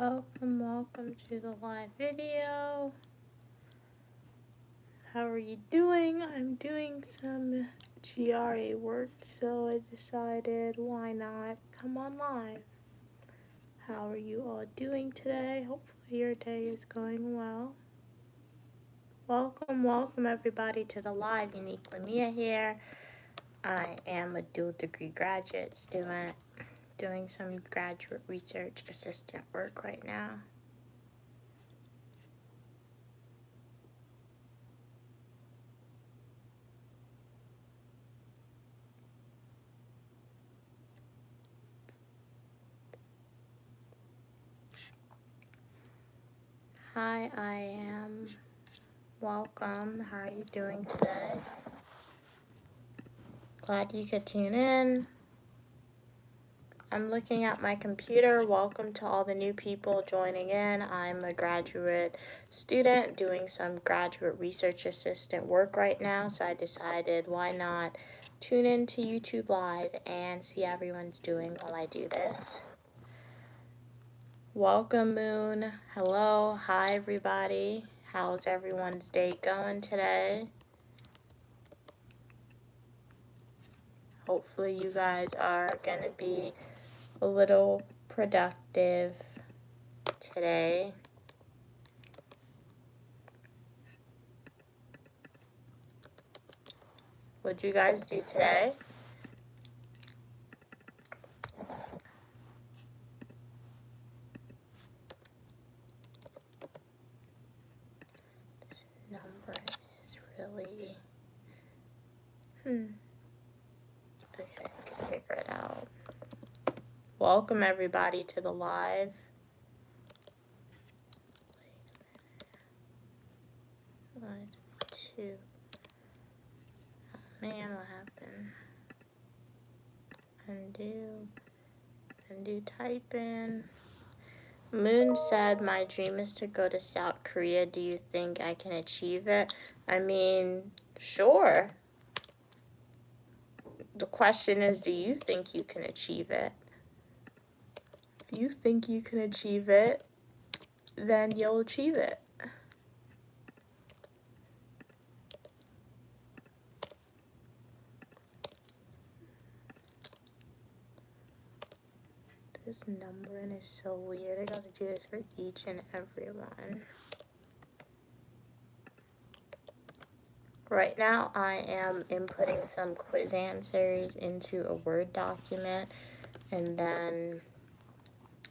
Welcome to the live video. How are you doing? I'm doing some GRA work, so I decided why not come on live. How are you all doing today? Hopefully your day is going well. Welcome everybody to the live. Unique Lamia here. I am a dual degree graduate student doing some graduate research assistant work right now. Hi, I am. Welcome. How are you doing today? Glad you could tune in. I'm looking at my computer. Welcome to all the new people joining in. I'm a graduate student doing some graduate research assistant work right now, so I decided why not tune in to YouTube Live and see how everyone's doing while I do this. Welcome, Moon. Hello. Hi, everybody. How's everyone's day going today? Hopefully you guys are going to be a little productive today. What'd you guys do today? This number is really... Okay, I can figure it out. Welcome everybody to the live. Wait a minute. 1, 2. Oh man, what happened? Undo type in. Moon said, my dream is to go to South Korea. Do you think I can achieve it? I mean, sure. The question is, do you think you can achieve it? If you think you can achieve it, then you'll achieve it. This numbering is so weird. I gotta do this for each and every one. Right now, I am inputting some quiz answers into a Word document, and then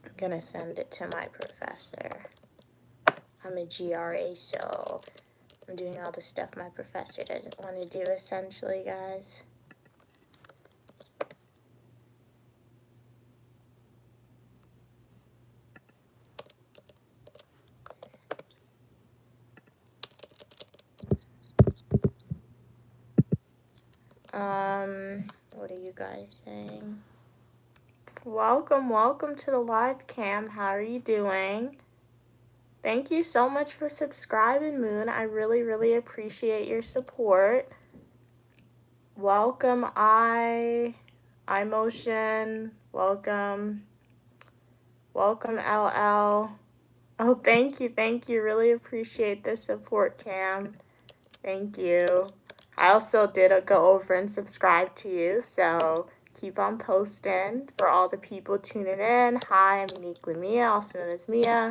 I'm gonna send it to my professor. I'm a GRA, so I'm doing all the stuff my professor doesn't want to do, essentially, guys. What are you guys saying? Welcome to the live cam. How are you doing? Thank you so much for subscribing, Moon. I really appreciate your support. Welcome, iMotion. Welcome, LL. Oh, thank you. Really appreciate the support, Cam. Thank you. I also did go over and subscribe to you, so keep on posting for all the people tuning in. Hi, I'm Unique Lamia, also known as Mia.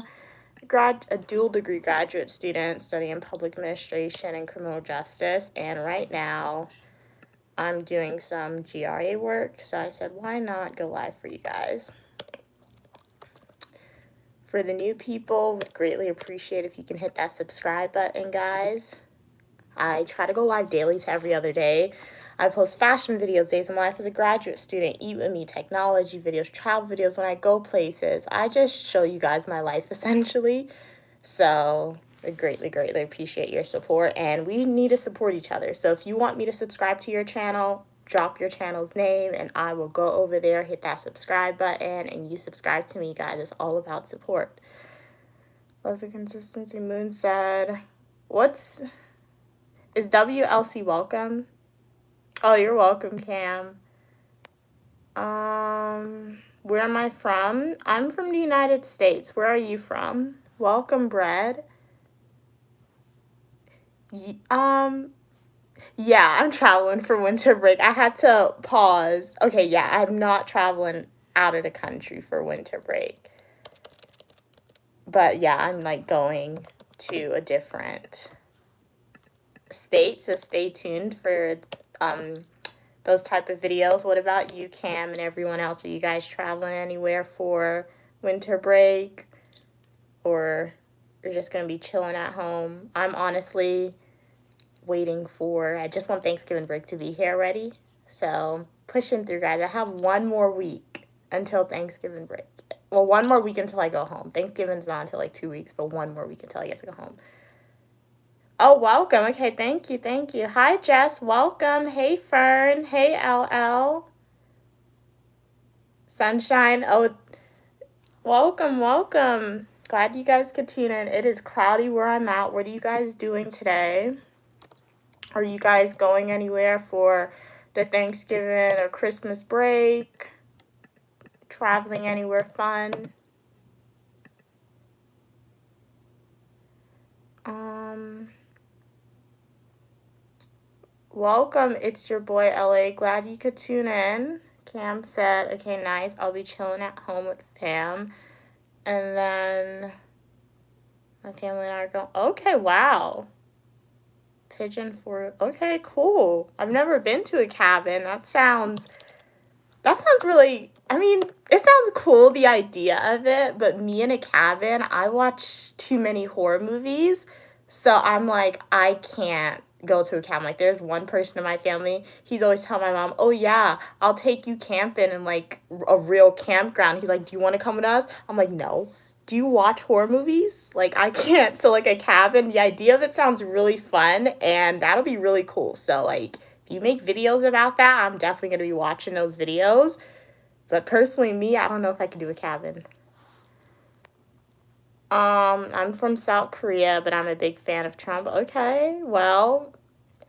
A dual degree graduate student studying public administration and criminal justice, and right now I'm doing some GRA work, so I said why not go live for you guys. For the new people, would greatly appreciate if you can hit that subscribe button, guys. I try to go live daily to every other day. I post fashion videos, days of my life as a graduate student, eat with me, technology videos, travel videos when I go places. I just show you guys my life, essentially. So I greatly appreciate your support, and we need to support each other. So if you want me to subscribe to your channel, drop your channel's name, and I will go over there, hit that subscribe button, and you subscribe to me, guys. It's all about support. Love the consistency. Moon said, is WLC welcome? Oh, you're welcome, Cam. Where am I from? I'm from the United States. Where are you from? Welcome, Bread. Yeah, I'm traveling for winter break. I had to pause. Okay, yeah, I'm not traveling out of the country for winter break. But yeah, I'm like going to a different state, so stay tuned for those type of videos. What about you, Cam, and everyone else? Are you guys traveling anywhere for winter break, or you're just gonna be chilling at home? I'm honestly waiting for, I just want Thanksgiving break to be here already. So pushing through, guys. I have one more week until Thanksgiving break. Well, one more week until I go home. Thanksgiving's not until like 2 weeks, but one more week until I get to go home. Oh, welcome. Okay, thank you, thank you. Hi, Jess. Welcome. Hey, Fern. Hey, LL. Sunshine. Oh, welcome, welcome. Glad you guys could tune in. It is cloudy where I'm at. What are you guys doing today? Are you guys going anywhere for the Thanksgiving or Christmas break? Traveling anywhere fun? Welcome, it's your boy LA. Glad you could tune in. Cam said, okay, nice. I'll be chilling at home with fam. And then my family and I are going, okay, wow. Pigeon Forge. Okay, cool. I've never been to a cabin. That sounds really, I mean, it sounds cool, the idea of it, but me in a cabin, I watch too many horror movies, so I'm like, I can't go to a cabin. Like, there's one person in my family, he's always telling my mom, oh yeah, I'll take you camping in like a real campground. He's like, do you want to come with us? I'm like, no. Do you watch horror movies? Like, I can't. So like a cabin, the idea of it sounds really fun, and that'll be really cool. So like, if you make videos about that, I'm definitely going to be watching those videos. But personally, me, I don't know if I could do a cabin. I'm from South Korea, but I'm a big fan of Trump. Okay, well,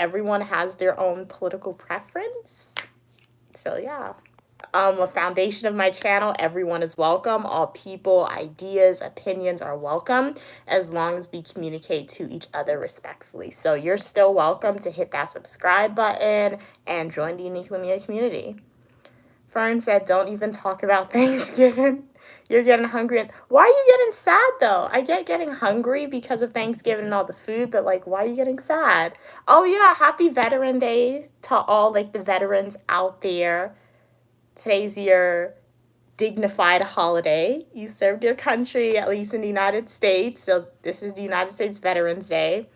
everyone has their own political preference. So yeah. A foundation of my channel, everyone is welcome. All people, ideas, opinions are welcome as long as we communicate to each other respectfully. So you're still welcome to hit that subscribe button and join the Unique Lumia community. Fern said, don't even talk about Thanksgiving. You're getting hungry. Why are you getting sad, though? I get getting hungry because of Thanksgiving and all the food, but, like, why are you getting sad? Oh, yeah, happy Veteran Day to all, like, the veterans out there. Today's your dignified holiday. You served your country, at least in the United States, so this is the United States Veterans Day.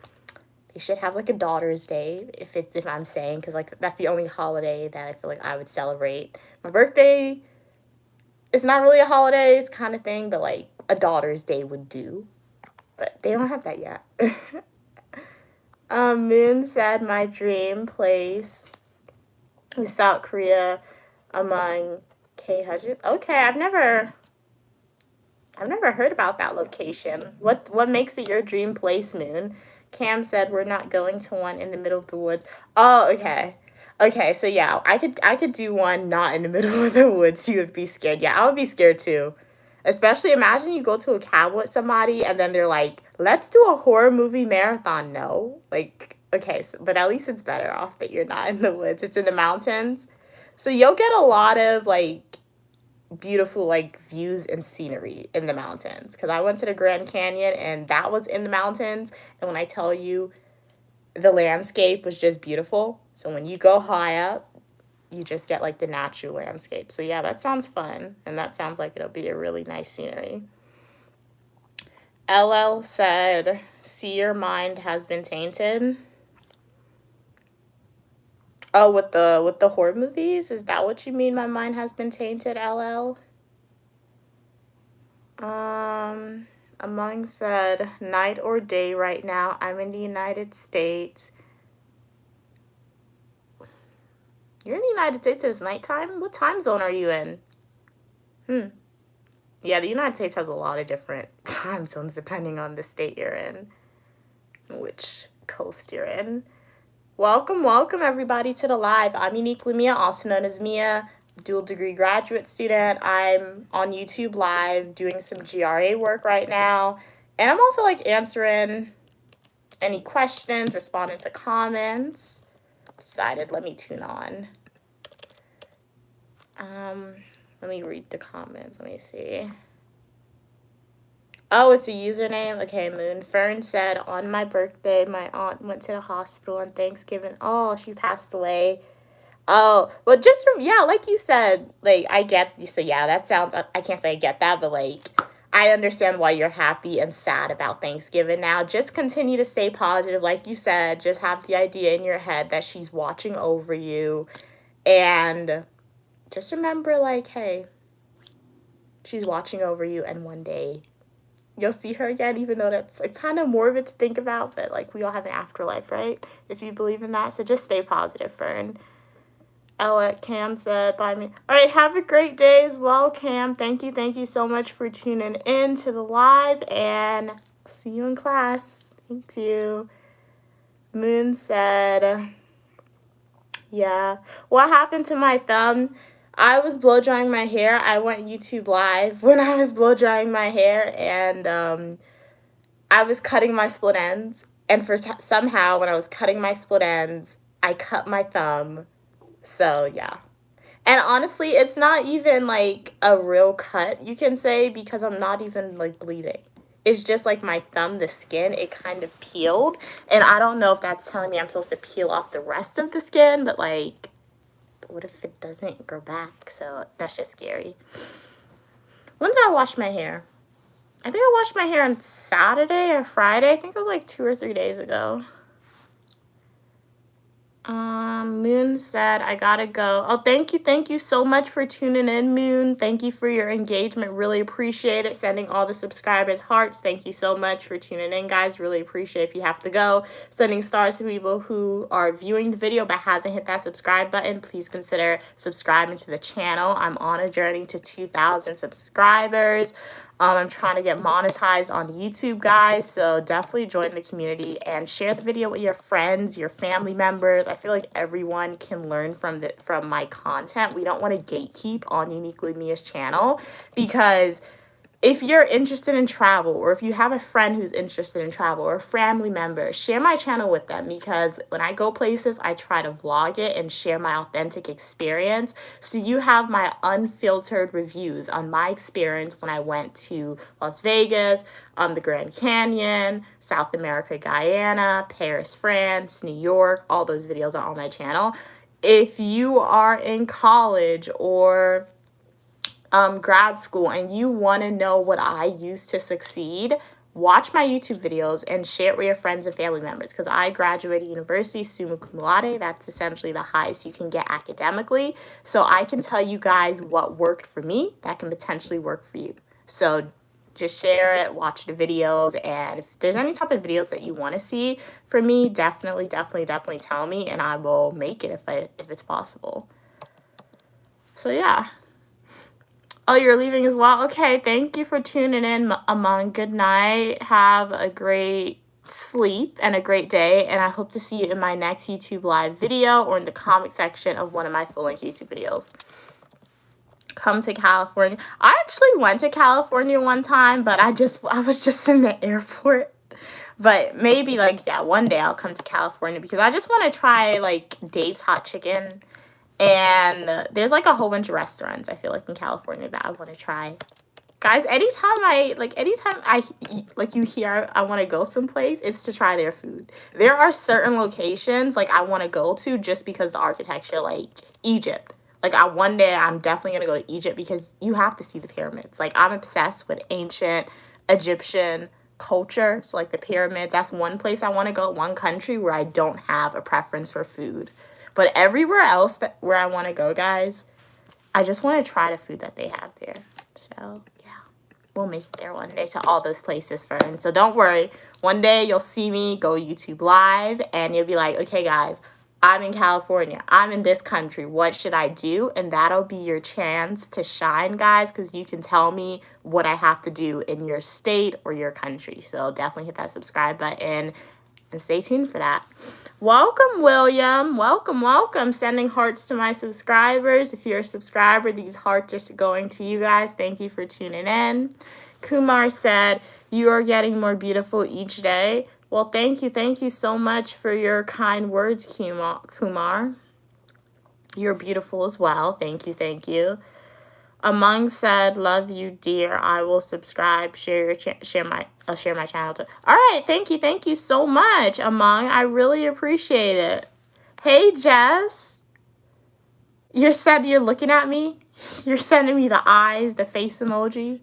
They should have, like, a Daughter's Day, if I'm saying, because, like, that's the only holiday that I feel like I would celebrate. My birthday, it's not really a holiday, it's kind of thing, but like a Daughter's Day would do. But they don't have that yet. Moon said my dream place is South Korea among K100. Okay, I've never heard about that location. What makes it your dream place, Moon? Cam said we're not going to one in the middle of the woods. Oh, okay. Okay, so yeah, I could do one not in the middle of the woods. You would be scared. Yeah, I would be scared too. Especially imagine you go to a cabin with somebody and then they're like, let's do a horror movie marathon. No. Like, okay, so, but at least it's better off that you're not in the woods. It's in the mountains. So you'll get a lot of like beautiful like views and scenery in the mountains. Because I went to the Grand Canyon and that was in the mountains. And when I tell you the landscape was just beautiful. So when you go high up, you just get like the natural landscape. So yeah, that sounds fun. And that sounds like it'll be a really nice scenery. LL said, see, your mind has been tainted. Oh, with the horror movies? Is that what you mean, my mind has been tainted, LL? Among said, night or day right now. I'm in the United States. You're in the United States and it's nighttime? What time zone are you in? Yeah, the United States has a lot of different time zones depending on the state you're in, which coast you're in. Welcome, welcome everybody to the live. I'm Unique Lumia, also known as Mia. dual degree graduate student. I'm on YouTube Live doing some GRA work right now. And I'm also like answering any questions, responding to comments. Decided, let me tune on. Let me read the comments. Let me see. Oh, it's a username. Okay, Moon. Fern said, on my birthday, my aunt went to the hospital on Thanksgiving. Oh, she passed away. Oh, well, just from, yeah, like you said, like, I get, so yeah, that sounds, I can't say I get that, but like, I understand why you're happy and sad about Thanksgiving now. Just continue to stay positive. Like you said, just have the idea in your head that she's watching over you. And just remember, like, hey, she's watching over you, and one day you'll see her again, even though it's kind of morbid to think about, but like, we all have an afterlife, right? If you believe in that. So just stay positive, Fern. Ella, Cam said, bye me. All right, have a great day as well, Cam. Thank you so much for tuning in to the live, and see you in class. Thank you. Moon said, yeah. What happened to my thumb? I was blow drying my hair. I went YouTube Live when I was blow drying my hair, and I was cutting my split ends. And somehow, when I was cutting my split ends, I cut my thumb. So, yeah. And honestly, it's not even like a real cut, you can say, because I'm not even like bleeding. It's just like my thumb, the skin, it kind of peeled. And I don't know if that's telling me I'm supposed to peel off the rest of the skin, but like, what if it doesn't grow back? So that's just scary. When did I wash my hair? I think I washed my hair on Saturday or Friday. I think it was like 2 or 3 days ago. Moon said, I gotta go. Oh, thank you so much for tuning in, Moon. Thank you for your engagement. Really appreciate it. Sending all the subscribers hearts. Thank you so much for tuning in, guys. Really appreciate if you have to go. Sending stars to people who are viewing the video but hasn't hit that subscribe button. Please consider subscribing to the channel. I'm on a journey to 2,000 subscribers. I'm trying to get monetized on YouTube, guys, so definitely join the community and share the video with your friends, your family members. I feel like everyone can learn from my content. We don't want to gatekeep on Uniquely Mia's channel, because if you're interested in travel, or if you have a friend who's interested in travel, or a family member, share my channel with them, because when I go places, I try to vlog it and share my authentic experience. So you have my unfiltered reviews on my experience when I went to Las Vegas, the Grand Canyon, South America, Guyana, Paris, France, New York. All those videos are on my channel. If you are in college or grad school and you want to know what I used to succeed, watch my YouTube videos and share it with your friends and family members, because I graduated university summa cum laude. That's essentially the highest you can get academically. So I can tell you guys what worked for me that can potentially work for you. So just share it, watch the videos, and if there's any type of videos that you want to see from me, definitely tell me, and I will make it if it's possible. So yeah. Oh, you're leaving as well? Okay, thank you for tuning in, Amon. Good night. Have a great sleep and a great day, and I hope to see you in my next YouTube live video or in the comment section of one of my full-length YouTube videos. Come to California. I actually went to California one time, but I was just in the airport. But maybe, like, yeah, one day I'll come to California, because I just want to try, like, Dave's Hot Chicken. And there's like a whole bunch of restaurants, I feel like, in California that I want to try. Guys, anytime you hear I want to go someplace, it's to try their food. There are certain locations like I want to go to just because the architecture, like Egypt. Like one day I'm definitely going to go to Egypt because you have to see the pyramids. Like, I'm obsessed with ancient Egyptian culture. So like the pyramids, that's one place I want to go, one country where I don't have a preference for food. But everywhere else where I want to go, guys, I just want to try the food that they have there. So, yeah, we'll make it there one day to all those places, friends. So don't worry. One day you'll see me go YouTube Live, and you'll be like, okay, guys, I'm in California. I'm in this country. What should I do? And that'll be your chance to shine, guys, because you can tell me what I have to do in your state or your country. So definitely hit that subscribe button. And stay tuned for that. Welcome, William. Welcome, welcome. Sending hearts to my subscribers. If you're a subscriber, these hearts are going to you guys. Thank you for tuning in. Kumar said, you are getting more beautiful each day. Well, thank you. Thank you so much for your kind words, Kumar. You're beautiful as well. Thank you. Thank you. Among said, love you, dear. I will subscribe, share my channel too. All right, thank you so much, Among. I really appreciate it. Hey, Jess. You said you're looking at me. You're sending me the eyes, the face emoji.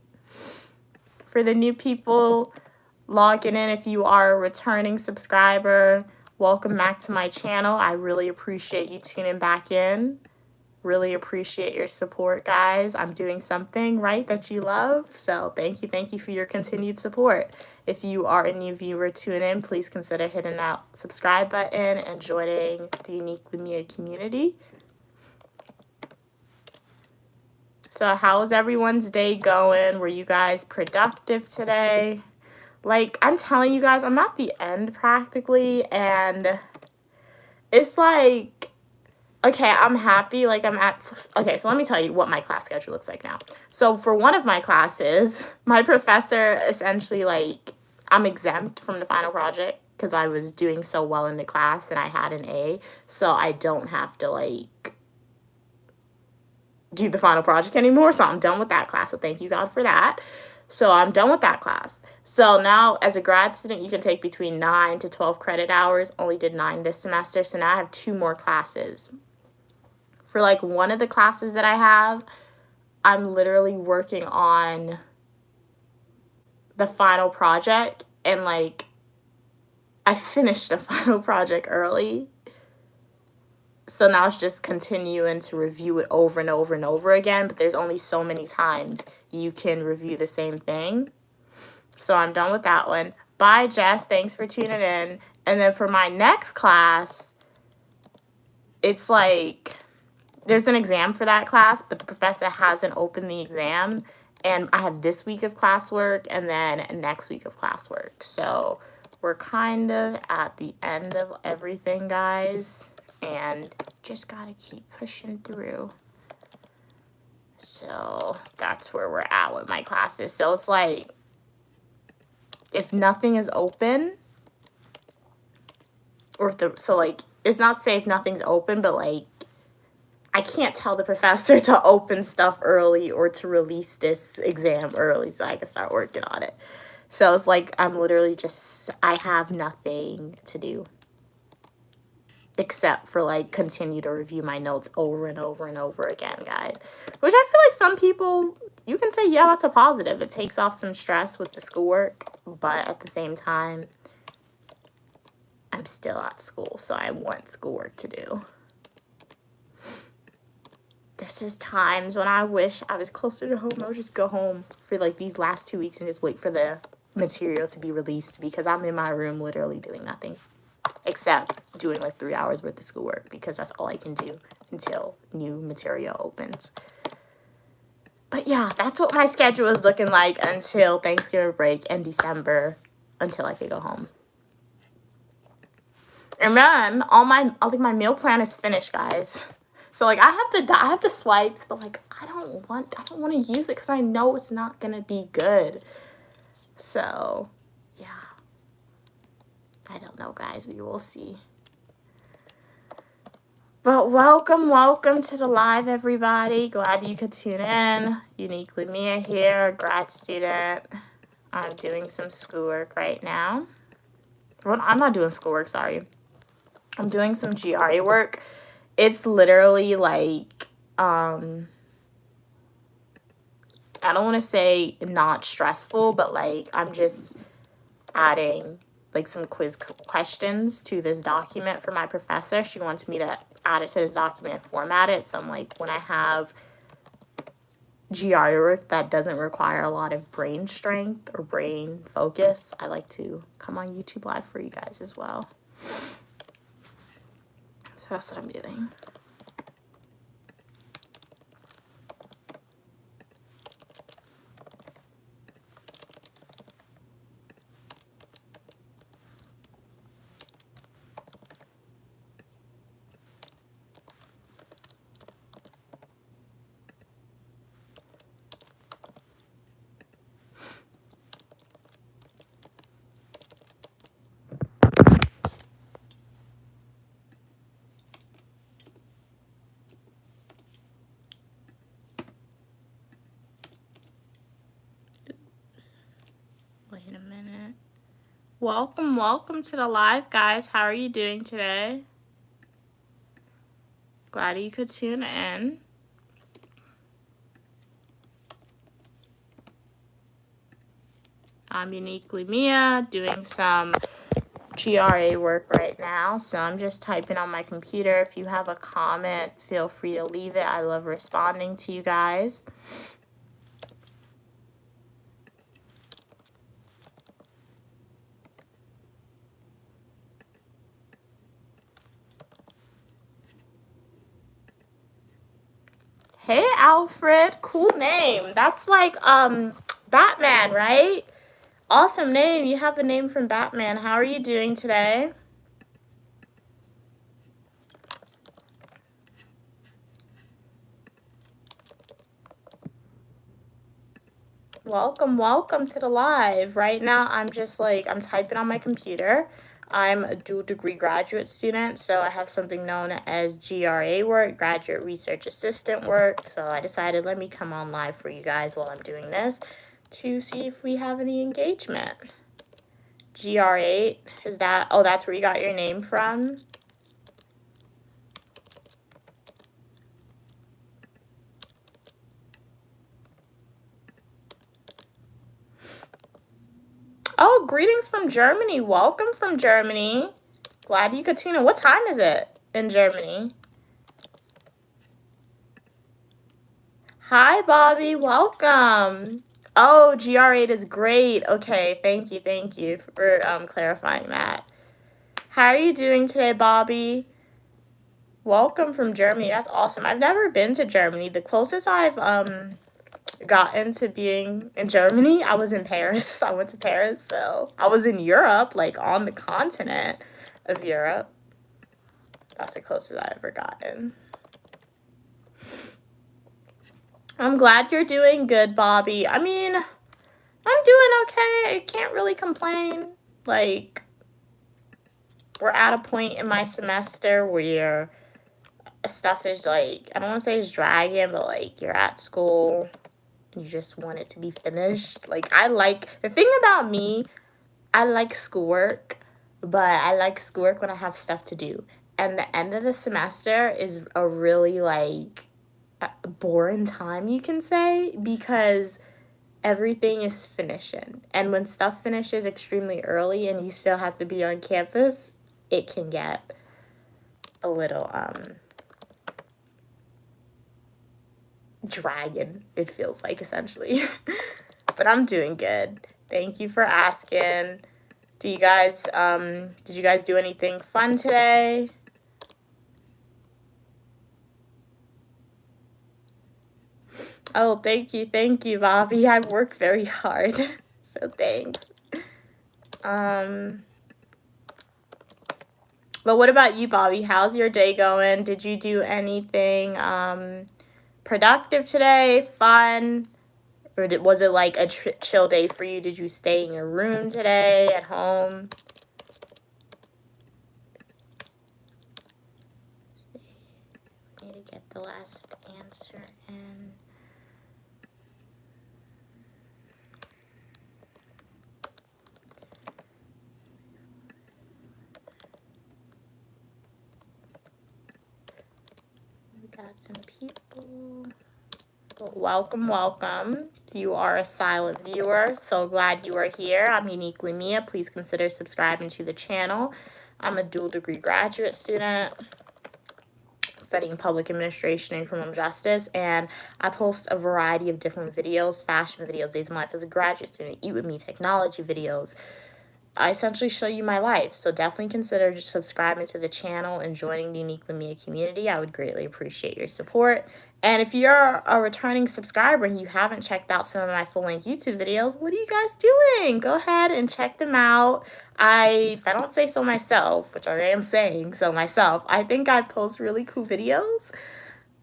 For the new people logging in, if you are a returning subscriber, welcome back to my channel. I really appreciate you tuning back in. Really appreciate your support, guys. I'm doing something right that you love. So thank you for your continued support. If you are a new viewer tuning in, please consider hitting that subscribe button and joining the Unique Lumia community. So how's everyone's day going? Were you guys productive today? Like, I'm telling you guys, I'm at the end practically, and it's like, okay, I'm happy, like okay, so let me tell you what my class schedule looks like now. So for one of my classes, my professor essentially, like, I'm exempt from the final project because I was doing so well in the class and I had an A, so I don't have to, like, do the final project anymore, so I'm done with that class, so thank you, God, for that. So I'm done with that class. So now, as a grad student, you can take between 9 to 12 credit hours. Only did 9 this semester, so now I have 2 more classes. For, like, one of the classes that I have, I'm literally working on the final project, and, like, I finished the final project early. So now it's just continuing to review it over and over and over again, but there's only so many times you can review the same thing. So I'm done with that one. Bye, Jess. Thanks for tuning in. And then for my next class, it's like, there's an exam for that class, but the professor hasn't opened the exam. And I have this week of classwork and then next week of classwork. So we're kind of at the end of everything, guys. And just gotta keep pushing through. So that's where we're at with my classes. So it's like, if nothing is open, or if so like, it's not say if nothing's open, but like, I can't tell the professor to open stuff early or to release this exam early so I can start working on it. So it's like, I'm literally just, I have nothing to do except for, like, continue to review my notes over and over and over again, guys. Which I feel like some people, you can say, yeah, that's a positive. It takes off some stress with the schoolwork, but at the same time, I'm still at school, so I want schoolwork to do. This is times when I wish I was closer to home. I would just go home for, like, these last 2 weeks and just wait for the material to be released because I'm in my room literally doing nothing except doing, like, 3 hours worth of schoolwork because that's all I can do until new material opens. But, yeah, that's what my schedule is looking like until Thanksgiving break and December until I can go home. And then I think my meal plan is finished, guys. So, like, I have the swipes, but, like, I don't want to use it because I know it's not going to be good. So, yeah. I don't know, guys. We will see. But welcome to the live, everybody. Glad you could tune in. Unique Lumia here, grad student. I'm doing some schoolwork right now. Well, I'm not doing schoolwork, sorry. I'm doing some GRE work. It's literally like, I don't want to say not stressful, but like I'm just adding like some quiz questions to this document for my professor. She wants me to add it to this document and format it. So I'm like, when I have GRE work that doesn't require a lot of brain strength or brain focus, I like to come on YouTube Live for you guys as well. So that's what I'm doing. Welcome, welcome to the live, guys. How are you doing today? Glad you could tune in. I'm Uniquely Mia, doing some GRA work right now, so I'm just typing on my computer. If you have a comment, feel free to leave it. I love responding to you guys. Hey, Alfred. Cool name. That's like Batman, right? Awesome name. You have a name from Batman. How are you doing today? Welcome, welcome to the live. Right now, I'm just like, I'm typing on my computer. I'm a dual degree graduate student, so I have something known as GRA work, graduate research assistant work. So I decided, let me come on live for you guys while I'm doing this to see if we have any engagement. GR8, is that, oh, that's where you got your name from? Oh, greetings from Germany. Welcome from Germany. Glad you could tune in. What time is it in Germany? Hi, Bobby. Welcome. Oh, GR8 is great. Okay, thank you for clarifying that. How are you doing today, Bobby? Welcome from Germany. That's awesome. I've never been to Germany. The closest I've gotten to being in Germany, I was in Paris. I went to Paris, so I was in Europe, like on the continent of Europe. That's the closest I've ever gotten. I'm glad you're doing good, Bobby. I mean, I'm doing okay. I can't really complain. Like, we're at a point in my semester where stuff is like, I don't want to say it's dragging, but like you're at school, you just want it to be finished. Like, the thing about me, I like schoolwork, but I like schoolwork when I have stuff to do. And the end of the semester is a really like boring time, you can say, because everything is finishing. And when stuff finishes extremely early and you still have to be on campus, it can get a little dragging, it feels like, essentially. But I'm doing good. Thank you for asking. Did you guys do anything fun today? Oh, thank you, Bobby. I work very hard, so thanks. But what about you, Bobby? How's your day going? Did you do anything productive today, fun? Or was it like a chill day for you? Did you stay in your room today, at home? I need to get the last answer in. We got some people. Welcome, welcome. You are a silent viewer. So glad you are here. I'm Uniquely Mia. Please consider subscribing to the channel. I'm a dual degree graduate student studying public administration and criminal justice, and I post a variety of different videos, fashion videos, days of my life as a graduate student, eat with me, technology videos. I essentially show you my life, so definitely consider just subscribing to the channel and joining the Uniquely Mia community. I would greatly appreciate your support. And if you're a returning subscriber and you haven't checked out some of my full-length YouTube videos, what are you guys doing? Go ahead and check them out. If I don't say so myself, which I am saying so myself, I think I post really cool videos.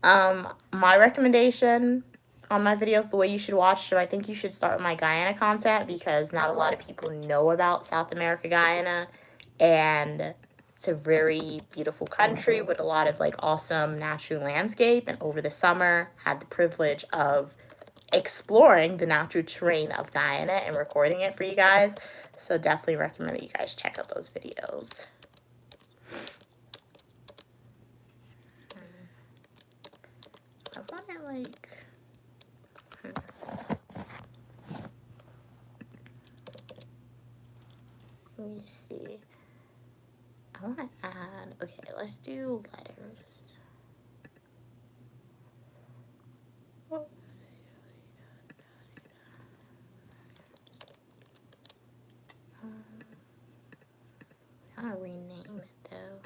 My recommendation on my videos, the way you should watch them, I think you should start with my Guyana content, because not a lot of people know about South America, Guyana, and it's a very beautiful country with a lot of like awesome natural landscape. And over the summer, had the privilege of exploring the natural terrain of Guyana and recording it for you guys. So definitely recommend that you guys check out those videos. I want it like... Let me see. I want to add... Okay, let's do letters. I'll rename it though.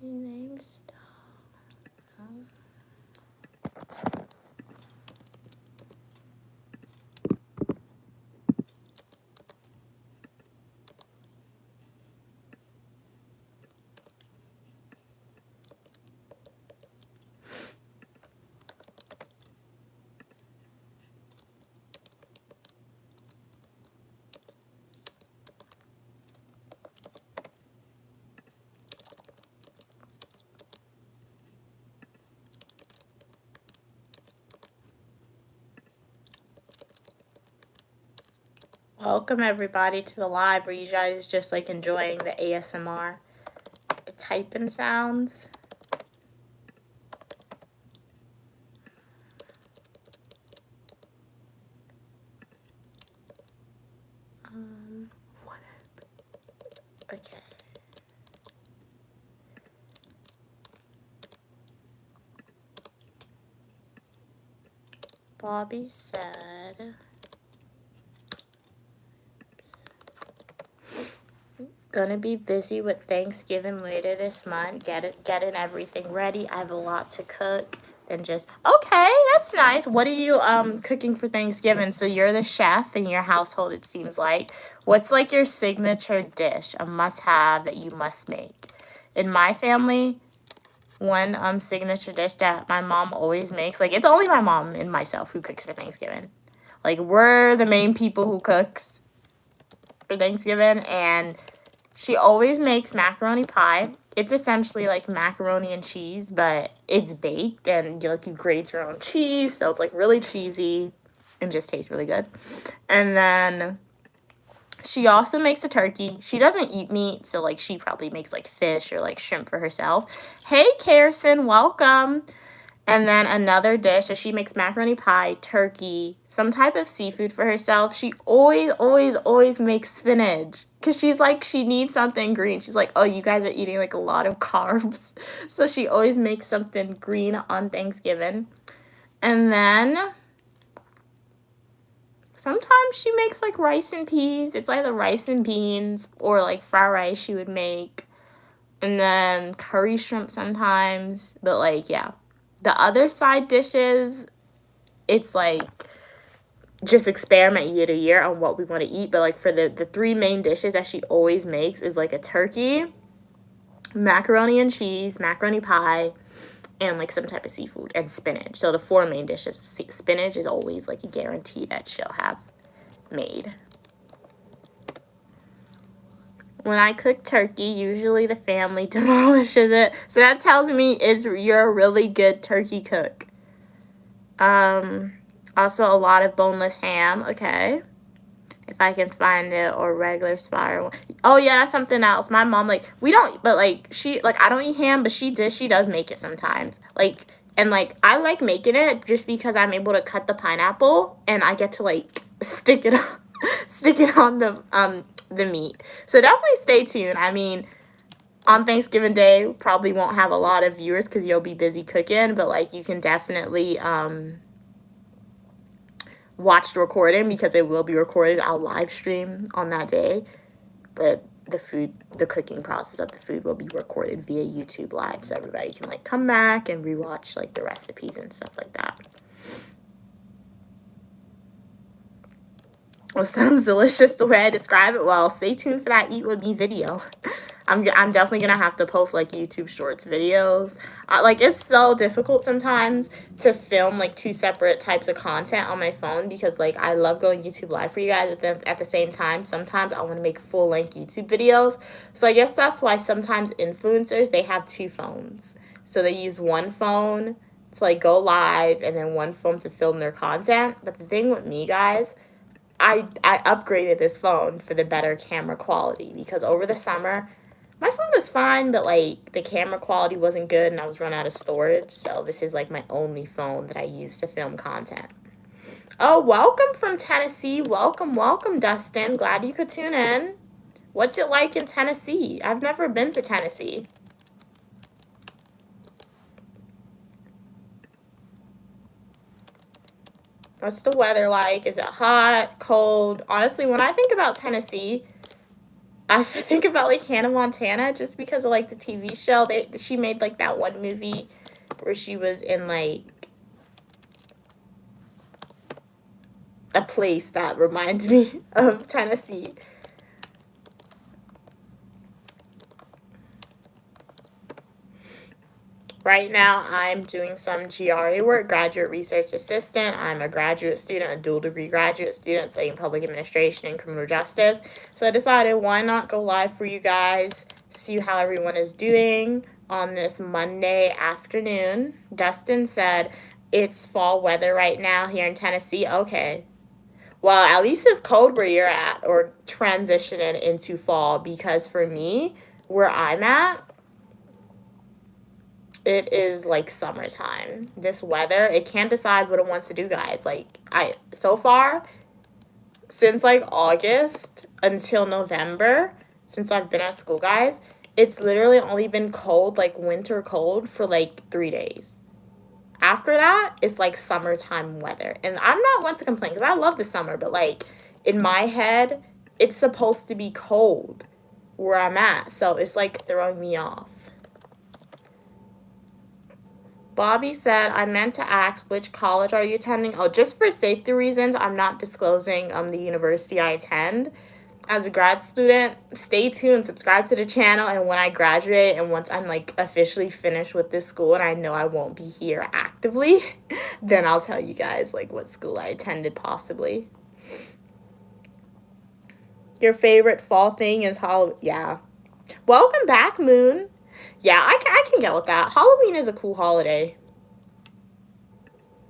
Rename style. Welcome everybody to the live where you guys just like enjoying the ASMR typing sounds. Okay. Bobby said, gonna be busy with Thanksgiving later this month. Getting everything ready. I have a lot to cook. Then just, okay, that's nice. What are you cooking for Thanksgiving? So you're the chef in your household, it seems like. What's like your signature dish, a must-have that you must make? In my family, one signature dish that my mom always makes, like it's only my mom and myself who cooks for Thanksgiving. Like we're the main people who cooks for Thanksgiving, and she always makes macaroni pie. It's essentially like macaroni and cheese, but it's baked and you grate your own cheese, so it's like really cheesy and just tastes really good. And then she also makes a turkey. She doesn't eat meat, so like she probably makes like fish or like shrimp for herself. Hey, Carson, welcome. And then another dish, so she makes macaroni pie, turkey, some type of seafood for herself. She always makes spinach because she's like, she needs something green. She's like, oh, you guys are eating like a lot of carbs. So she always makes something green on Thanksgiving. And then sometimes she makes like rice and peas. It's either rice and beans or like fried rice she would make. And then curry shrimp sometimes. But like, yeah. The other side dishes, it's like just experiment year to year on what we want to eat. But like for the three main dishes that she always makes is like a turkey, macaroni and cheese, macaroni pie, and like some type of seafood and spinach. So the four main dishes, spinach is always like a guarantee that she'll have made. When I cook turkey, usually the family demolishes it. So that tells me you're a really good turkey cook. Also a lot of boneless ham, okay. If I can find it, or regular spiral. Oh yeah, that's something else. My mom, like, we don't, but like, she, like, I don't eat ham, but she does make it sometimes. Like, and like, I like making it just because I'm able to cut the pineapple and I get to like stick it on the meat. So definitely stay tuned. I mean, on Thanksgiving Day, probably won't have a lot of viewers because you'll be busy cooking, but like you can definitely watch the recording because it will be recorded. I'll live stream on that day, but the cooking process of the food will be recorded via YouTube Live, so everybody can like come back and rewatch like the recipes and stuff like that. Well, sounds delicious the way I describe it. Well, stay tuned for that Eat With Me video. I'm definitely going to have to post, like, YouTube Shorts videos. Like, it's so difficult sometimes to film, like, two separate types of content on my phone because, like, I love going YouTube Live for you guys, but then at the same time, sometimes I want to make full-length YouTube videos. So I guess that's why sometimes influencers, they have two phones. So they use one phone to like go live and then one phone to film their content. But the thing with me, guys, I upgraded this phone for the better camera quality because over the summer, my phone was fine, but like the camera quality wasn't good and I was running out of storage. So this is like my only phone that I use to film content. Oh, welcome from Tennessee. Welcome, welcome, Dustin. Glad you could tune in. What's it like in Tennessee? I've never been to Tennessee. What's the weather like? Is it hot, cold? Honestly, when I think about Tennessee, I think about like Hannah Montana just because of like the TV show. She made like that one movie where she was in like a place that reminds me of Tennessee. Right now, I'm doing some GRE work, graduate research assistant. I'm a graduate student, a dual degree graduate student studying public administration and criminal justice. So I decided why not go live for you guys, see how everyone is doing on this Monday afternoon. Dustin said it's fall weather right now here in Tennessee. Okay. Well, at least it's cold where you're at or transitioning into fall because for me, where I'm at, it is like summertime. This weather, it can't decide what it wants to do, guys. Like so far since like August until November, since I've been at school, guys, it's literally only been cold, like winter cold for like 3 days. After that, it's like summertime weather. And I'm not one to complain because I love the summer, but like in my head, it's supposed to be cold where I'm at. So it's like throwing me off. Bobby said, I meant to ask, which college are you attending? Oh, just for safety reasons, I'm not disclosing the university I attend. As a grad student, stay tuned, subscribe to the channel, and when I graduate and once I'm like officially finished with this school and I know I won't be here actively, then I'll tell you guys like what school I attended possibly. Your favorite fall thing is Halloween. Yeah. Welcome back, Moon. Yeah, I can get with that. Halloween is a cool holiday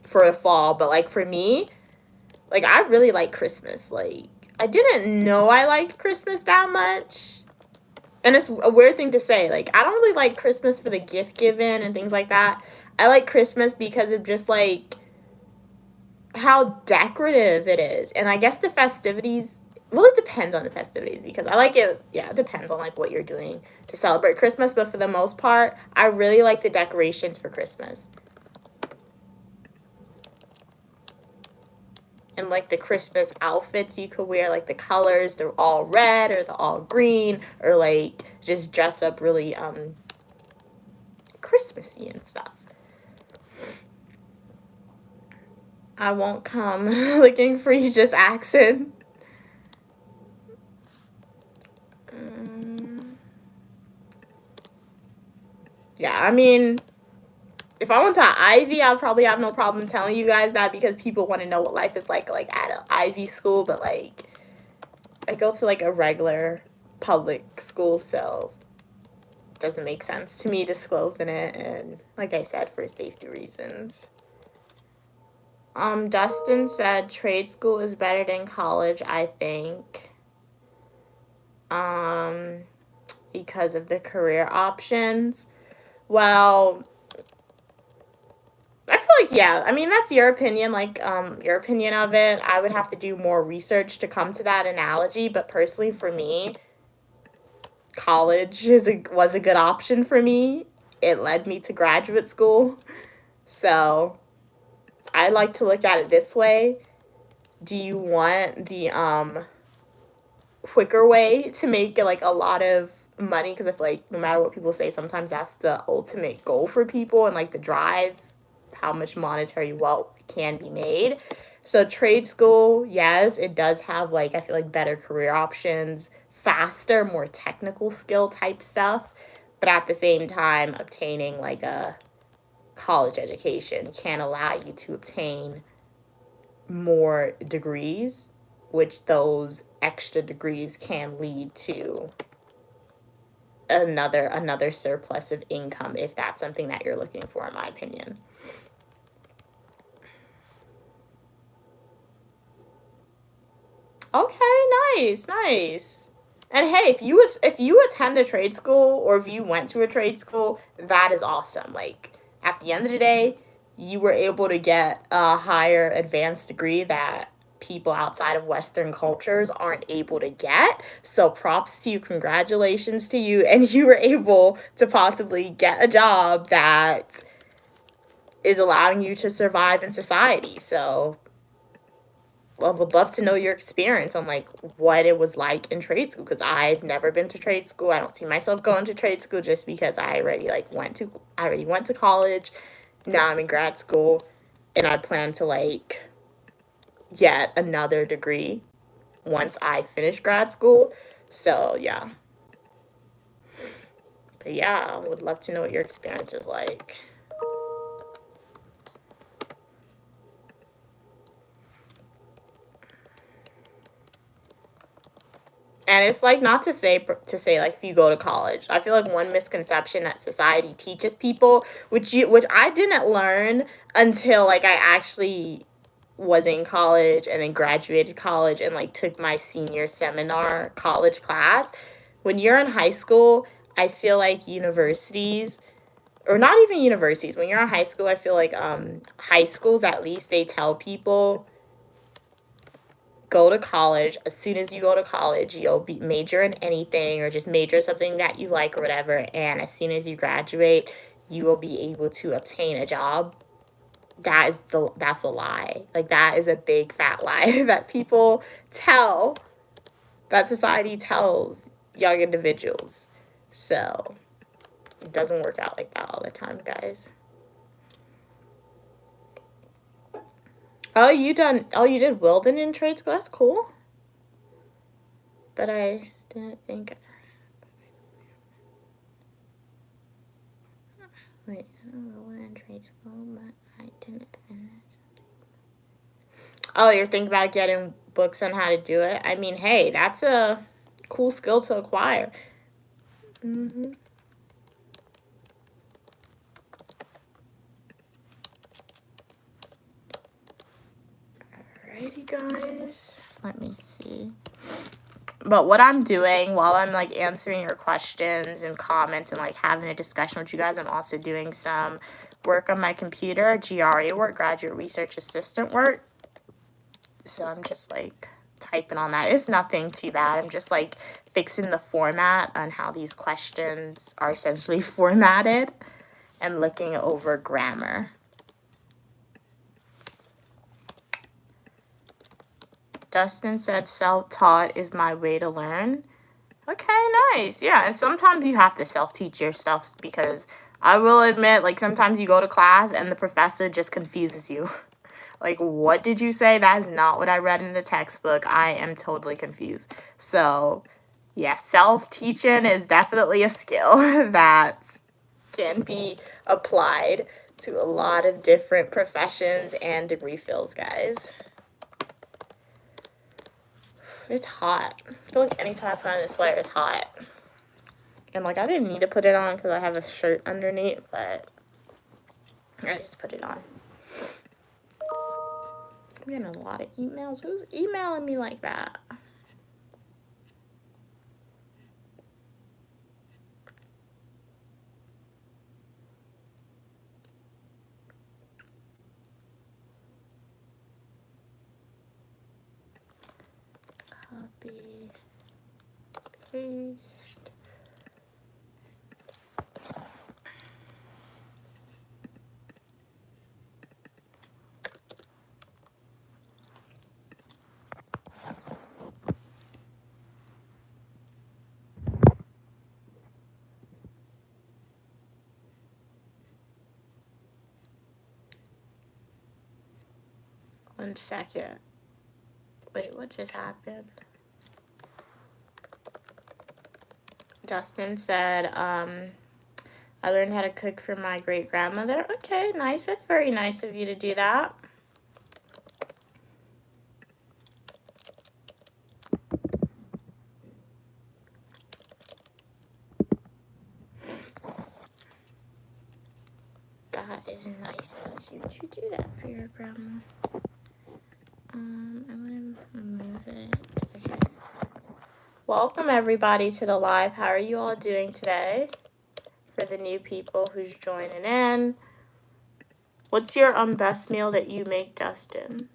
for the fall, but like for me, like I really like Christmas. Like I didn't know I liked Christmas that much. And it's a weird thing to say. Like I don't really like Christmas for the gift giving and things like that. I like Christmas because of just like how decorative it is. And I guess the festivities, well, it depends on the festivities because I like it. Yeah, it depends on like what you're doing to celebrate Christmas. But for the most part, I really like the decorations for Christmas. And like the Christmas outfits you could wear, like the colors, they're all red or they're all green or like just dress up really Christmassy and stuff. I won't come looking for you, just accent. Yeah, I mean, if I went to Ivy, I'll probably have no problem telling you guys that because people want to know what life is like at an Ivy school. But like, I go to like a regular public school, so it doesn't make sense to me disclosing it. And like I said, for safety reasons. Dustin said trade school is better than college, I think. Because of the career options. Well, I feel like, yeah, I mean, that's your opinion, like, your opinion of it. I would have to do more research to come to that analogy, but personally for me, college was a good option for me. It led me to graduate school. So I like to look at it this way. Do you want the quicker way to make like a lot of money? Because I feel like no matter what people say, sometimes that's the ultimate goal for people and like the drive, how much monetary wealth can be made. So trade school, yes, it does have like, I feel like better career options, faster, more technical skill type stuff. But at the same time, obtaining like a college education can allow you to obtain more degrees, which those extra degrees can lead to another surplus of income if that's something that you're looking for, in my opinion. Okay, nice, nice. And hey, if you attend a trade school or if you went to a trade school, that is awesome. Like at the end of the day, you were able to get a higher advanced degree that people outside of Western cultures aren't able to get. So props to you, congratulations to you, and you were able to possibly get a job that is allowing you to survive in society. So I would love to know your experience on like what it was like in trade school because I've never been to trade school. I don't see myself going to trade school just because I already went to college. Now I'm in grad school and I plan to like get another degree once I finish grad school. So yeah. But yeah, I would love to know what your experience is like. And it's like not to say like if you go to college. I feel like one misconception that society teaches people, which I didn't learn until like I actually was in college and then graduated college and like took my senior seminar college class. When you're in high school, I feel like universities or not even universities, when you're in high school, I feel like high schools at least they tell people go to college. As soon as you go to college, you'll be major in anything or just major something that you like or whatever. And as soon as you graduate, you will be able to obtain a job. That's a lie. Like that is a big fat lie that people tell, that society tells young individuals. So it doesn't work out like that all the time, guys. Oh, you did Wilden in trade school? That's cool. But I didn't think. Wait, I don't know when in trade school, but I didn't finish. Oh, you're thinking about getting books on how to do it? I mean, hey, that's a cool skill to acquire. Mm-hmm. Alrighty, guys. Let me see. But what I'm doing while I'm like answering your questions and comments and like having a discussion with you guys, I'm also doing some work on my computer, GRE work, graduate research assistant work. So I'm just like typing on that. It's nothing too bad. I'm just like fixing the format on how these questions are essentially formatted and looking over grammar. Dustin said self-taught is my way to learn. Okay, nice. Yeah, and sometimes you have to self-teach your stuff because I will admit, like, sometimes you go to class and the professor just confuses you. Like, what did you say? That is not what I read in the textbook. I am totally confused. So, yeah, self-teaching is definitely a skill that can be applied to a lot of different professions and degree fields, guys. It's hot. I feel like anytime I put on this sweater, it's hot. And, like, I didn't need to put it on because I have a shirt underneath, but I just put it on. I'm getting a lot of emails. Who's emailing me like that? Copy, paste. One second. Wait, what just happened? Dustin said, I learned how to cook for my great-grandmother. Okay, nice. That's very nice of you to do that. That is nice of you to do that for your grandma. I'm gonna move it to Welcome everybody to the live. How are you all doing today? For the new people who's joining in, what's your best meal that you make, Dustin?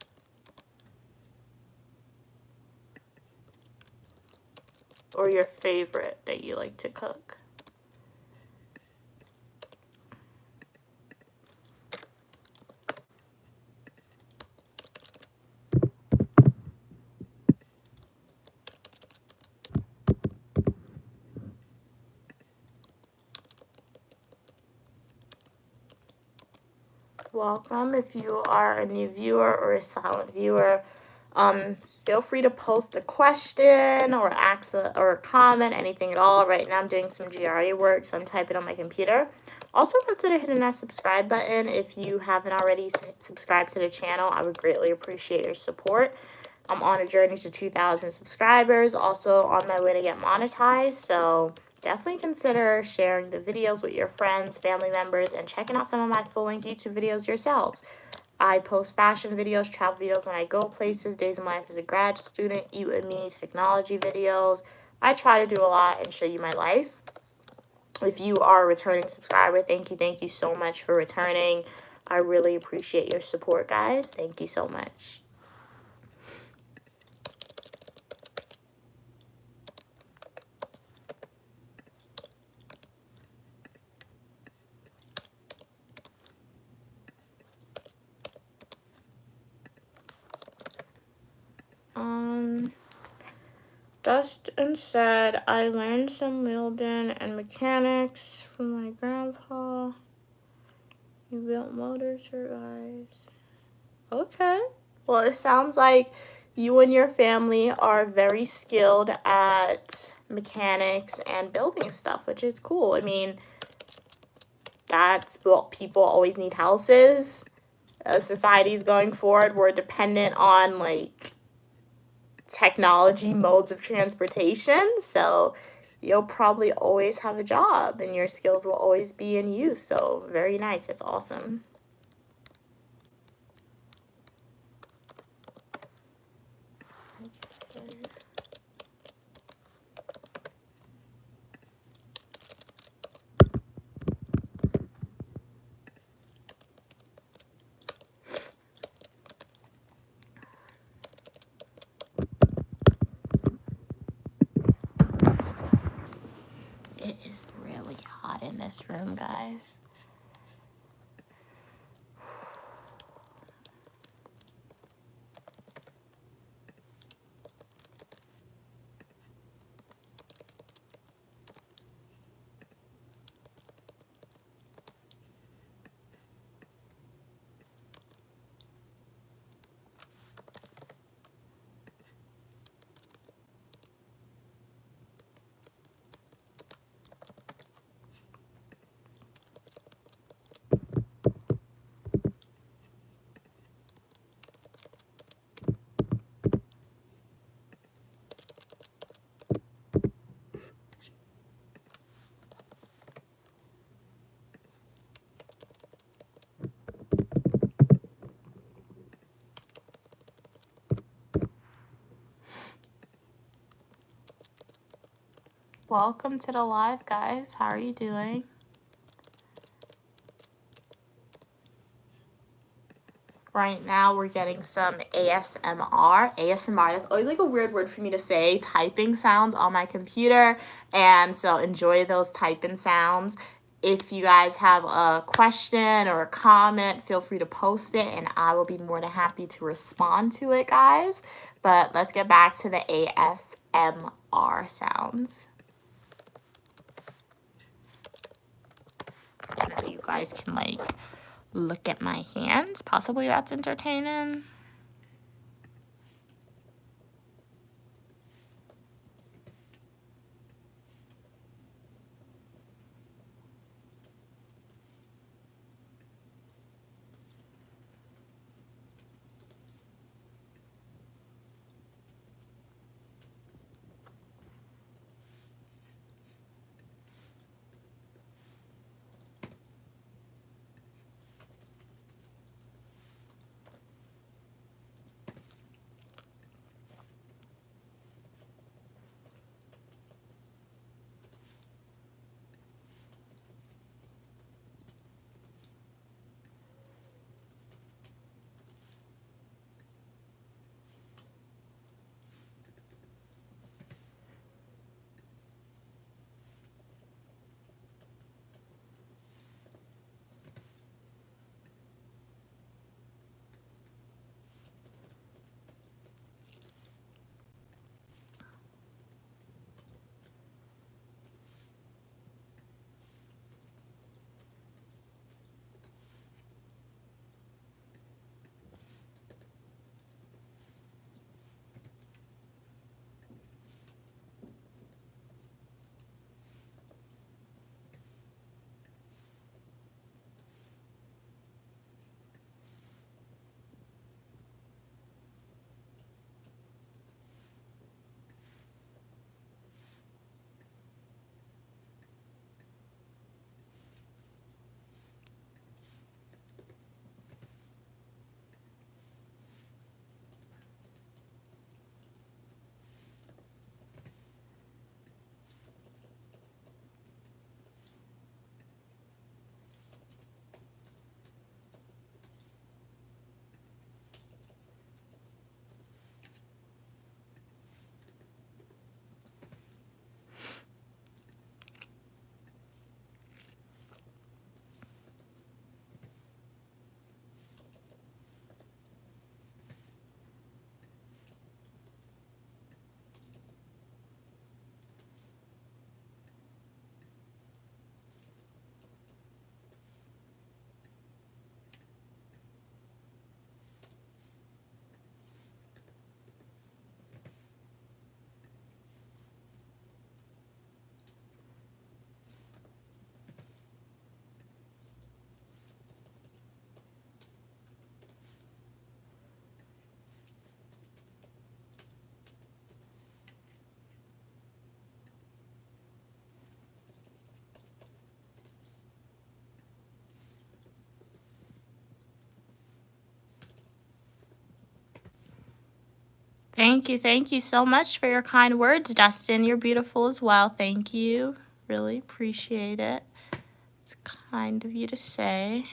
Or your favorite that you like to cook? Welcome. If you are a new viewer or a silent viewer, feel free to post a question or or a comment, anything at all. Right now I'm doing some GRE work, so I'm typing on my computer. Also consider hitting that subscribe button if you haven't already subscribed to the channel. I would greatly appreciate your support. I'm on a journey to 2,000 subscribers, also on my way to get monetized, so definitely consider sharing the videos with your friends, family members, and checking out some of my full-length YouTube videos yourselves. I post fashion videos, travel videos when I go places, days of my life as a grad student, you and me, technology videos. I try to do a lot and show you my life. If you are a returning subscriber, thank you so much for returning. I really appreciate your support, guys. Thank you so much. Dustin said, I learned some welding and mechanics from my grandpa. He built motors for guys. Okay. Well, it sounds like you and your family are very skilled at mechanics and building stuff, which is cool. I mean, that's what people always need houses. As society's going forward, we're dependent on, like, technology modes of transportation, so you'll probably always have a job and your skills will always be in use. So very nice. It's awesome. It is really hot in this room, guys. Welcome to the live, guys. How are you doing? Right now, we're getting some ASMR. ASMR, that's always like a weird word for me to say. Typing sounds on my computer. And so enjoy those typing sounds. If you guys have a question or a comment, feel free to post it and I will be more than happy to respond to it, guys. But let's get back to the ASMR sounds. I know you guys can, like, look at my hands. Possibly that's entertaining. Thank you so much for your kind words, Dustin. You're beautiful as well. Thank you. Really appreciate it. It's kind of you to say.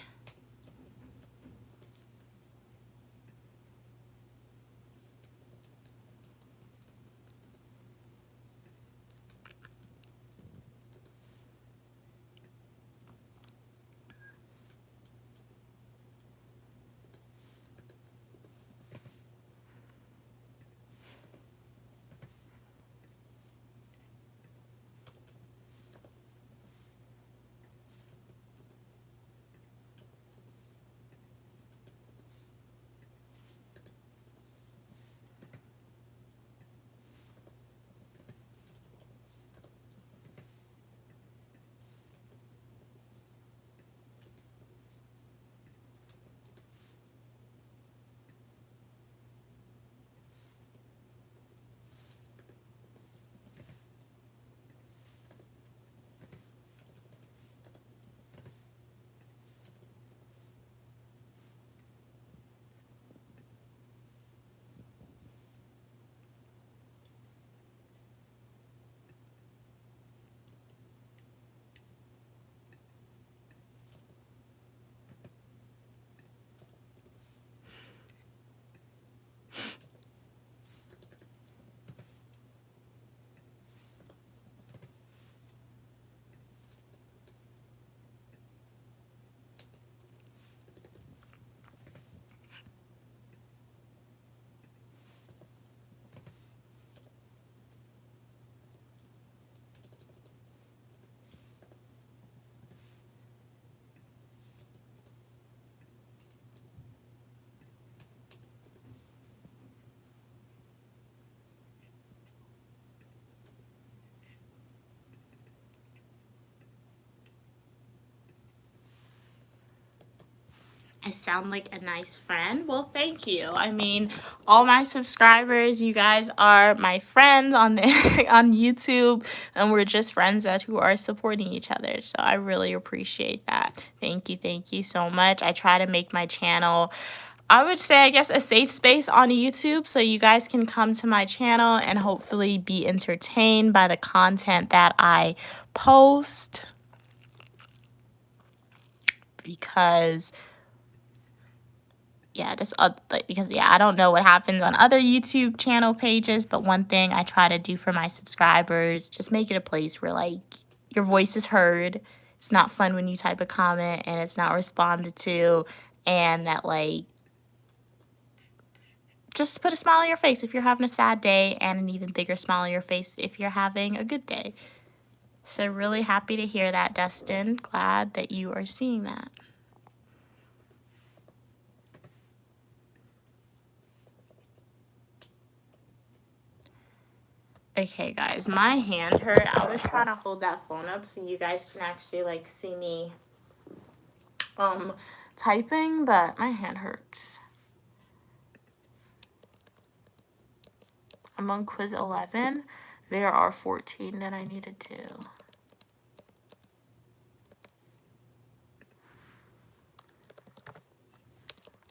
I sound like a nice friend. Well, thank you. I mean, all my subscribers, you guys are my friends on the on YouTube, and we're just friends that who are supporting each other. So I really appreciate that. Thank you so much. I try to make my channel, I would say, I guess, a safe space on YouTube, so you guys can come to my channel and hopefully be entertained by the content that I post, because yeah, just like, because yeah, I don't know what happens on other YouTube channel pages, but one thing I try to do for my subscribers, just make it a place where like your voice is heard. It's not fun when you type a comment and it's not responded to, and that like just put a smile on your face if you're having a sad day, and an even bigger smile on your face if you're having a good day. So really happy to hear that, Dustin. Glad that you are seeing that. Okay, guys, my hand hurt. I was trying to hold that phone up so you guys can actually like see me typing, but my hand hurts. I'm on quiz 11. There are 14 that I needed to.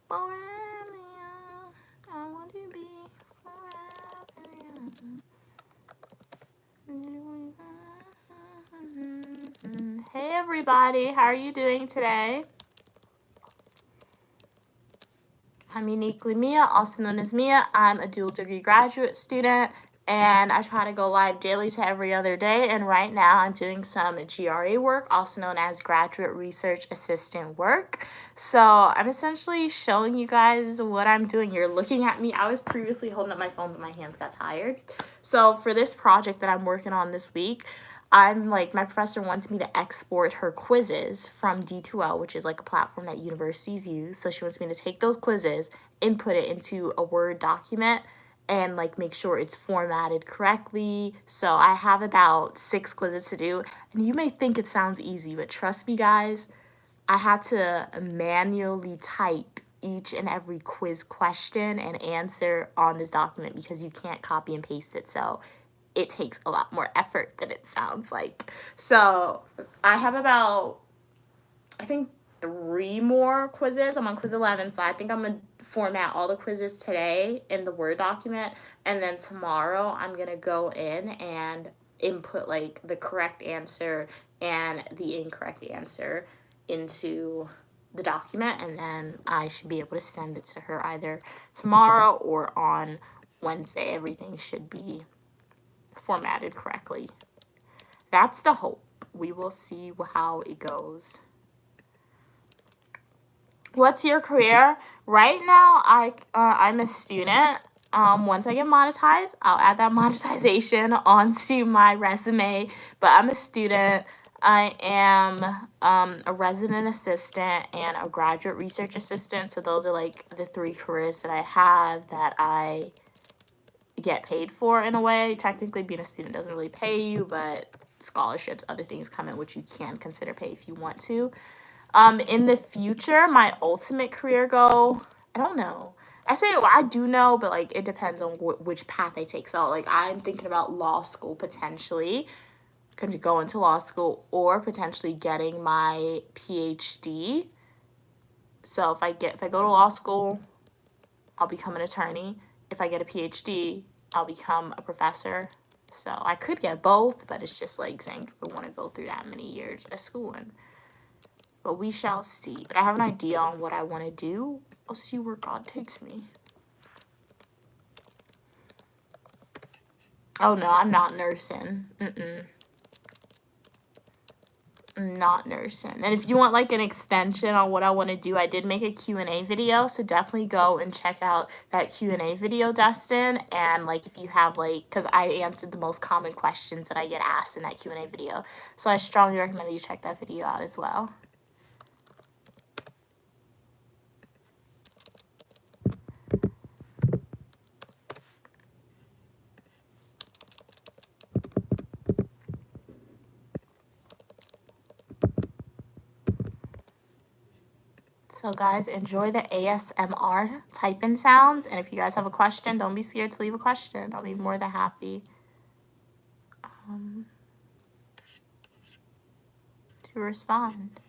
Forever, I want to be forever. Hey everybody, how are you doing today? I'm Uniquely Mia, also known as Mia. I'm a dual degree graduate student, and I try to go live daily to every other day. And right now I'm doing some GRE work, also known as graduate research assistant work. So I'm essentially showing you guys what I'm doing. You're looking at me. I was previously holding up my phone, but my hands got tired. So for this project that I'm working on this week, I'm like, my professor wants me to export her quizzes from D2L, which is like a platform that universities use. So she wants me to take those quizzes, input it into a Word document, and like make sure it's formatted correctly. So I have about 6 quizzes to do. And you may think it sounds easy, but trust me, guys, I had to manually type each and every quiz question and answer on this document because you can't copy and paste it. So it takes a lot more effort than it sounds like. So I have about, I think, 3 more quizzes. I'm on quiz 11, so I think I'm gonna format all the quizzes today in the Word document, and then tomorrow I'm gonna go in and input like the correct answer and the incorrect answer into the document, and then I should be able to send it to her either tomorrow or on Wednesday. Everything should be formatted correctly. That's the hope. We will see how it goes. What's your career? Right now, I'm a student. Once I get monetized, I'll add that monetization onto my resume. But I'm a student. I am a resident assistant and a graduate research assistant. So those are like the 3 careers that I have that I get paid for in a way. Technically, being a student doesn't really pay you, but scholarships, other things come in which you can consider pay if you want to. In the future, my ultimate career goal, I don't know. I say well, I do know, but like it depends on which path I take. So like I'm thinking about law school potentially, going to go into law school, or potentially getting my PhD. So if I go to law school, I'll become an attorney. If I get a PhD, I'll become a professor. So I could get both, but it's just like saying I want to go through that many years of schooling. But we shall see. But I have an idea on what I want to do. I'll see where God takes me. Oh no, I'm not nursing. I'm not nursing. And if you want like an extension on what I want to do, I did make a Q&A video, so definitely go and check out that Q&A video, Dustin. And like if you have like, because I answered the most common questions that I get asked in that Q&A video, so I strongly recommend that you check that video out as well. So guys, enjoy the ASMR type-in sounds. And if you guys have a question, don't be scared to leave a question. I'll be more than happy to respond.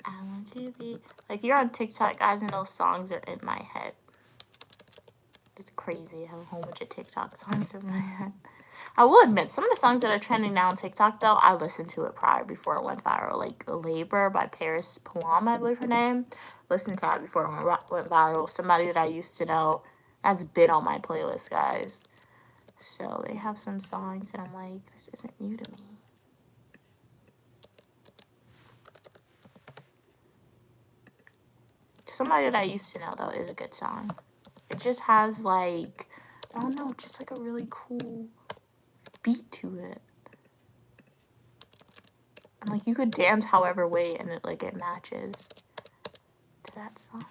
I want to be like, you're on TikTok, guys, and those songs are in my head. It's crazy. I have a whole bunch of TikTok songs in my head. I will admit, some of the songs that are trending now on TikTok, though, I listened to it prior before it went viral. Like Labor by Paris Palm, I believe her name. Listened to that before it went viral. Somebody that I used to know. That's been on my playlist, guys. So they have some songs, and I'm like, this isn't new to me. Somebody that I used to know, though, is a good song. It just has, like, I don't know, just, like, a really cool beat to it. And, like, you could dance however way, and it, like, it matches to that song.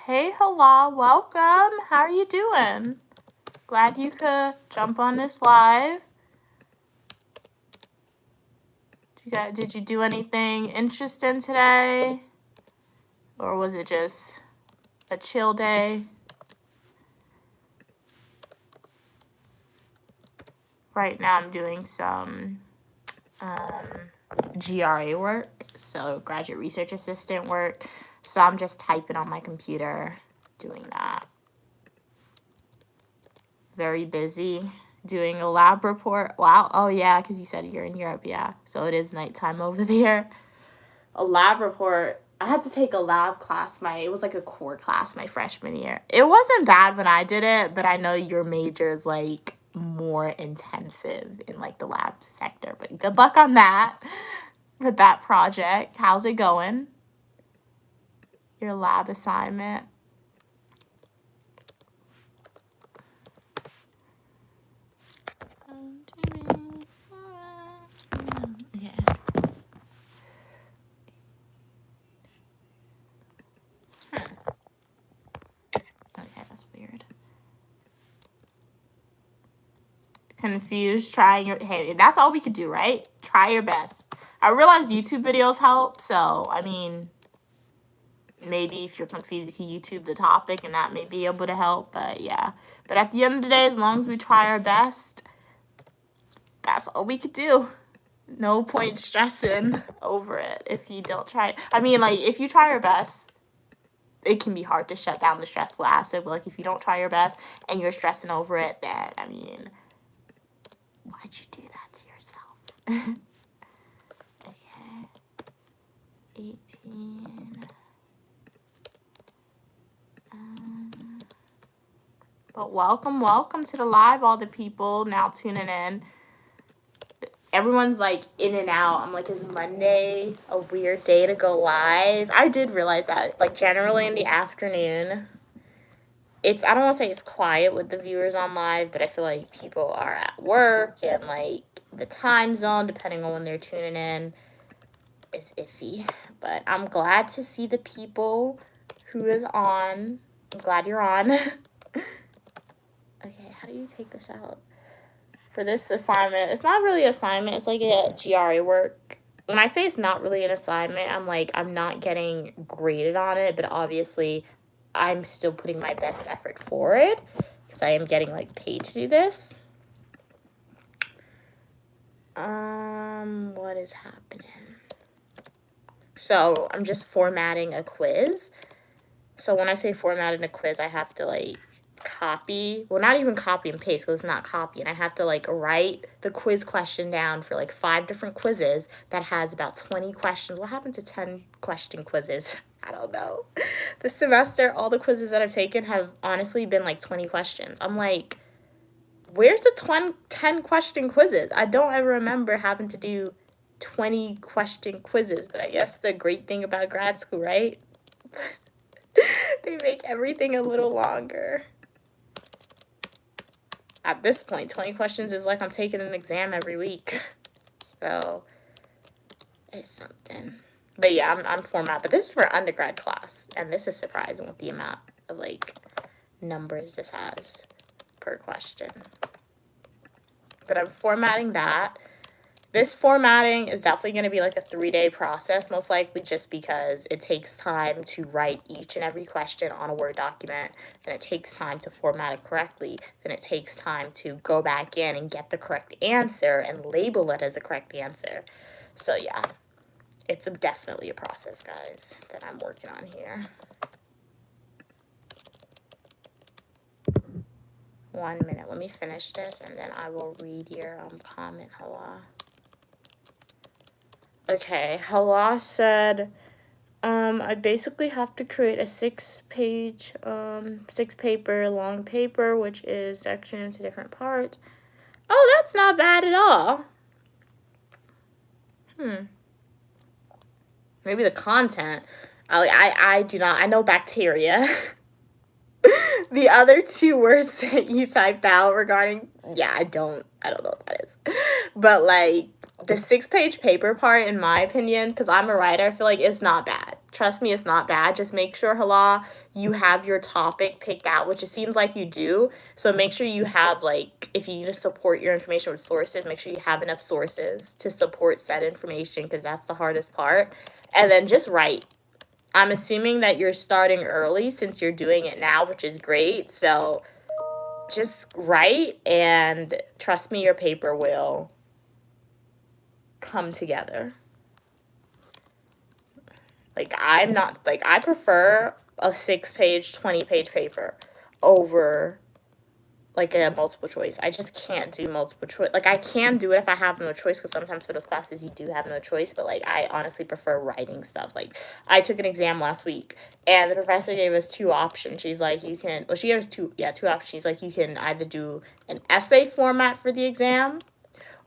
Hey, Hala, welcome. How are you doing? Glad you could jump on this live. Did you do anything interesting today? Or was it just a chill day? Right now I'm doing some GRA work, so graduate research assistant work. So I'm just typing on my computer, doing that. Very busy doing a lab report. Wow. Oh yeah, because you said you're in Europe. Yeah, so it is nighttime over there. A lab report. I had to take a lab class. It was like a core class my freshman year. It wasn't bad when I did it, but I know your major is like more intensive in like the lab sector. But good luck on that with that project. How's it going? Your lab assignment. Confused, hey, that's all we could do, right? Try your best. I realize YouTube videos help, so I mean, maybe if you're confused, you can YouTube the topic and that may be able to help, but yeah. But at the end of the day, as long as we try our best, that's all we could do. No point stressing over it if you don't try. I mean, like, if you try your best, it can be hard to shut down the stressful aspect, but like if you don't try your best and you're stressing over it, then I mean, why'd you do that to yourself? Okay. 18. But welcome to the live, all the people now tuning in. Everyone's like in and out. I'm like, is Monday a weird day to go live? I did realize that, like, generally in the afternoon, I don't want to say it's quiet with the viewers on live, but I feel like people are at work and like the time zone, depending on when they're tuning in, is iffy. But I'm glad to see the people who is on. I'm glad you're on. Okay, how do you take this out? For this assignment, it's not really an assignment. It's like a GRE work. When I say it's not really an assignment, I'm like, I'm not getting graded on it, but obviously I'm still putting my best effort for it because I am getting like paid to do this. What is happening? So I'm just formatting a quiz. So when I say formatting a quiz, I have to like copy, well, not even copy and paste because it's not copy, and I have to like write the quiz question down for like 5 different quizzes that has about 20 questions. What happened to 10 question quizzes? I don't know. This semester, all the quizzes that I've taken have honestly been like 20 questions. I'm like, where's the 10 question quizzes? I don't ever remember having to do 20 question quizzes, but I guess the great thing about grad school, right? They make everything a little longer. At this point, 20 questions is like I'm taking an exam every week. So, it's something. But yeah, I'm format. But this is for undergrad class. And this is surprising with the amount of, like, numbers this has per question. But I'm formatting that. This formatting is definitely going to be like a 3-day process, most likely, just because it takes time to write each and every question on a Word document. Then it takes time to format it correctly. Then it takes time to go back in and get the correct answer and label it as a correct answer. So yeah, it's definitely a process, guys, that I'm working on here. 1 minute. Let me finish this, and then I will read your comment, Hala. Okay, Hala said, I basically have to create a 6-paper long paper, which is sectioned into different parts. Oh, that's not bad at all. Maybe the content. I do not. I know bacteria. The other 2 words that you typed out regarding, yeah, I don't know what that is. But like the 6-page paper part, in my opinion, because I'm a writer, I feel like it's not bad. Trust me, it's not bad. Just make sure, Hala, you have your topic picked out, which it seems like you do. So make sure you have, like, if you need to support your information with sources, make sure you have enough sources to support said information, because that's the hardest part. And then just write. I'm assuming that you're starting early since you're doing it now, which is great. So just write, and trust me, your paper will come together. Like, I'm not, like, I prefer a 6-page, 20-page paper over, like, a multiple choice. I just can't do multiple choice. Like, I can do it if I have no choice, because sometimes for those classes you do have no choice, but, like, I honestly prefer writing stuff. Like, I took an exam last week, and the professor gave us 2 options. She's like, you can, well, she gave us 2 options. She's like, you can either do an essay format for the exam,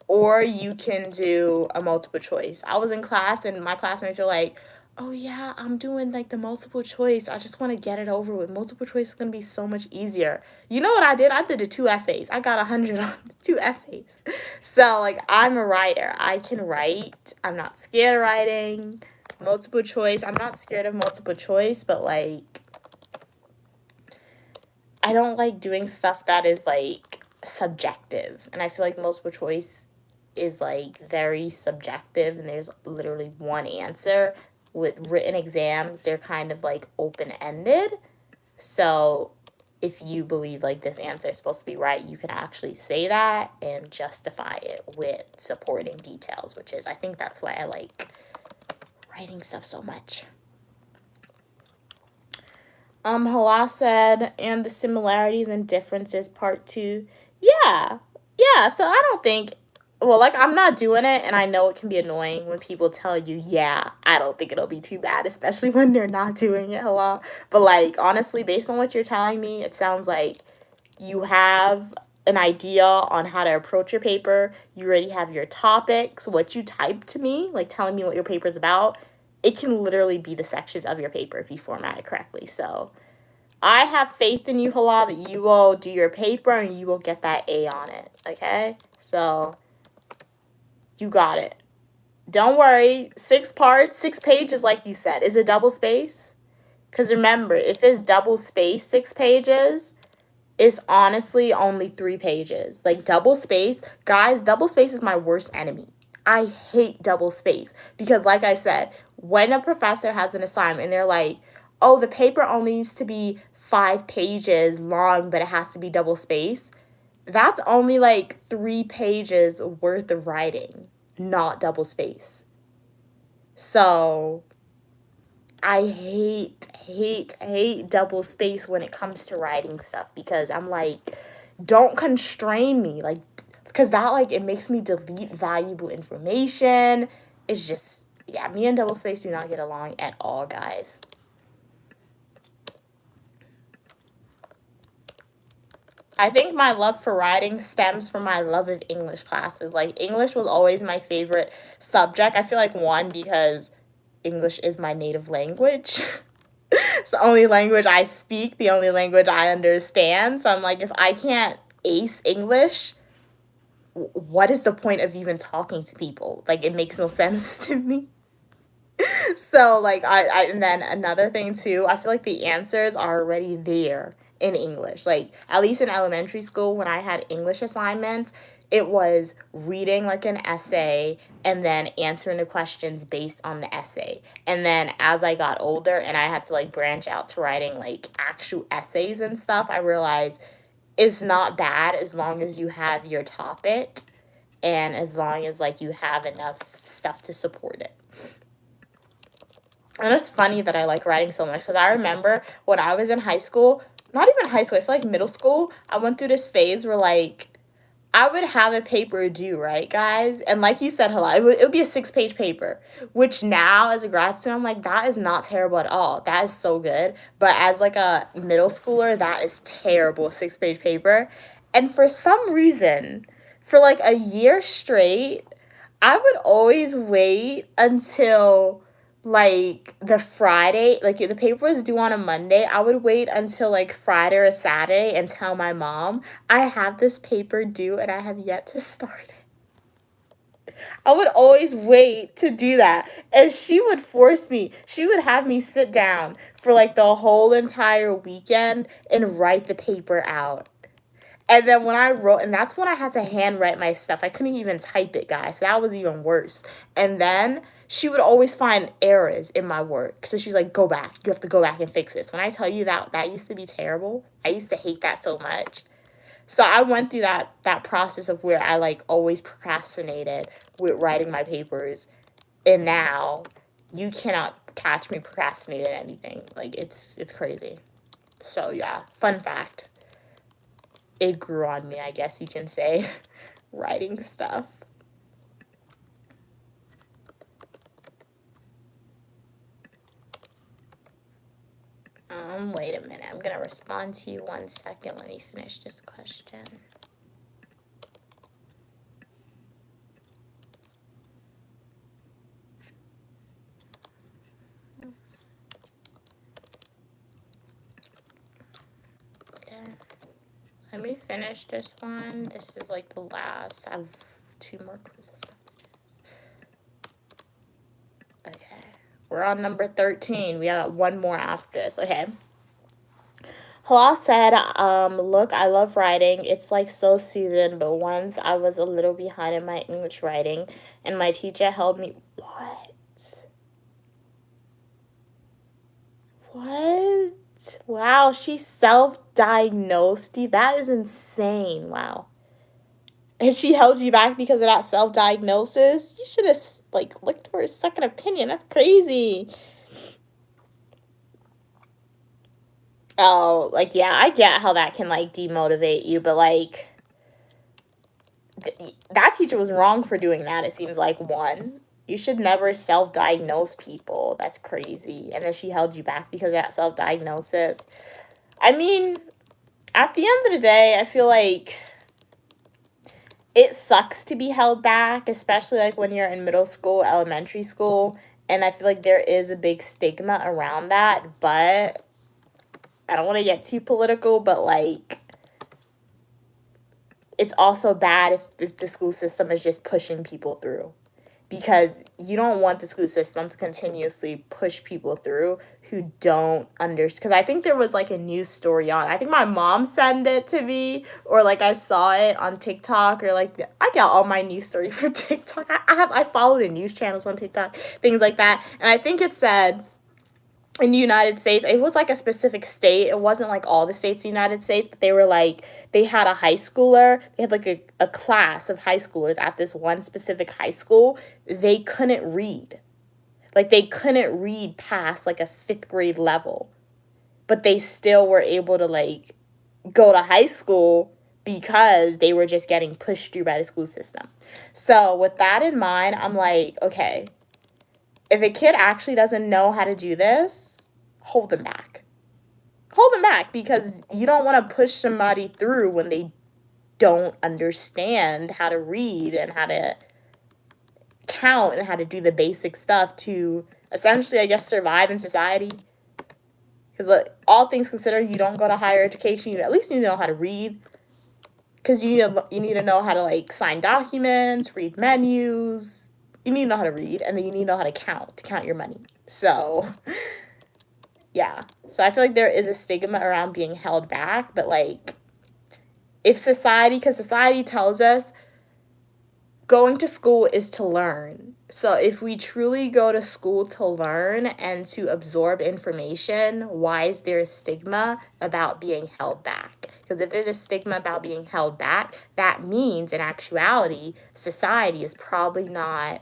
or you can do a multiple choice. I was in class, and my classmates were like, oh yeah, I'm doing like the multiple choice. I just want to get it over with. Multiple choice is going to be so much easier. You know what I did? I did the 2 essays. I got 100 on the 2 essays. So, like, I'm a writer. I can write. I'm not scared of writing. Multiple choice. I'm not scared of multiple choice, but, like, I don't like doing stuff that is, like, subjective. And I feel like multiple choice is, like, very subjective, and there's literally one answer. With written exams, they're kind of, like, open-ended. So if you believe, like, this answer is supposed to be right, you can actually say that and justify it with supporting details, which is, I think that's why I like writing stuff so much. Hala said, and the similarities and differences, part 2. Yeah, so I don't think, well, like, I'm not doing it, and I know it can be annoying when people tell you, yeah, I don't think it'll be too bad, especially when they're not doing it, Hala. But, like, honestly, based on what you're telling me, it sounds like you have an idea on how to approach your paper. You already have your topics, what you typed to me, like, telling me what your paper's about. It can literally be the sections of your paper if you format it correctly. So I have faith in you, Hala, that you will do your paper and you will get that A on it, okay? So you got it. Don't worry. 6 parts, 6 pages, like you said. Is it double space? Because remember, if it's double space 6 pages, it's honestly only 3 pages. Like, double space, guys, double space is my worst enemy. I hate double space because, like I said, when a professor has an assignment and they're like, oh, the paper only needs to be 5 pages long, but it has to be double space, that's only like 3 pages worth of writing, not double space. So I hate double space when it comes to writing stuff, because I'm like, don't constrain me, like, because that, like, it makes me delete valuable information. It's just, yeah, me and double space do not get along at all, guys. I think my love for writing stems from my love of English classes. Like, English was always my favorite subject. I feel like, one, because English is my native language. It's the only language I speak, the only language I understand. So I'm like, if I can't ace English, what is the point of even talking to people? Like, it makes no sense to me. So, like, and then another thing too, I feel like the answers are already there in English. Like, at least in elementary school, when I had English assignments, it was reading like an essay and then answering the questions based on the essay. And then as I got older and I had to, like, branch out to writing like actual essays and stuff, I realized it's not bad as long as you have your topic and as long as, like, you have enough stuff to support it. And it's funny that I like writing so much, because I remember when I was in high school, not even high school, I feel like middle school, I went through this phase where, like, I would have a paper due, right, guys? And like you said, Hala, it would be a 6-page paper, which now as a grad student, I'm like, that is not terrible at all. That is so good. But as, like, a middle schooler, that is terrible, a 6-page paper. And for some reason, for like a year straight, I would always wait until, like, the Friday, like, if the paper was due on a Monday, I would wait until, like, Friday or Saturday and tell my mom, I have this paper due and I have yet to start it. I would always wait to do that. And she would force me. She would have me sit down for like the whole entire weekend and write the paper out. And then when I wrote, and that's when I had to handwrite my stuff. I couldn't even type it, guys. So that was even worse. And then she would always find errors in my work. So she's like, go back. You have to go back and fix this. When I tell you that that used to be terrible, I used to hate that so much. So I went through that process of where I like always procrastinated with writing my papers. And now you cannot catch me procrastinating anything. Like it's crazy. So yeah, fun fact. It grew on me, I guess you can say, writing stuff. Wait a minute. I'm gonna respond to you 1 second. Let me finish this question. Okay. Let me finish this one. This is like the last. I have 2 more quizzes left. Okay. We're on number 13. We got 1 more after this. Okay. Hala said, look, I love writing. It's like so soothing, but once I was a little behind in my English writing and my teacher held me. What? What? Wow, she self-diagnosed you? That is insane. Wow. And she held you back because of that self-diagnosis? You should have, like, looked for a second opinion. That's crazy. Oh, like, yeah, I get how that can, like, demotivate you, but, like, that teacher was wrong for doing that, it seems like. One, you should never self-diagnose people. That's crazy. And then she held you back because of that self-diagnosis. I mean, at the end of the day, I feel like it sucks to be held back, especially like when you're in middle school, elementary school, and I feel like there is a big stigma around that, but I don't want to get too political, but like it's also bad if the school system is just pushing people through, because you don't want the school system to continuously push people through who don't understand. Because I think there was like a news story on, I think my mom sent it to me, or like I saw it on TikTok, or like I got all my news stories from TikTok. I follow the news channels on TikTok, things like that, and I think it said in the United States, it was like a specific state. It wasn't like all the states in the United States, but they were like, they had a high schooler. They had like a class of high schoolers at this one specific high school. They couldn't read. Like they couldn't read past like a 5th grade level, but they still were able to like go to high school because they were just getting pushed through by the school system. So with that in mind, I'm like, okay, if a kid actually doesn't know how to do this, hold them back. Hold them back, because you don't want to push somebody through when they don't understand how to read and how to count and how to do the basic stuff to essentially, I guess, survive in society. Because like, all things considered, you don't go to higher education, you at least need to know how to read. Because you need to know how to like sign documents, read menus. You need to know how to read, and then you need to know how to count your money. So, yeah. So I feel like there is a stigma around being held back, but like, if society, because society tells us going to school is to learn. So if we truly go to school to learn and to absorb information, why is there a stigma about being held back? Because if there's a stigma about being held back, that means in actuality, society is probably not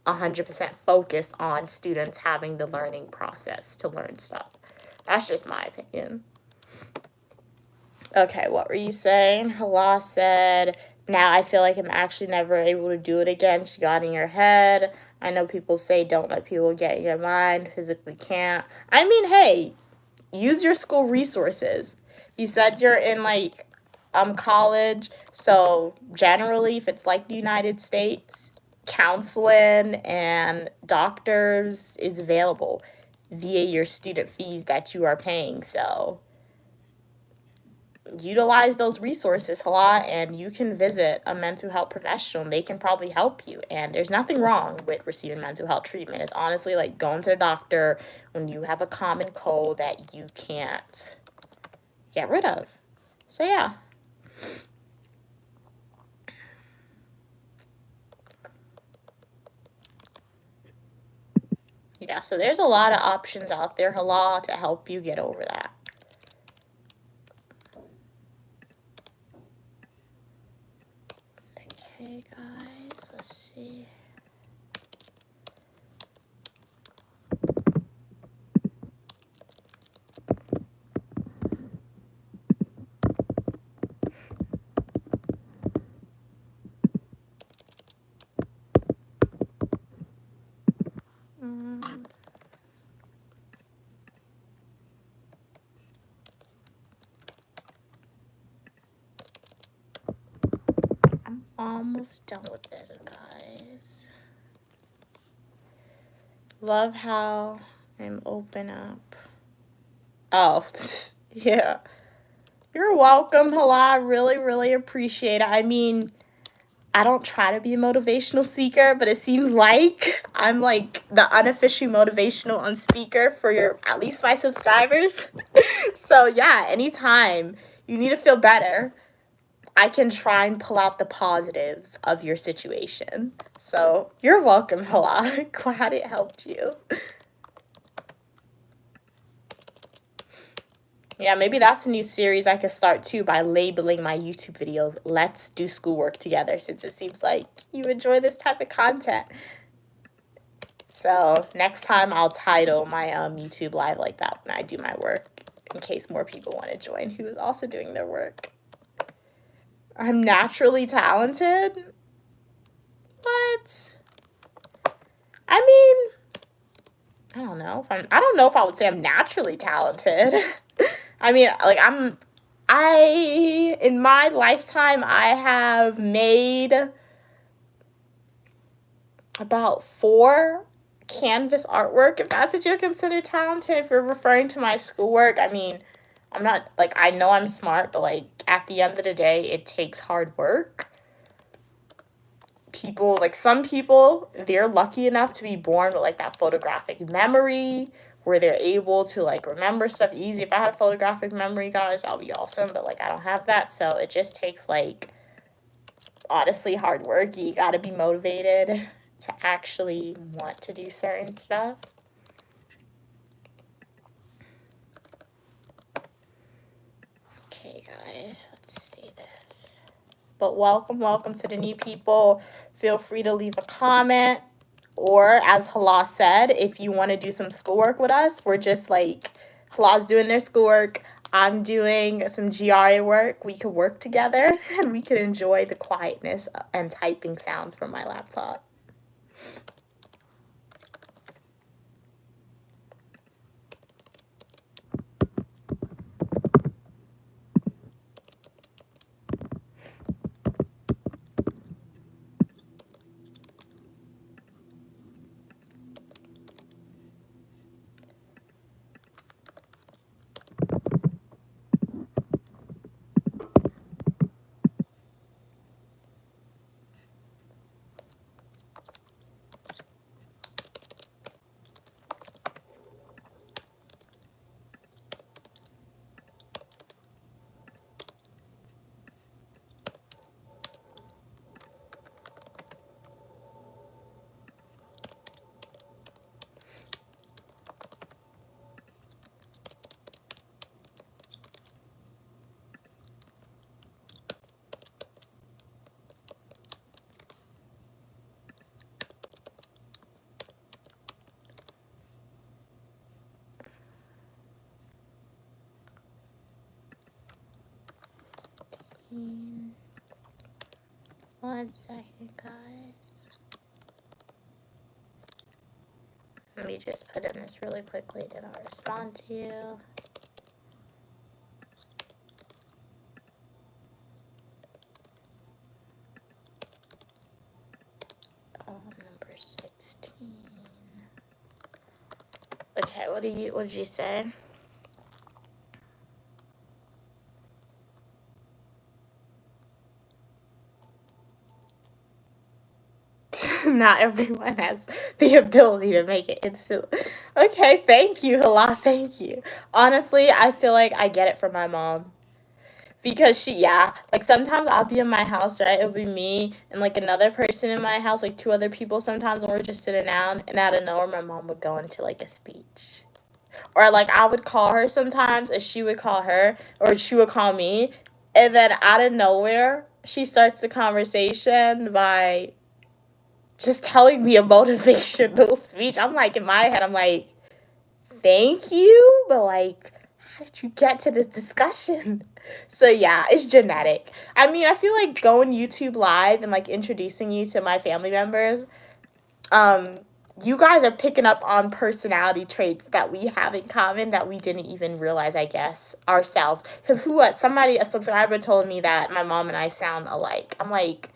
100% focused on students having the learning process to learn stuff. That's just my opinion. Okay, what were you saying? Hala said, now I feel like I'm actually never able to do it again. She got in your head. I know people say don't let people get in your mind. Physically can't. I mean, hey, use your school resources. You said you're in like college, so generally if it's like the United States, counseling and doctors is available via your student fees that you are paying. So utilize those resources a lot, and you can visit a mental health professional and they can probably help you. And there's nothing wrong with receiving mental health treatment. It's honestly like going to the doctor when you have a common cold that you can't get rid of. So yeah. Yeah, so there's a lot of options out there, Hala, to help you get over that. Okay, guys, let's see. I'm almost done with this, guys. Love how I'm open up. Oh, yeah. You're welcome, Hala. I really, really appreciate it. I mean, I don't try to be a motivational speaker, but it seems like I'm like the unofficial motivational speaker for at least my subscribers. So yeah, anytime you need to feel better, I can try and pull out the positives of your situation. So you're welcome, Hala. Glad it helped you. Yeah, maybe that's a new series I could start too, by labeling my YouTube videos "Let's Do Schoolwork Together," since it seems like you enjoy this type of content. So next time I'll title my YouTube live like that when I do my work, in case more people want to join who is also doing their work. I'm naturally talented? What? I mean, I don't know if I would say I'm naturally talented. I mean, like in my lifetime, I have made about 4 canvas artwork, if that's what you're considered talented. If you're referring to my schoolwork, I mean, I'm not, like, I know I'm smart, but, like, at the end of the day, it takes hard work. People, like, some people, they're lucky enough to be born with, like, that photographic memory where they're able to, like, remember stuff easy. If I had a photographic memory, guys, that would be awesome, but, like, I don't have that, so it just takes, like, honestly, hard work. You gotta be motivated to actually want to do certain stuff. Okay, guys, let's see this. But welcome to the new people. Feel free to leave a comment, or as Hala said, if you want to do some schoolwork with us, we're just like, Hala's doing their schoolwork, I'm doing some GRA work. We could work together and we could enjoy the quietness and typing sounds from my laptop. One second, guys. Let me just put in this really quickly. Did I respond to you? Oh, number 16. Okay, what did you say? Not everyone has the ability to make it instant. Okay, thank you, Hala. Thank you. Honestly, I feel like I get it from my mom. Because yeah, like sometimes I'll be in my house, right? It'll be me and like another person in my house, like two other people sometimes, when we're just sitting down, and out of nowhere, my mom would go into like a speech. Or like I would call her sometimes, and she would call her, or she would call me, and then out of nowhere, she starts the conversation by just telling me a motivational speech. I'm like, in my head, I'm like, thank you, but like, how did you get to this discussion? So yeah, it's genetic. I mean, I feel like going YouTube live and like introducing you to my family members, um, you guys are picking up on personality traits that we have in common that we didn't even realize, I guess, ourselves. Because a subscriber told me that my mom and I sound alike. I'm like,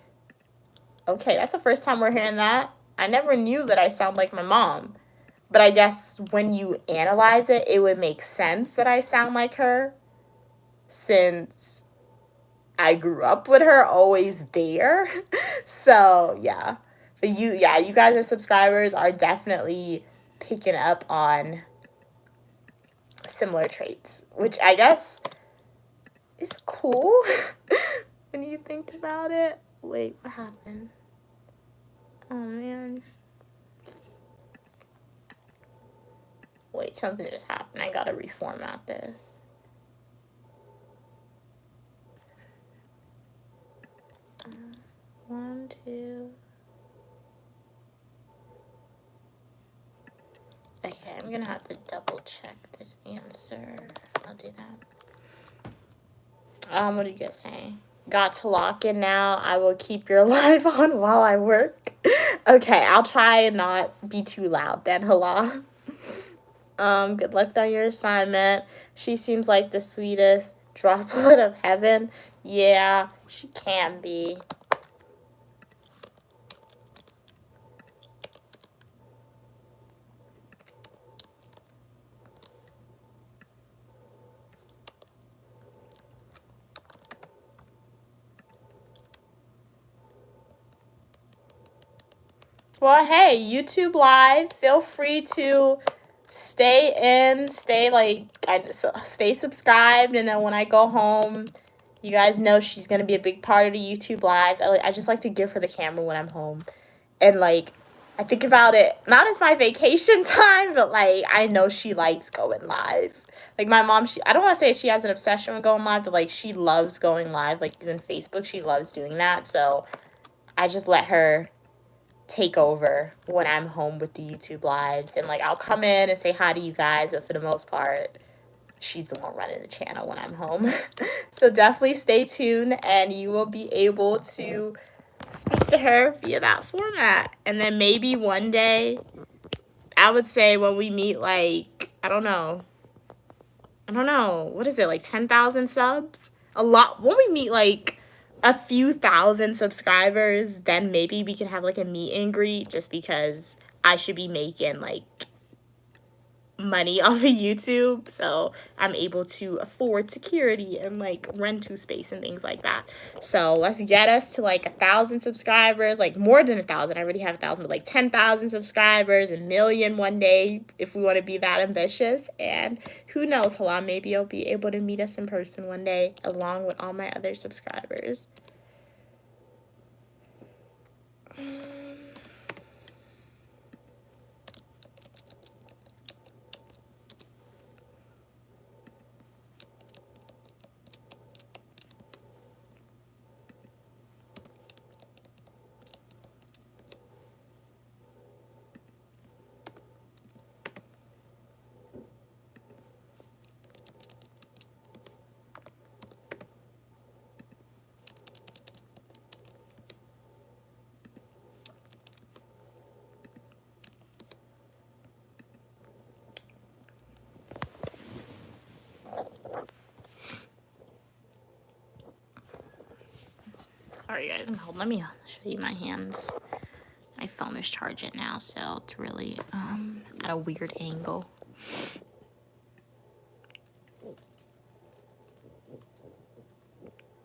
okay, that's the first time we're hearing that. I never knew that I sound like my mom. But I guess when you analyze it, it would make sense that I sound like her since I grew up with her, always there. So, yeah. But you guys as subscribers are definitely picking up on similar traits, which I guess is cool when you think about it. Wait, what happened? Oh, man. Wait, something just happened. I gotta reformat this. One, two. Okay, I'm gonna have to double check this answer. I'll do that. What are you guys saying? Got to lock in now. I will keep your live on while I work. Okay, I'll try and not be too loud then, Hala. Good luck on your assignment. She seems like the sweetest droplet of heaven. Yeah, she can be. Well, hey, YouTube Live, feel free to stay subscribed, and then when I go home, you guys know she's gonna be a big part of the YouTube Lives. I just like to give her the camera when I'm home, and like I think about it not as my vacation time, but like I know she likes going live. Like my mom, I don't want to say she has an obsession with going live, but like she loves going live. Like even Facebook, she loves doing that. So I just let her take over when I'm home with the YouTube lives, and like I'll come in and say hi to you guys, but for the most part she's the one running the channel when I'm home. So definitely stay tuned and you will be able to speak to her via that format. And then maybe one day, I would say when we meet, like I don't know, what is it, like 10,000 subs? A lot. When we meet like a few thousand subscribers, then maybe we can have like a meet and greet, just because I should be making like money off of YouTube, so I'm able to afford security and like rental space and things like that. So let's get us to like 1,000 subscribers, like more than 1,000. I already have 1,000, but like 10,000 subscribers, 1,000,000 one day if we want to be that ambitious. And who knows, Hala, maybe you'll be able to meet us in person one day along with all my other subscribers. Sorry guys, let me show you my hands. My phone is charging now, so it's really at a weird angle.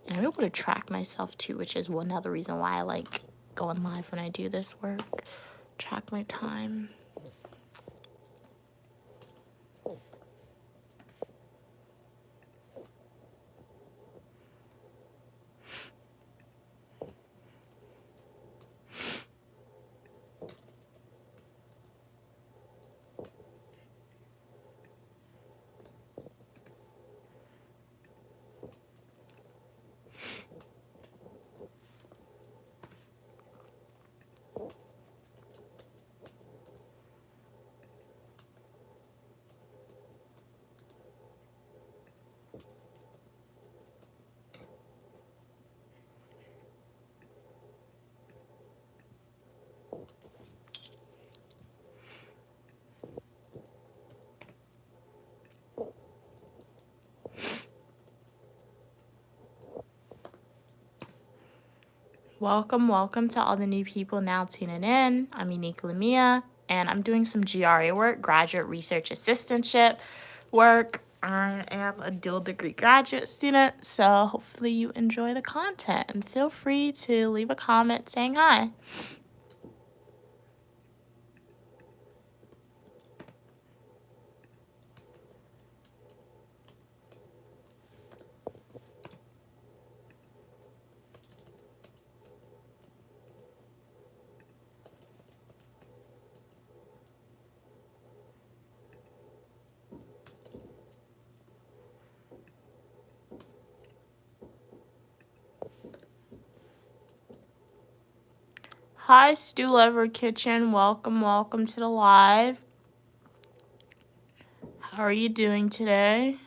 And I'm able to track myself too, which is one other reason why I like going live when I do this work. Track my time. Welcome to all the new people now tuning in. I'm Unique Lamia, and I'm doing some GRA work, graduate research assistantship work. I am a dual degree graduate student, so hopefully you enjoy the content, and feel free to leave a comment saying hi. Hi, Stu Lever Kitchen. Welcome to the live. How are you doing today?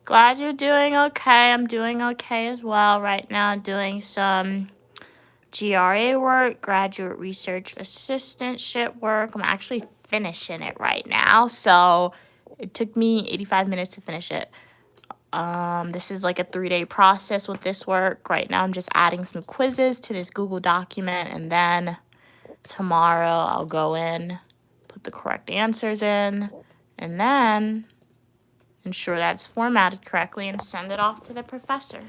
Glad you're doing okay. I'm doing okay as well. Right now, I'm doing some GRA work, graduate research assistantship work. I'm actually finishing it right now, so it took me 85 minutes to finish it. This is like a 3-day process with this work. Right now, I'm just adding some quizzes to this Google document, and then tomorrow I'll go in, put the correct answers in, and then ensure that it's formatted correctly and send it off to the professor.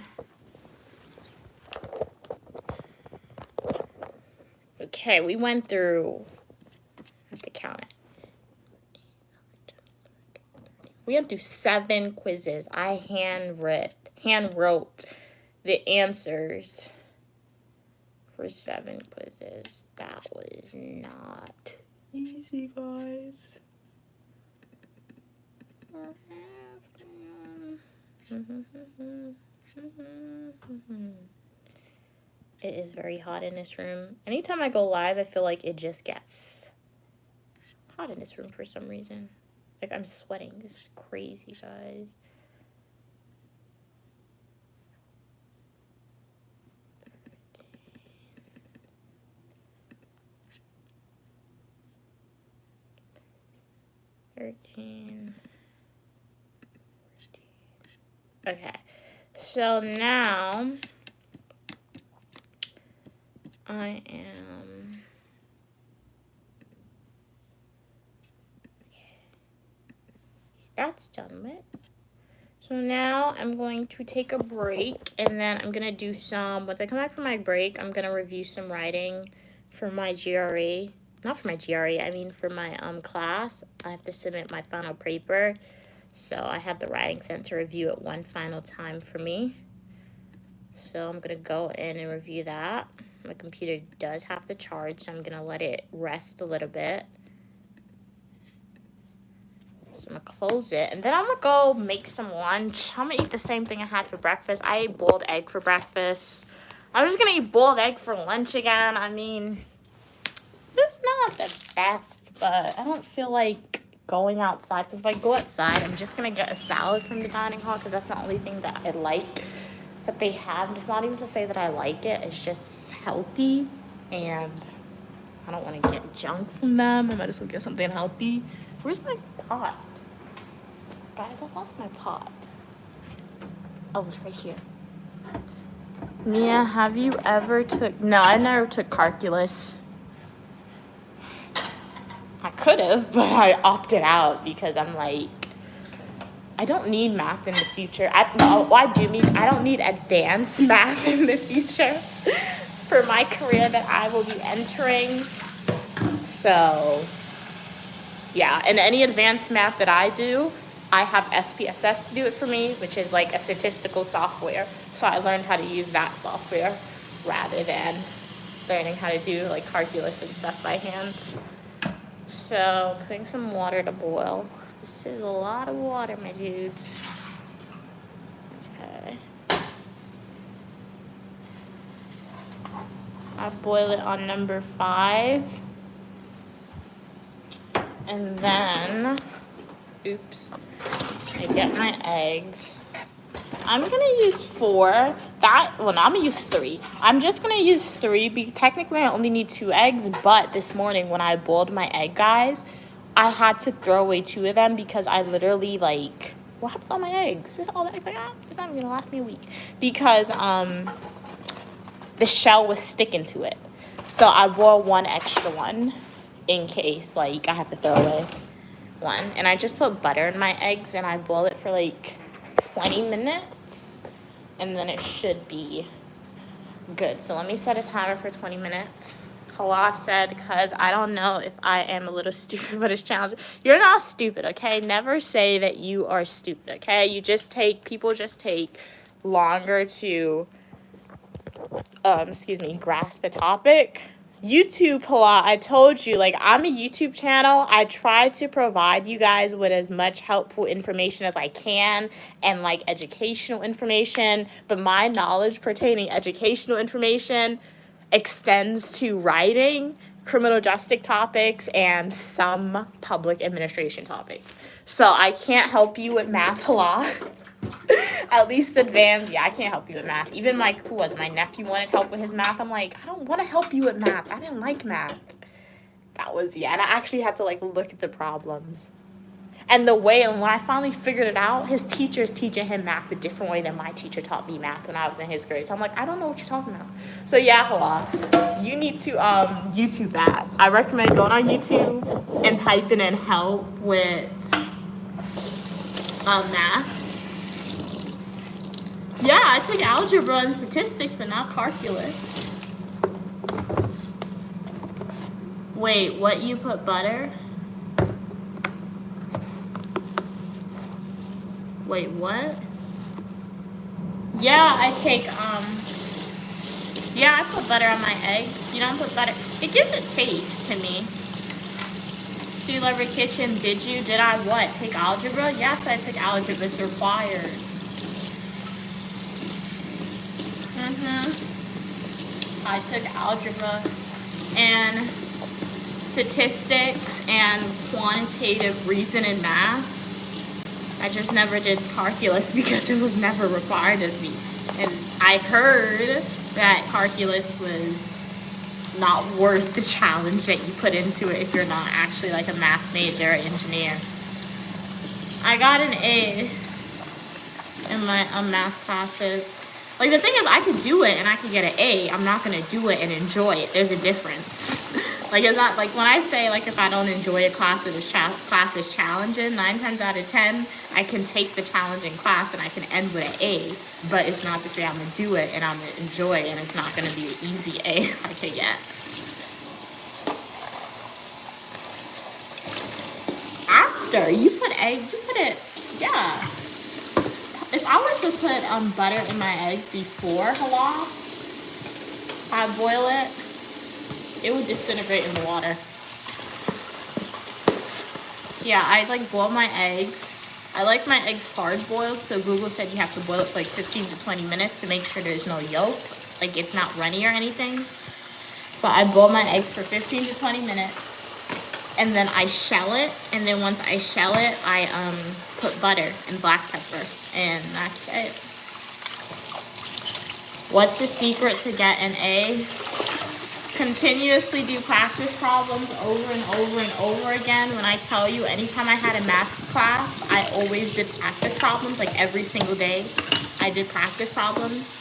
Okay, we went through, I have to count it. We went through 7 quizzes. I hand wrote the answers for 7 quizzes. That was not easy, guys. It is very hot in this room. Anytime I go live, I feel like it just gets hot in this room for some reason. Like, I'm sweating. This is crazy, guys. Okay, so now I am, okay, that's done with. So now I'm going to take a break, and then I'm going to do some, once I come back from my break, I'm going to review some writing for my GRE. Not for my GRE, I mean for my class. I have to submit my final paper. So I have the writing center review it one final time for me. So I'm going to go in and review that. My computer does have to charge, so I'm going to let it rest a little bit. So I'm going to close it, and then I'm going to go make some lunch. I'm going to eat the same thing I had for breakfast. I ate boiled egg for breakfast. I'm just going to eat boiled egg for lunch again. I mean, it's not the best, but I don't feel like going outside, because if I go outside, I'm just going to get a salad from the dining hall, because that's the only thing that I like that they have. It's not even to say that I like it. It's just healthy, and I don't want to get junk from them. I might as well get something healthy. Where's my pot? Guys, I lost my pot. Oh, it's right here. Mia, have you ever took... No, I never took calculus. I could have, but I opted out because I'm like, I don't need math in the future. I don't need advanced math in the future for my career that I will be entering. So, yeah, and any advanced math that I do, I have SPSS to do it for me, which is like a statistical software. So I learned how to use that software rather than learning how to do like calculus and stuff by hand. So putting some water to boil. This is a lot of water, my dudes. Okay. I boil it on number 5. And then, oops, I get my eggs. I'm gonna use 4. I'm gonna use 3. I'm just gonna use 3 because technically I only need 2 eggs, but this morning when I boiled my egg, guys, I had to throw away 2 of them because I literally like, what happened to all my eggs? This is all the eggs I got? It's not even gonna last me a week. Because the shell was sticking to it. So I boiled 1 extra one in case like I have to throw away 1. And I just put butter in my eggs and I boil it for like 20 minutes and then it should be good. So let me set a timer for 20 minutes. Hala said, because I don't know if I am a little stupid, but it's challenging. You're not stupid, okay? Never say that you are stupid, okay? People just take longer to, grasp a topic. YouTube, Hala, I told you, like, I'm a YouTube channel. I try to provide you guys with as much helpful information as I can and, like, educational information. But my knowledge pertaining educational information extends to writing, criminal justice topics, and some public administration topics. So I can't help you with math, Hala. At least advanced. Yeah, I can't help you with math. Even my nephew wanted help with his math. I'm like, I don't want to help you with math. I didn't like math. And I actually had to like look at the problems. And when I finally figured it out, his teacher's teaching him math a different way than my teacher taught me math when I was in his grade. So I'm like, I don't know what you're talking about. So yeah, Hala, you need to YouTube that. I recommend going on YouTube and typing in help with math. Yeah, I took algebra and statistics, but not calculus. Wait, what, you put butter? Wait, what? Yeah, I put butter on my eggs. You don't put butter. It gives a taste to me. Stu Lover Kitchen, did I what? Take algebra? Yes, I took algebra. It's required. I took algebra and statistics and quantitative reason and math. I just never did calculus because it was never required of me. And I heard that calculus was not worth the challenge that you put into it if you're not actually like a math major or engineer. I got an A in my math classes. Like, the thing is, I could do it and I could get an A. I'm not going to do it and enjoy it. There's a difference. Like, it's not, like, when I say, like, if I don't enjoy a class or the class is challenging, 9 times out of 10, I can take the challenging class and I can end with an A. But it's not to say I'm going to do it and I'm going to enjoy it and it's not going to be an easy A I could get. After, you put it, yeah. If I were to put butter in my eggs before Hala, I boil it would disintegrate in the water. Yeah, I like boil my eggs. I like my eggs hard boiled, so Google said you have to boil it for like 15 to 20 minutes to make sure there's no yolk, like it's not runny or anything. So I boil my eggs for 15 to 20 minutes. And then I shell it, and then once I shell it, I put butter and black pepper, and that's it. What's the secret to get an A? continuously do practice problems over and over and over again. When I tell you, anytime I had a math class, I always did practice problems, like every single day. I did practice problems.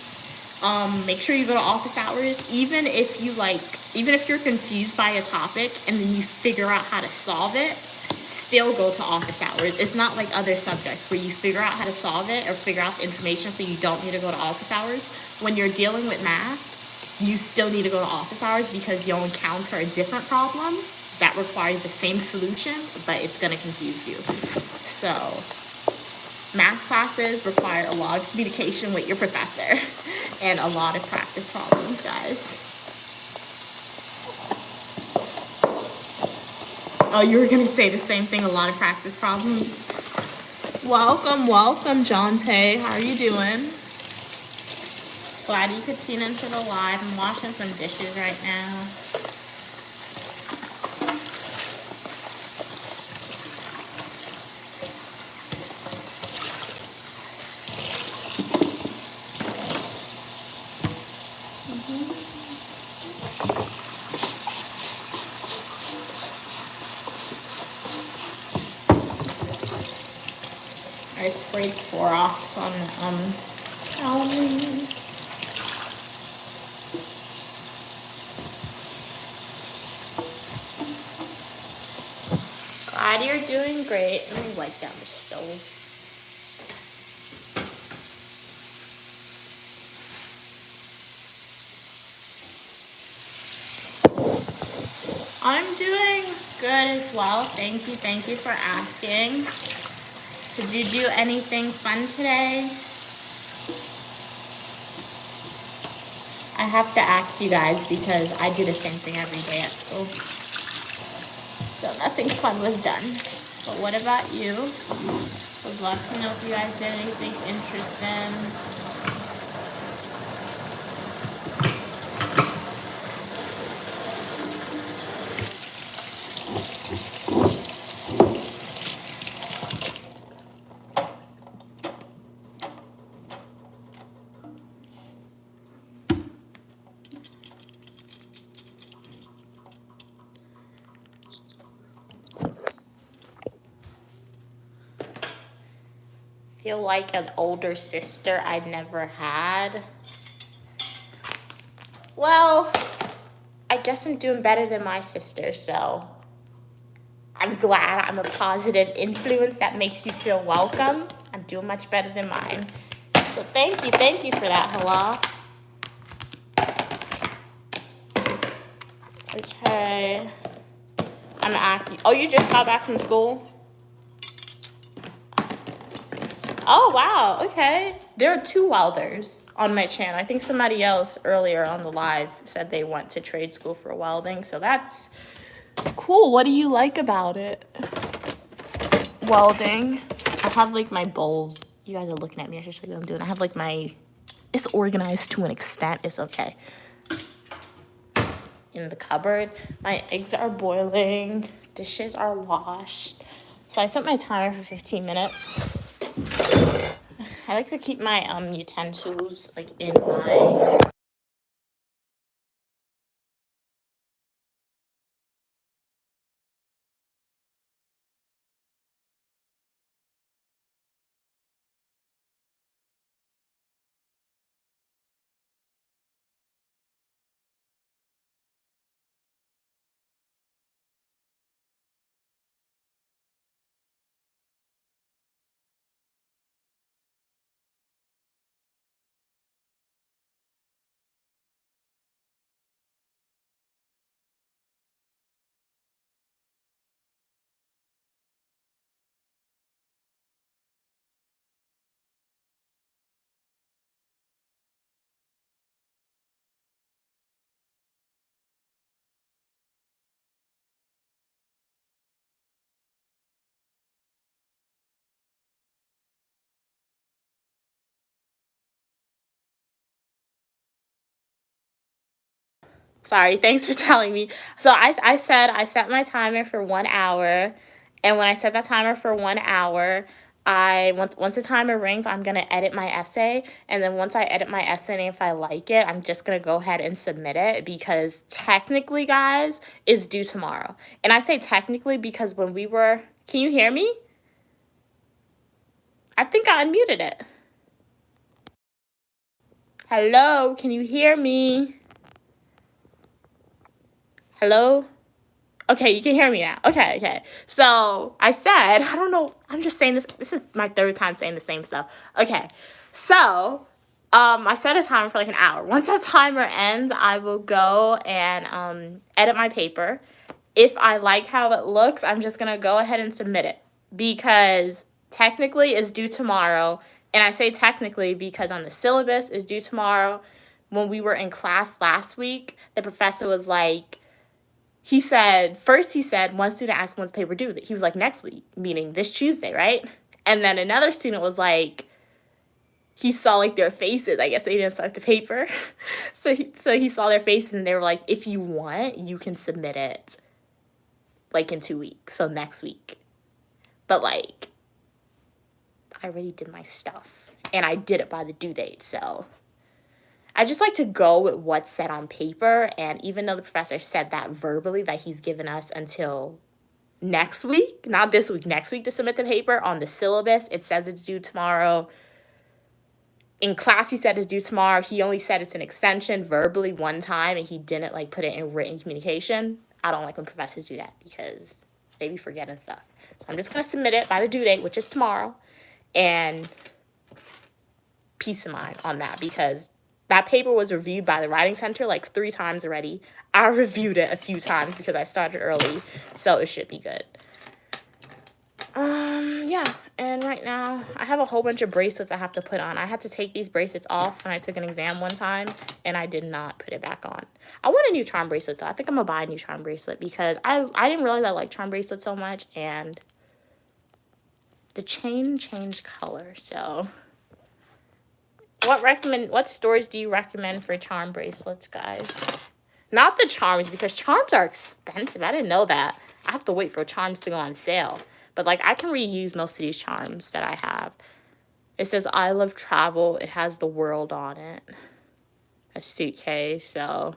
Make sure you go to office hours, even if you're confused by a topic and then you figure out how to solve it, still go to office hours. It's not like other subjects where you figure out how to solve it or figure out the information so you don't need to go to office hours. When you're dealing with math, you still need to go to office hours because you'll encounter a different problem that requires the same solution, but it's going to confuse you. So math classes require a lot of communication with your professor and a lot of practice problems, guys. Oh, you were going to say the same thing, a lot of practice problems. Welcome, Jonte. How are you doing? Glad you could tune into the live. I'm washing some dishes right now. I sprayed Clorox on Halloween. Glad you're doing great. Let me wipe down the stove. I'm doing good as well. Thank you for asking. Did you do anything fun today? I have to ask you guys because I do the same thing every day at school. So nothing fun was done. But what about you? Would love to know if you guys did anything interesting. Feel like an older sister I'd never had. Well, I guess I'm doing better than my sister, so I'm glad I'm a positive influence that makes you feel welcome. I'm doing much better than mine. So thank you for that, Hala. Okay. I'm acting. Oh, you just got back from school? Oh, wow. Okay. There are 2 welders on my channel. I think somebody else earlier on the live said they went to trade school for welding. So that's cool. What do you like about it? Welding. I have like my bowls. You guys are looking at me. I should show you what I'm doing. I have like it's organized to an extent. It's okay. In the cupboard. My eggs are boiling. Dishes are washed. So I set my timer for 15 minutes. I like to keep my utensils like in my Sorry, thanks for telling me. So I said I set my timer for 1 hour. And when I set that timer for 1 hour, Once the timer rings, I'm gonna edit my essay, and then once I edit my essay, and if I like it, I'm just gonna go ahead and submit it, because technically, guys, it's due tomorrow. And I say technically because when we were, can you hear me? I think I unmuted it. Hello, can you hear me? Hello? Okay, you can hear me now. Okay. So I said, I don't know, I'm just saying this. This is my third time saying the same stuff. Okay, so I set a timer for like an hour. Once that timer ends, I will go and edit my paper. If I like how it looks, I'm just gonna go ahead and submit it, because technically it's due tomorrow. And I say technically because on the syllabus is due tomorrow. When we were in class last week, the professor was like, first he said, one student asked when's paper due. He was like, next week, meaning this Tuesday, right? And then another student was like, he saw like their faces. I guess they didn't start the paper. So he saw their faces, and they were like, if you want, you can submit it like in 2 weeks. So next week. But like, I already did my stuff, and I did it by the due date. So I just like to go with what's said on paper. And even though the professor said that verbally, that he's given us until next week, not this week, next week to submit the paper, on the syllabus, it says it's due tomorrow. In class, he said it's due tomorrow. He only said it's an extension verbally one time, and he didn't like put it in written communication. I don't like when professors do that, because they be forgetting stuff. So I'm just going to submit it by the due date, which is tomorrow. And peace of mind on that, because that paper was reviewed by the writing center like 3 times already. I reviewed it a few times because I started early, so it should be good. Yeah, and right now I have a whole bunch of bracelets I have to put on. I had to take these bracelets off when I took an exam one time, and I did not put it back on. I want a new charm bracelet though. I think I'm gonna buy a new charm bracelet, because I didn't realize I like charm bracelets so much, and the chain changed color. So what stores do you recommend for charm bracelets, guys? Not the charms, because charms are expensive. I didn't know that. I have to wait for charms to go on sale. But like, I can reuse most of these charms that I have. It says I love travel. It has the world on it. A suitcase. So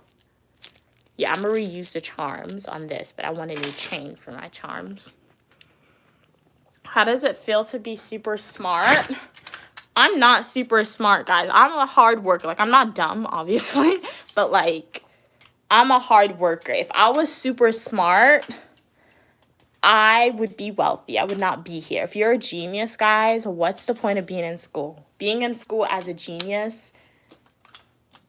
yeah, I'm gonna reuse the charms on this, but I want a new chain for my charms. How does it feel to be super smart? I'm not super smart, guys. I'm a hard worker. Like, I'm not dumb, obviously, but like, I'm a hard worker. If I was super smart, I would be wealthy. I would not be here. If you're a genius, guys, what's the point of being in school? Being in school as a genius,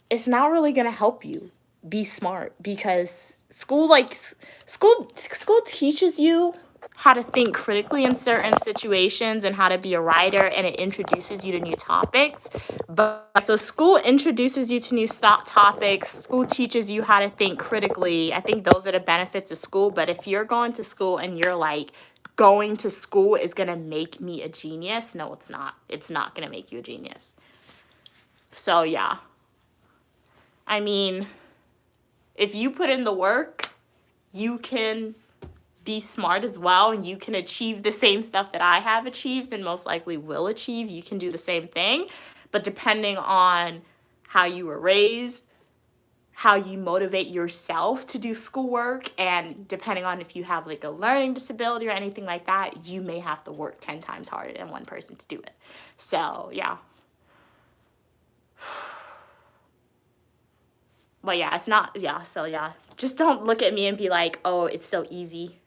it's not really going to help you be smart, because school teaches you how to think critically in certain situations and how to be a writer, and it introduces you to new topics. But so school introduces you to new topics. School teaches you how to think critically. I think those are the benefits of school. But if you're going to school and you're like, going to school is going to make me a genius, no, it's not. It's not going to make you a genius. So yeah. I mean, if you put in the work, you can be smart as well, and you can achieve the same stuff that I have achieved and most likely will achieve. You can do the same thing, but depending on how you were raised, how you motivate yourself to do schoolwork, and depending on if you have like a learning disability or anything like that, you may have to work 10 times harder than one person to do it. So yeah. But yeah, it's not, yeah, so yeah. Just don't look at me and be like, oh, it's so easy.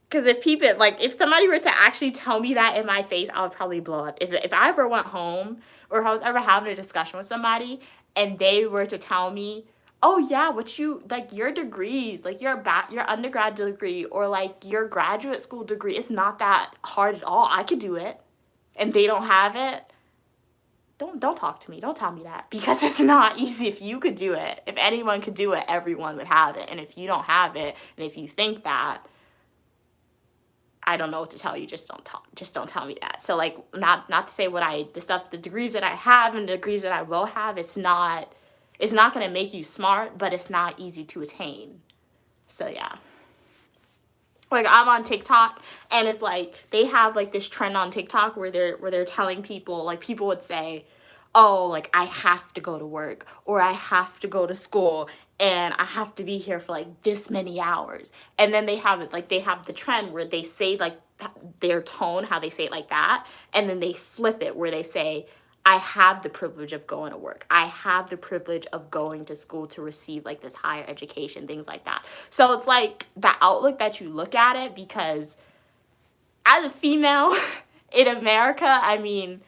Because if somebody were to actually tell me that in my face, I would probably blow up. If I ever went home, or if I was ever having a discussion with somebody, and they were to tell me, oh yeah, your degrees, like your undergrad degree, or like your graduate school degree, it's not that hard at all. I could do it. And they don't have it. Don't talk to me. Don't tell me that, because it's not easy. If you could do it, if anyone could do it, everyone would have it. And if you don't have it, and if you think that, I don't know what to tell you. Just don't tell me that. So like, not to say the degrees that I have and the degrees that I will have, it's not going to make you smart, but it's not easy to attain. So yeah. like I'm on TikTok, and it's like they have like this trend on TikTok where they're telling people, like people would say, oh, like I have to go to work or I have to go to school and I have to be here for like this many hours. And then they have it like they have the trend where they say like their tone, how they say it like that, and then they flip it where they say, I have the privilege of going to work. I have the privilege of going to school to receive like this higher education, things like that. So it's like the outlook that you look at it, because as a female in America, I mean,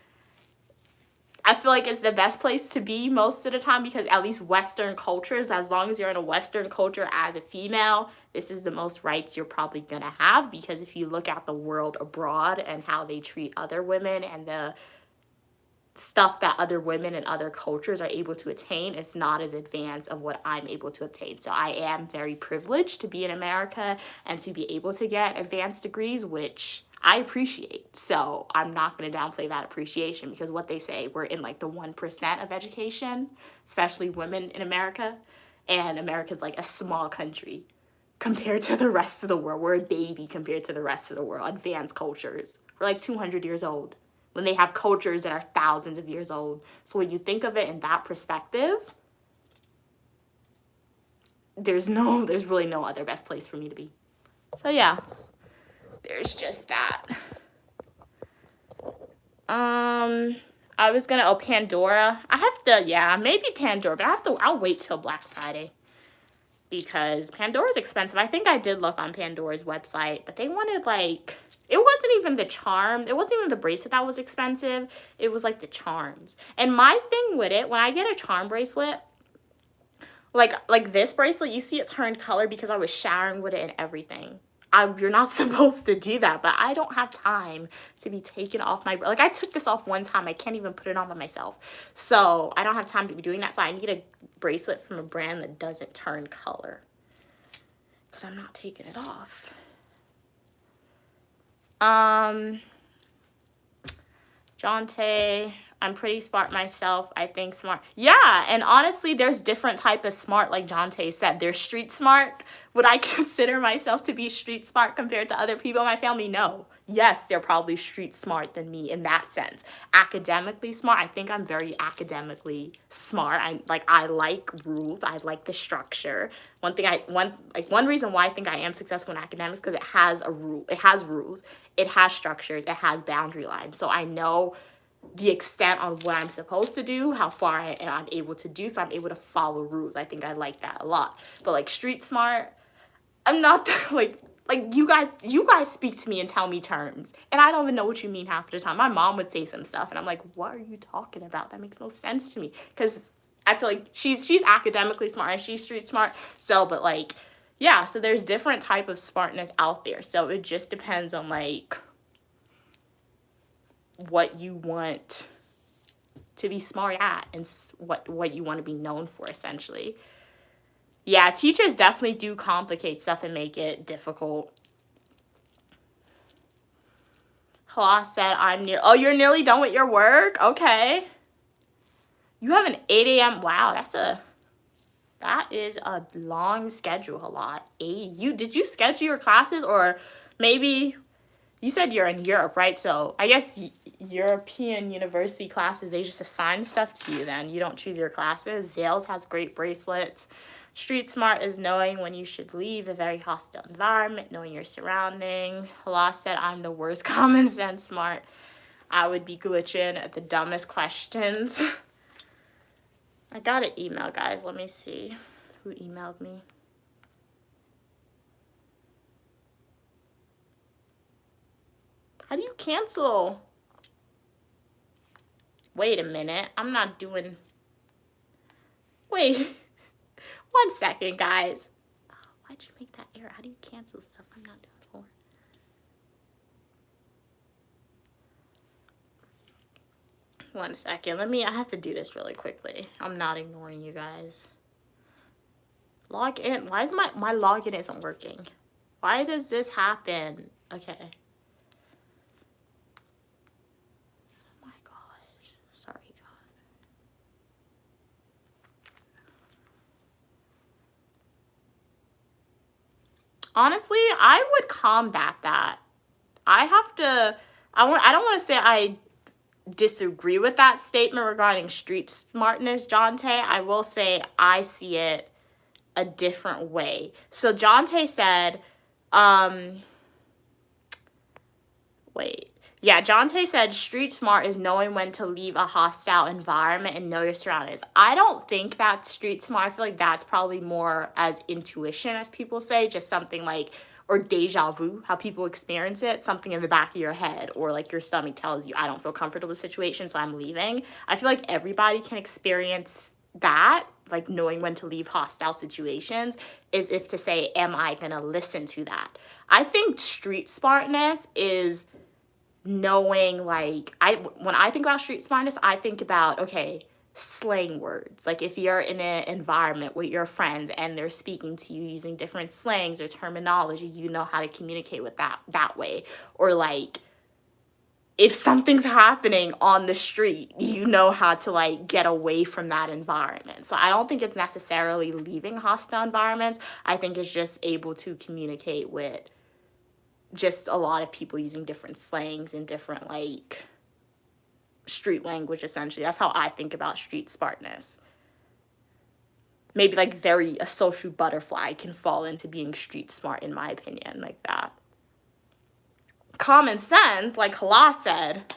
I feel like it's the best place to be most of the time, because at least Western cultures, as long as you're in a Western culture as a female, this is the most rights you're probably going to have. Because if you look at the world abroad and how they treat other women and the stuff that other women and other cultures are able to attain, it's not as advanced of what I'm able to obtain. So I am very privileged to be in America and to be able to get advanced degrees, which I appreciate. So I'm not going to downplay that appreciation, because what they say, we're in like the 1% of education, especially women in America. And America's like a small country compared to the rest of the world. We're a baby compared to the rest of the world. Advanced cultures. We're like 200 years old when they have cultures that are thousands of years old. So when you think of it in that perspective, there's really no other best place for me to be. So yeah, there's just that. I was gonna, Pandora. I have to, yeah, maybe Pandora, but I'll wait till Black Friday, because Pandora's expensive. I think I did look on Pandora's website, but they wanted like, it wasn't even the charm. It wasn't even the bracelet that was expensive. It was like the charms. And my thing with it, when I get a charm bracelet, like this bracelet, you see it turned color because I was showering with it and everything. You're not supposed to do that, but I don't have time to be taking off my, like I took this off one time. I can't even put it on by myself. So I don't have time to be doing that. So I need a bracelet from a brand that doesn't turn color, because I'm not taking it off. Jonte, I'm pretty smart myself. I think smart. Yeah, and honestly, there's different type of smart, like Jonte said. There's street smart. Would I consider myself to be street smart compared to other people in my family? No. Yes, they're probably street smart than me in that sense. Academically smart, I think I'm very academically smart. I like rules. I like the structure. One reason why I think I am successful in academics, because it has a rule. It has rules. It has structures. It has boundary lines. So I know the extent of what I'm supposed to do, how far I'm able to do, so I'm able to follow rules. I think I like that a lot. But like street smart, I'm not like you guys speak to me and tell me terms, and I don't even know what you mean half the time. My mom would say some stuff and I'm like, what are you talking about? That makes no sense to me, because I feel like she's academically smart and she's street smart. So but like, yeah, so there's different type of smartness out there. So it just depends on like what you want to be smart at and what you want to be known for, essentially. Yeah, teachers definitely do complicate stuff and make it difficult. Hala said, oh, you're nearly done with your work? Okay. You have an 8 a.m. Wow, that is a long schedule, Hala. Did you schedule your classes, or maybe you said you're in Europe, right? So I guess European university classes, they just assign stuff to you then. You don't choose your classes. Zales has great bracelets. Street smart is knowing when you should leave a very hostile environment, knowing your surroundings. Hala said, I'm the worst common sense smart. I would be glitching at the dumbest questions. I got an email, guys. Let me see who emailed me. How do you cancel? Wait a minute. I'm not doing... Wait. 1 second, guys. Oh, why'd you make that error? How do you cancel stuff I'm not doing for? One second. I have to do this really quickly. I'm not ignoring you guys. Log in. Why is my login isn't working? Why does this happen? Okay. Oh my gosh. Sorry, God. Honestly, I would combat that. I don't want to say I disagree with that statement regarding street smartness, Jonte. I will say I see it a different way. So Jonte said, Jonte said street smart is knowing when to leave a hostile environment and know your surroundings. I don't think that's street smart. I feel like that's probably more as intuition, as people say, just something like, or deja vu, how people experience it, something in the back of your head, or like your stomach tells you, I don't feel comfortable with the situation, so I'm leaving. I feel like everybody can experience that, like knowing when to leave hostile situations, is if to say, am I gonna listen to that? I think street smartness is knowing, like, when I think about street smartness, I think about, okay, slang words. Like if you're in an environment with your friends and they're speaking to you using different slangs or terminology, you know how to communicate with that way. Or like if something's happening on the street, you know how to like get away from that environment. So I don't think it's necessarily leaving hostile environments. I think it's just able to communicate with just a lot of people using different slangs and different like street language. Essentially, that's how I think about street smartness. Maybe like a social butterfly can fall into being street smart, in my opinion, like that. Common sense, like Hala said,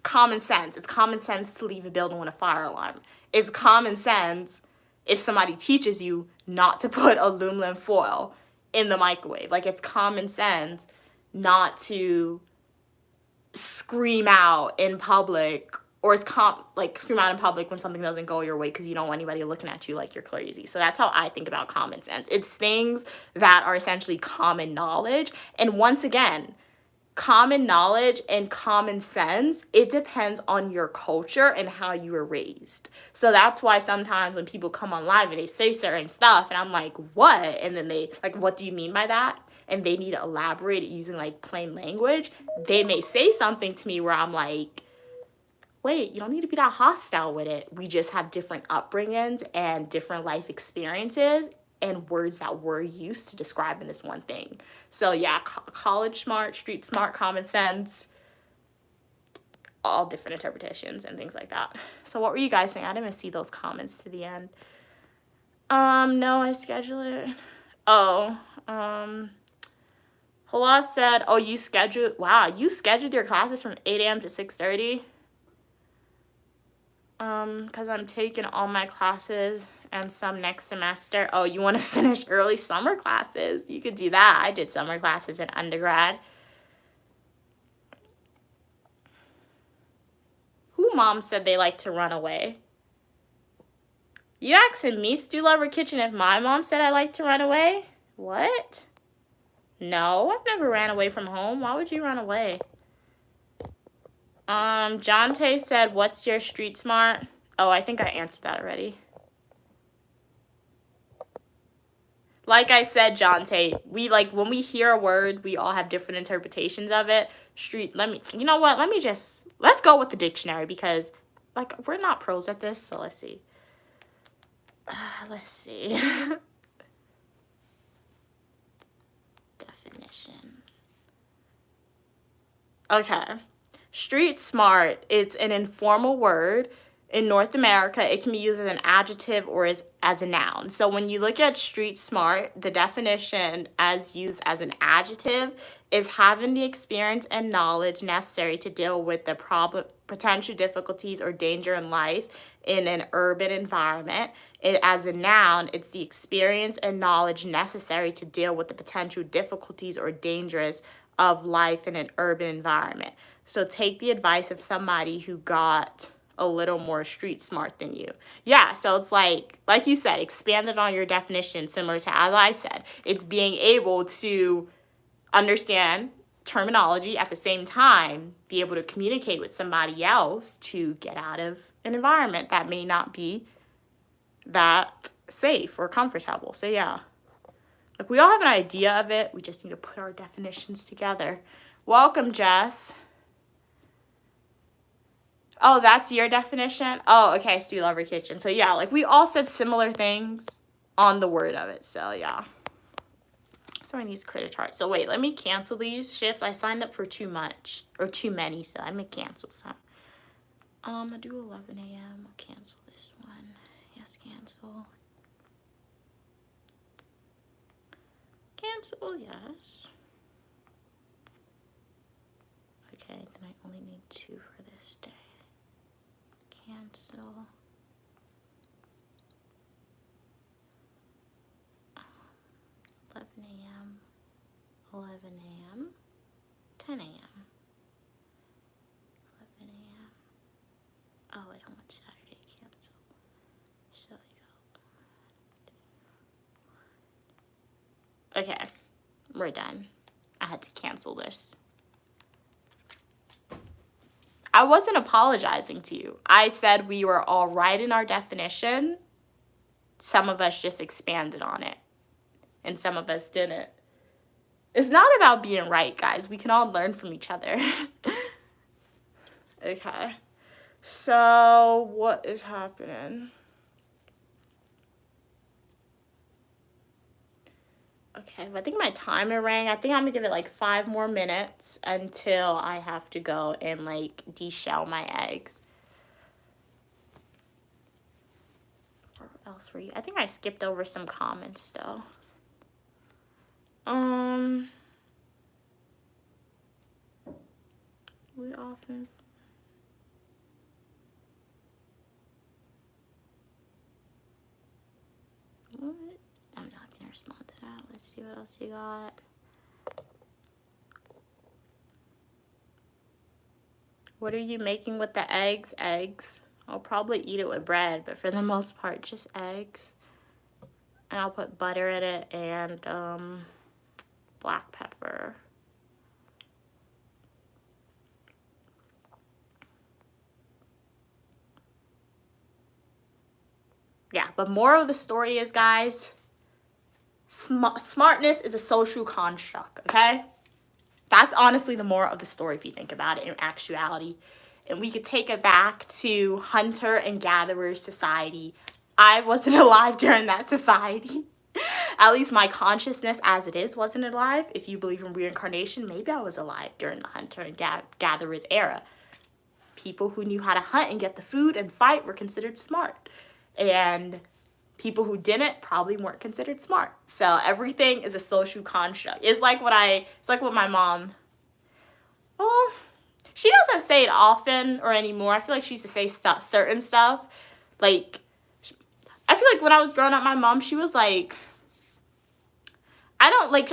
common sense. It's common sense to leave a building with a fire alarm. It's common sense if somebody teaches you not to put aluminum foil in the microwave. Like it's common sense not to scream out in public, or scream out in public when something doesn't go your way because you don't want anybody looking at you like you're crazy. So that's how I think about common sense. It's things that are essentially common knowledge. And once again, common knowledge and common sense, it depends on your culture and how you were raised. So that's why sometimes when people come on live and they say certain stuff and I'm like, what? And then they like, what do you mean by that? And they need to elaborate it using like plain language. They may say something to me where I'm like, wait, you don't need to be that hostile with it. We just have different upbringings and different life experiences and words that we're used to describing this one thing. So yeah, college smart, street smart, common sense, all different interpretations and things like that. So what were you guys saying? I didn't even see those comments to the end. No, I schedule it. Hala said, oh, you scheduled your classes from 8 a.m. to 6:30? Because I'm taking all my classes and some next semester. Oh, you want to finish early summer classes? You could do that. I did summer classes in undergrad. Who mom said they like to run away? You asking me, Stu Lover Kitchen, if my mom said I like to run away? What? No, I've never ran away from home. Why would you run away? Jonte said, what's your street smart? Oh, I think I answered that already. Like I said, Jonte, we like when we hear a word, we all have different interpretations of it. You know what? Let's go with the dictionary because like we're not pros at this, so let's see. Let's see. Definition. Okay. Street smart, it's an informal word. In North America, it can be used as an adjective or as a noun. So when you look at street smart, the definition as used as an adjective is having the experience and knowledge necessary to deal with the potential difficulties or danger in life in an urban environment. As a noun, it's the experience and knowledge necessary to deal with the potential difficulties or dangers of life in an urban environment. So take the advice of somebody who got a little more street smart than you. Yeah, so it's like you said, expanded on your definition, similar to as I said. It's being able to understand terminology at the same time, be able to communicate with somebody else to get out of an environment that may not be that safe or comfortable. So yeah, like we all have an idea of it. We just need to put our definitions together. Welcome, Jess. Oh, that's your definition? Oh, okay, Stu Lover Kitchen. So yeah, like we all said similar things on the word of it. So yeah. so many credit chart. So wait, let me cancel these shifts. I signed up for too much or too many, so I'm gonna cancel some. I do 11 a.m. I'll cancel this one. Yes, cancel. Cancel, yes. Okay, then I only need 2 for this day. Cancel. 11 a.m. 11 a.m. 10 a.m. 11 a.m. Oh, I don't want Saturday cancel. So you go. Okay, we're done. I had to cancel this. I wasn't apologizing to you. I said we were all right in our definition. Some of us just expanded on it, and some of us didn't. It's not about being right, guys. We can all learn from each other. Okay. So, what is happening? Okay, I think my timer rang. I think I'm gonna give it like 5 more minutes until I have to go and like deshell my eggs. Where else were you? I think I skipped over some comments though. We often. What? I'm not gonna respond to that. Let's see what else you got. What are you making with the eggs? Eggs. I'll probably eat it with bread, but for the most part, just eggs. And I'll put butter in it and black pepper. Yeah, but moral of the story is, guys, smartness is a social construct, okay? That's honestly the moral of the story if you think about it in actuality. And we could take it back to hunter and gatherer society. I wasn't alive during that society. At least my consciousness as it is wasn't alive. If you believe in reincarnation, maybe I was alive during the hunter and gatherer's era. People who knew how to hunt and get the food and fight were considered smart. And people who didn't probably weren't considered smart. So everything is a social construct. It's like what my mom, well, she doesn't say it often or anymore. I feel like she used to say certain stuff. Like, I feel like when I was growing up, my mom, she was like,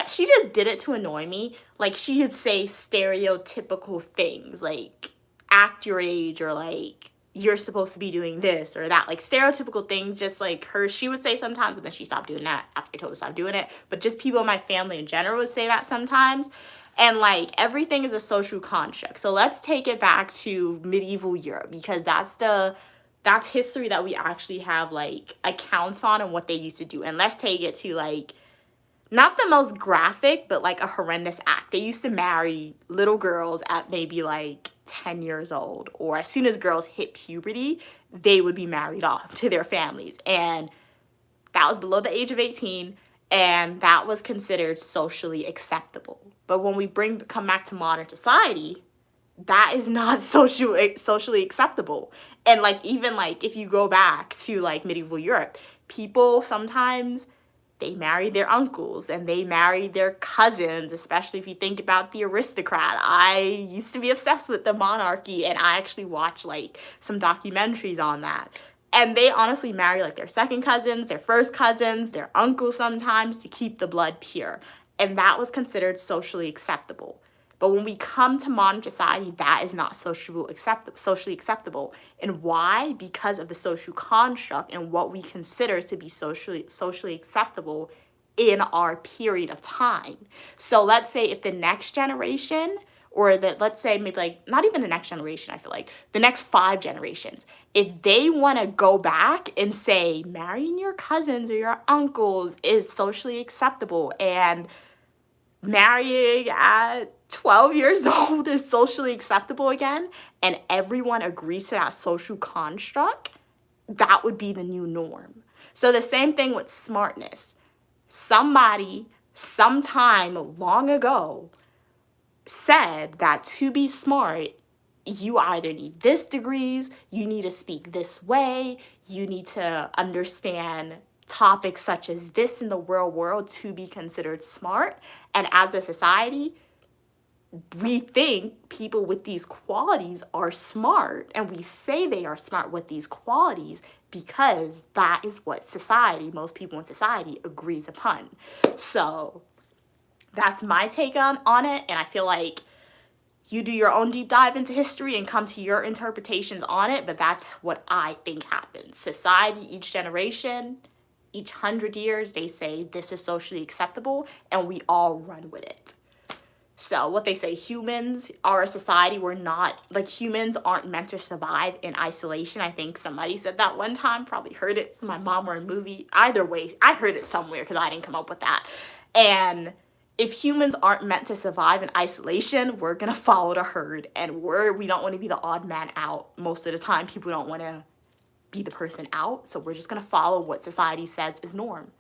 she just did it to annoy me. Like, she would say stereotypical things, like, act your age, or like, you're supposed to be doing this or that, like stereotypical things, just like her, she would say sometimes, but then she stopped doing that after I told her to stop doing it. But just people in my family in general would say that sometimes. And like, everything is a social construct. So let's take it back to medieval Europe, because that's history that we actually have like accounts on and what they used to do. And let's take it to like, not the most graphic, but like a horrendous act. They used to marry little girls at maybe like 10 years old, or as soon as girls hit puberty, they would be married off to their families. And that was below the age of 18, and that was considered socially acceptable. But when we come back to modern society, that is not socially acceptable. And like, even like if you go back to like medieval Europe, people sometimes, they married their uncles and they married their cousins, especially if you think about the aristocrat. I used to be obsessed with the monarchy, and I actually watched like some documentaries on that. And they honestly marry like their second cousins, their first cousins, their uncles sometimes, to keep the blood pure. And that was considered socially acceptable. But when we come to modern society, that is not socially acceptable. And why? Because of the social construct and what we consider to be socially acceptable in our period of time. So let's say if the next generation, or let's say maybe like not even the next generation, I feel like the next 5 generations, if they want to go back and say marrying your cousins or your uncles is socially acceptable, and marrying at 12 years old is socially acceptable again, and everyone agrees to that social construct, that would be the new norm. So the same thing with smartness. Somebody sometime long ago said that to be smart, you either need this degrees, you need to speak this way, you need to understand topics such as this in the real world to be considered smart. And as a society, we think people with these qualities are smart, and we say they are smart with these qualities because that is what society, most people in society, agrees upon. So that's my take on it, and I feel like you do your own deep dive into history and come to your interpretations on it, but that's what I think happens. Society, each generation, each 100 years, they say this is socially acceptable, and we all run with it. So what they say, humans are a society, we're not, like, humans aren't meant to survive in isolation. I think somebody said that one time, probably heard it from my mom or a movie. Either way, I heard it somewhere because I didn't come up with that. And if humans aren't meant to survive in isolation, we're going to follow the herd, and we don't want to be the odd man out. Most of the time, people don't want to be the person out, so we're just going to follow what society says is norm.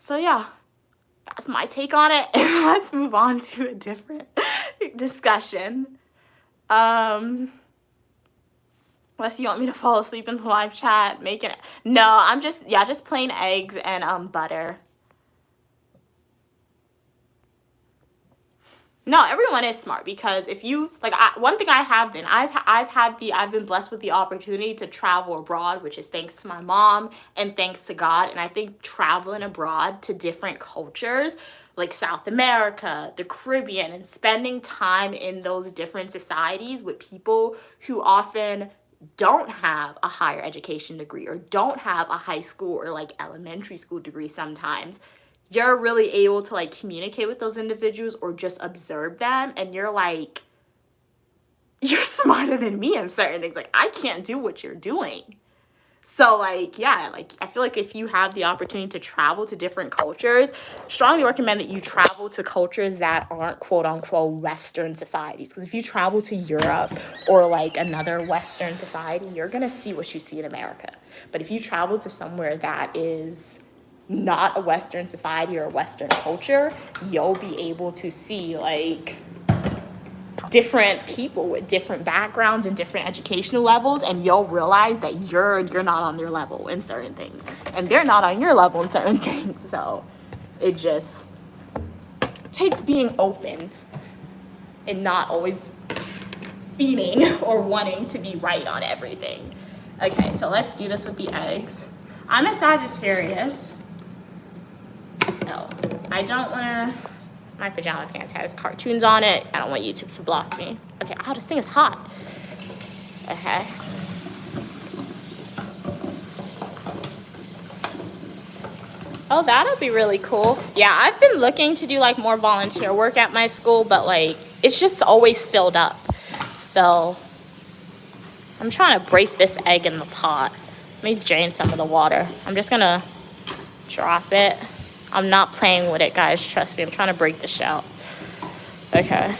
So yeah, that's my take on it. Let's move on to a different discussion. Unless you want me to fall asleep in the live chat, no, I'm just plain eggs and butter. No, everyone is smart, because if you one thing I've been blessed with the opportunity to travel abroad, which is thanks to my mom and thanks to God. And I think traveling abroad to different cultures like South America, the Caribbean, and spending time in those different societies with people who often don't have a higher education degree or don't have a high school or like elementary school degree sometimes, you're really able to like communicate with those individuals or just observe them, and you're like, you're smarter than me in certain things. Like, I can't do what you're doing. So like, yeah, like I feel like if you have the opportunity to travel to different cultures, strongly recommend that you travel to cultures that aren't quote unquote Western societies. Because if you travel to Europe or like another Western society, you're gonna see what you see in America. But if you travel to somewhere that is not a Western society or a Western culture, you'll be able to see like different people with different backgrounds and different educational levels, and you'll realize that you're not on their level in certain things, and they're not on your level in certain things. So it just takes being open and not always feeding or wanting to be right on everything. Okay, so let's do this with the eggs. I'm a Sagittarius. No, I don't want to. My pajama pants has cartoons on it. I don't want YouTube to block me. Okay, oh, this thing is hot. Okay. Oh, that'll be really cool. Yeah, I've been looking to do like more volunteer work at my school, but like it's just always filled up. So I'm trying to break this egg in the pot. Let me drain some of the water. I'm just gonna drop it. I'm not playing with it, guys. Trust me. I'm trying to break the shell. Okay.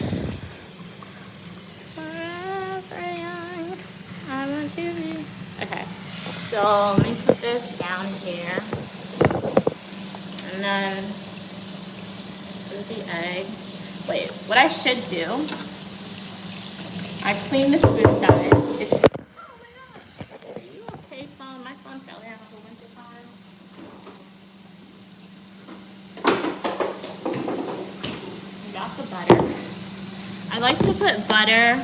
Okay. So let me put this down here. And then put the egg. Wait, what I should do, I clean the spoon, guys. Oh my gosh. Are you okay, son? My phone fell down a whole bunch of times. Got the butter. I like to put butter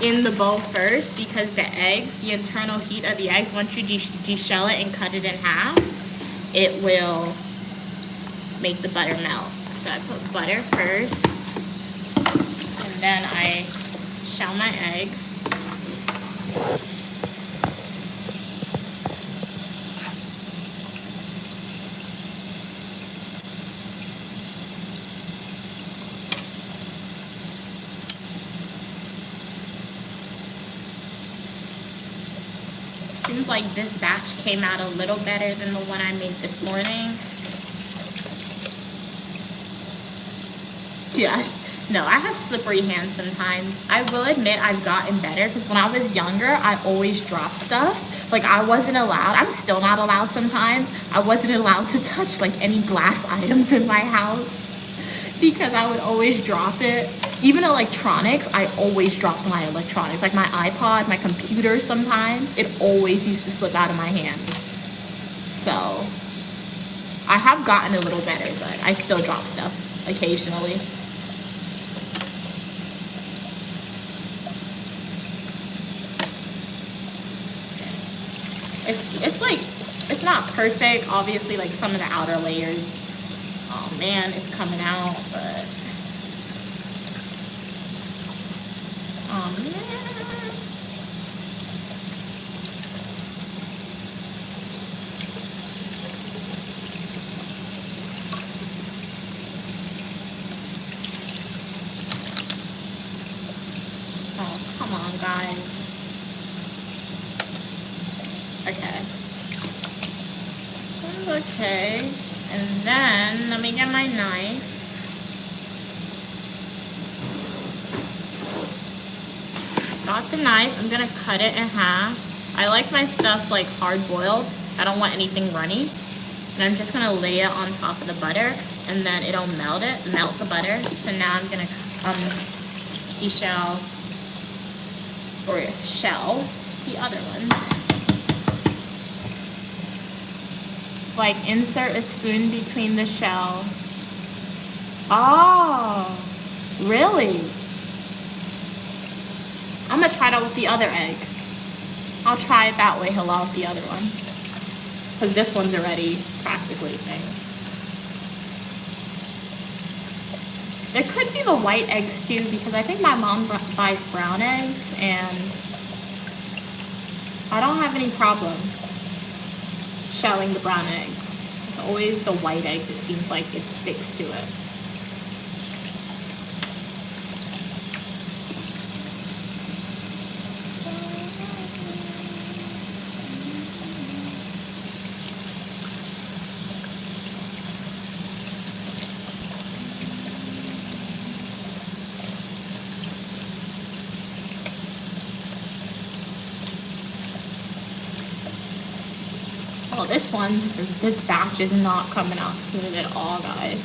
in the bowl first because the eggs, the internal heat of the eggs, once you deshell it and cut it in half, it will make the butter melt. So I put butter first, and then I shell my egg. Seems like this batch came out a little better than the one I made this morning. Yes. No, I have slippery hands sometimes. I will admit I've gotten better because when I was younger, I always dropped stuff. Like, I wasn't allowed, I'm still not allowed sometimes, I wasn't allowed to touch like any glass items in my house because I would always drop it. Even electronics, I always drop my electronics. Like my iPod, my computer sometimes, it always used to slip out of my hand. So, I have gotten a little better, but I still drop stuff occasionally. It's like, it's not perfect, obviously, like some of the outer layers, oh man, it's coming out, but, oh man. Oh, come on, guys. Okay. This one's okay. And then, let me get my knife. Got the knife. I'm gonna cut it in half. I like my stuff like hard boiled. I don't want anything runny. And I'm just gonna lay it on top of the butter, and then it'll melt the butter. So now I'm gonna deshell or shell the other ones. Like, insert a spoon between the shell. Oh, really? I'm gonna try it out with the other egg. I'll try it that way, Halal, with the other one. Because this one's already practically thing. There could be the white eggs too, because I think my mom buys brown eggs, and I don't have any problem shelling the brown eggs. It's always the white eggs, it seems like it sticks to it. Oh, this batch is not coming out smooth at all, guys.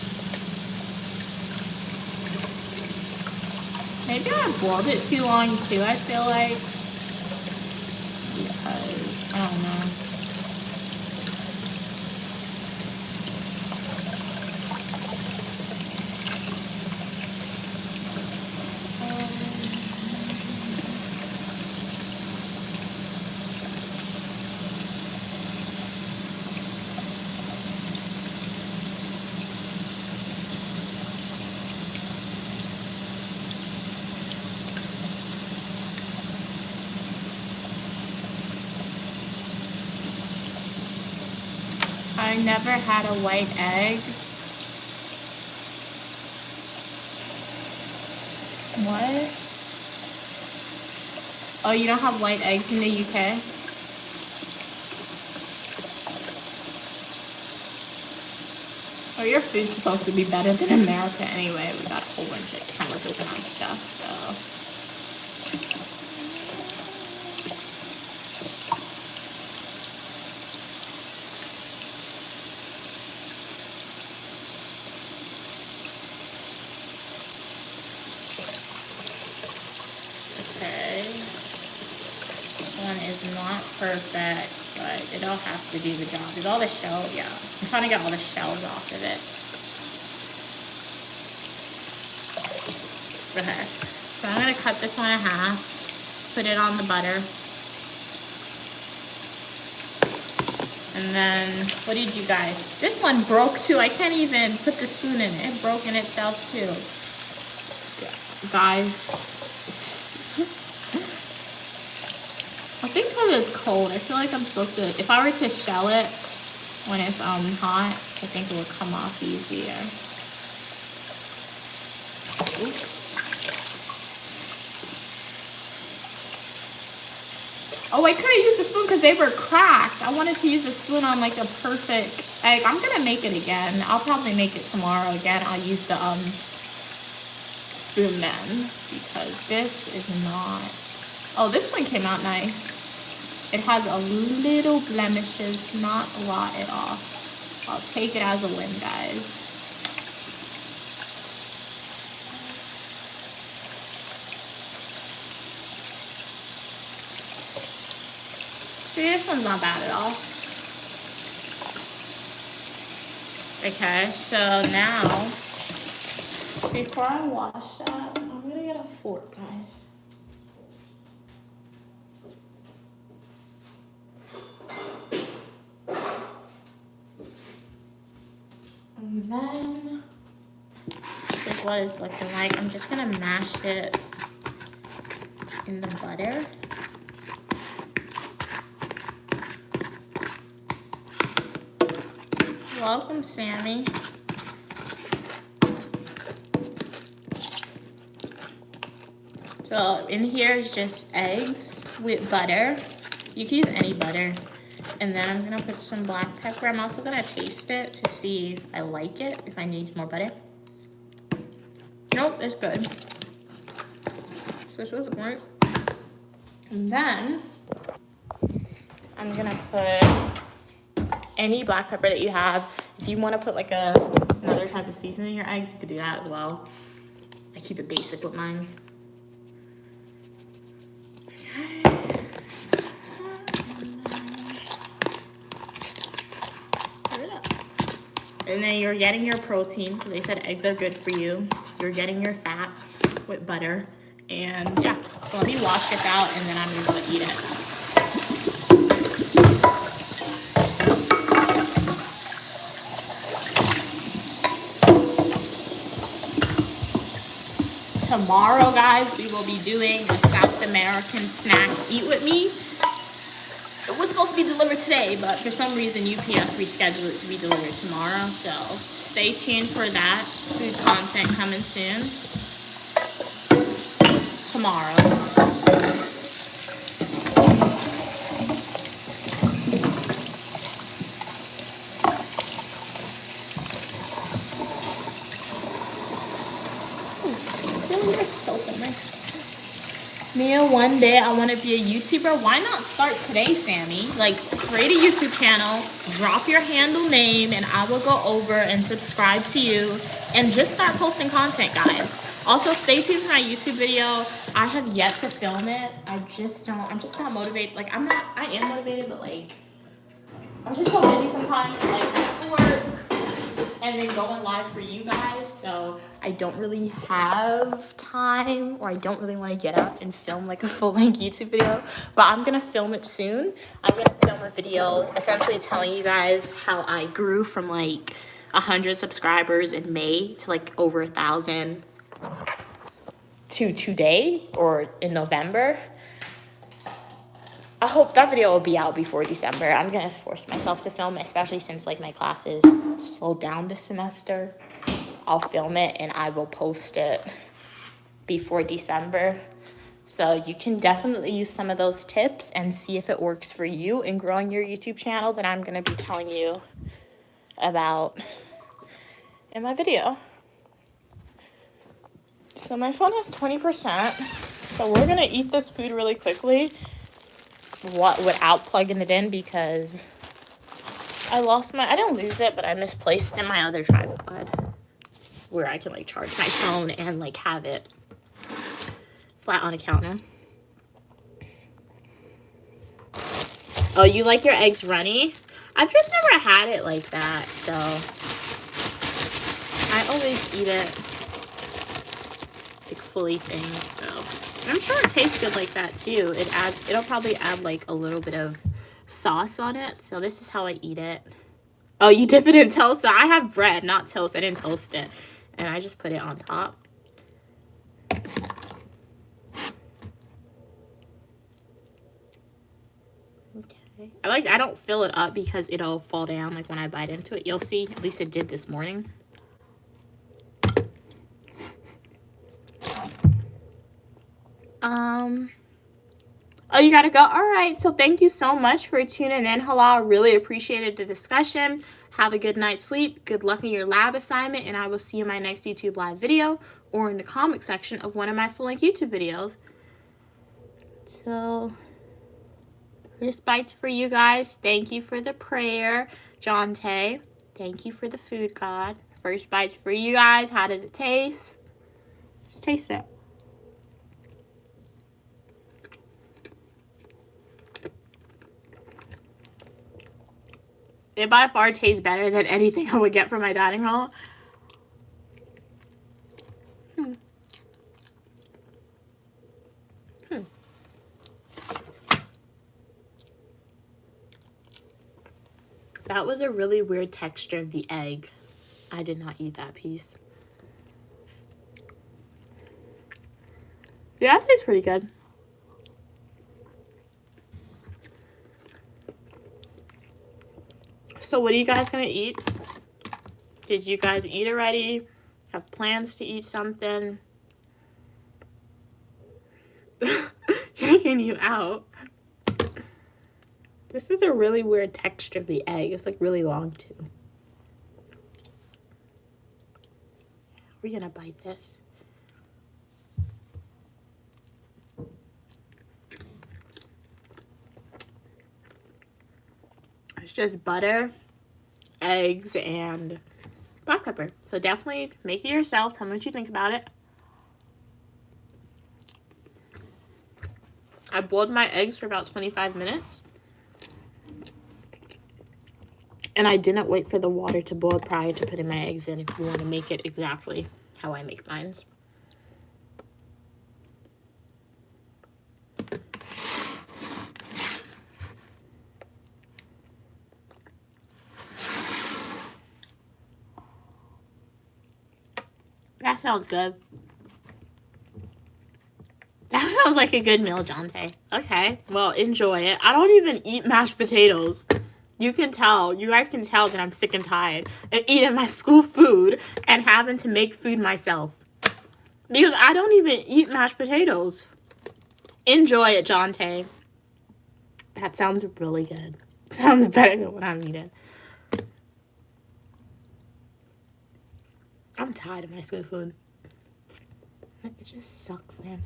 Maybe I boiled it too long too, I feel like. Because, I don't know. I never had a white egg. What? Oh, you don't have white eggs in the UK? Oh, your food's supposed to be better than America anyway. We got a whole bunch of chemicals in our stuff, so. Not perfect, but it'll have to do the job. Is all the shell? Yeah. I'm trying to get all the shells off of it. Okay. So I'm going to cut this one in half, put it on the butter. And then, what did you guys? This one broke too. I can't even put the spoon in it. It broke in itself too. Guys. I think because it's cold, I feel like I'm supposed to, if I were to shell it when it's hot, I think it would come off easier. Oops. Oh, I couldn't use the spoon because they were cracked. I wanted to use a spoon on like a perfect egg. I'm going to make it again. I'll probably make it tomorrow again. I'll use the spoon then because this is not... Oh, this one came out nice. It has a little blemishes, not a lot at all. I'll take it as a win, guys. See, this one's not bad at all. Okay, so now, before I wash that, I'm gonna get a fork, guys. And then, this is what it's looking like. I'm just gonna mash it in the butter. Welcome, Sammy. So in here is just eggs with butter. You can use any butter. And then I'm gonna put some black pepper. I'm also gonna taste it to see if I like it, if I need more butter. Nope, it's good. So this was great. And then I'm gonna put any black pepper that you have. If you want to put like another type of seasoning in your eggs, you could do that as well. I keep it basic with mine. Stir it up. And then you're getting your protein. They said eggs are good for you. You're getting your fats with butter. And yeah, so let me wash this out and then I'm gonna eat it. Tomorrow, guys, we will be doing a South American snack eat with me. It was supposed to be delivered today, but for some reason UPS rescheduled it to be delivered tomorrow. So stay tuned for that. Food content coming soon. Tomorrow. Mia, one day I want to be a YouTuber. Why not start today, Sammy? Like, create a YouTube channel, drop your handle name, and I will go over and subscribe to you and just start posting content, guys. Also, stay tuned for my YouTube video. I have yet to film it. I'm just not motivated. Like, I am motivated, but like, I'm just so busy sometimes, like, work and then going live for you guys, so I don't really have time, or I don't really want to get up and film like a full-length YouTube video, but I'm gonna film it soon. I'm gonna film a video essentially telling you guys how I grew from like 100 subscribers in May to like over 1,000 to today, or in November. I hope that video will be out before December. I'm gonna force myself to film it, especially since like my classes slowed down this semester. I'll film it and I will post it before December. So you can definitely use some of those tips and see if it works for you in growing your YouTube channel that I'm gonna be telling you about in my video. So my phone has 20%. So we're gonna eat this food really quickly without plugging it in, because I didn't lose it, but I misplaced it in my other tripod where I can like charge my phone and like have it flat on a counter. Oh, you like your eggs runny? I've just never had it like that, so I always eat it like fully things, so. I'm sure it tastes good like that too. It'll probably add like a little bit of sauce on it. So this is how I eat it. Oh, you dip it in toast? So I have bread, not toast. I didn't toast it. And I just put it on top. Okay. I don't fill it up because it'll fall down like when I bite into it. You'll see, at least it did this morning. Oh, you gotta go? All right, so thank you so much for tuning in, Halal. Really appreciated the discussion. Have a good night's sleep. Good luck in your lab assignment, and I will see you in my next YouTube live video or in the comment section of one of my full-length YouTube videos. So, First bites for you guys. Thank you for the prayer, Jonte. Thank you for the food, God. First bites for you guys. How does it taste? Let's taste it. It by far tastes better than anything I would get from my dining hall. That was a really weird texture of the egg. I did not eat that piece. Yeah, that tastes pretty good. So what are you guys gonna eat? Did you guys eat already? Have plans to eat something? Taking you out. This is a really weird texture of the egg. It's like really long too. We're gonna bite this. It's just butter, eggs, and black pepper. So definitely make it yourself. Tell me what you think about it. I boiled my eggs for about 25 minutes. And I didn't wait for the water to boil prior to putting my eggs in if you want to make it exactly how I make mine. That sounds good. That sounds like a good meal, Jonte. Okay, well, enjoy it. I don't even eat mashed potatoes. You can tell, you guys can tell that I'm sick and tired of eating my school food and having to make food myself. Because I don't even eat mashed potatoes. Enjoy it, Jonte. That sounds really good. Sounds better than what I'm eating. I'm tired of my school food. It just sucks, man.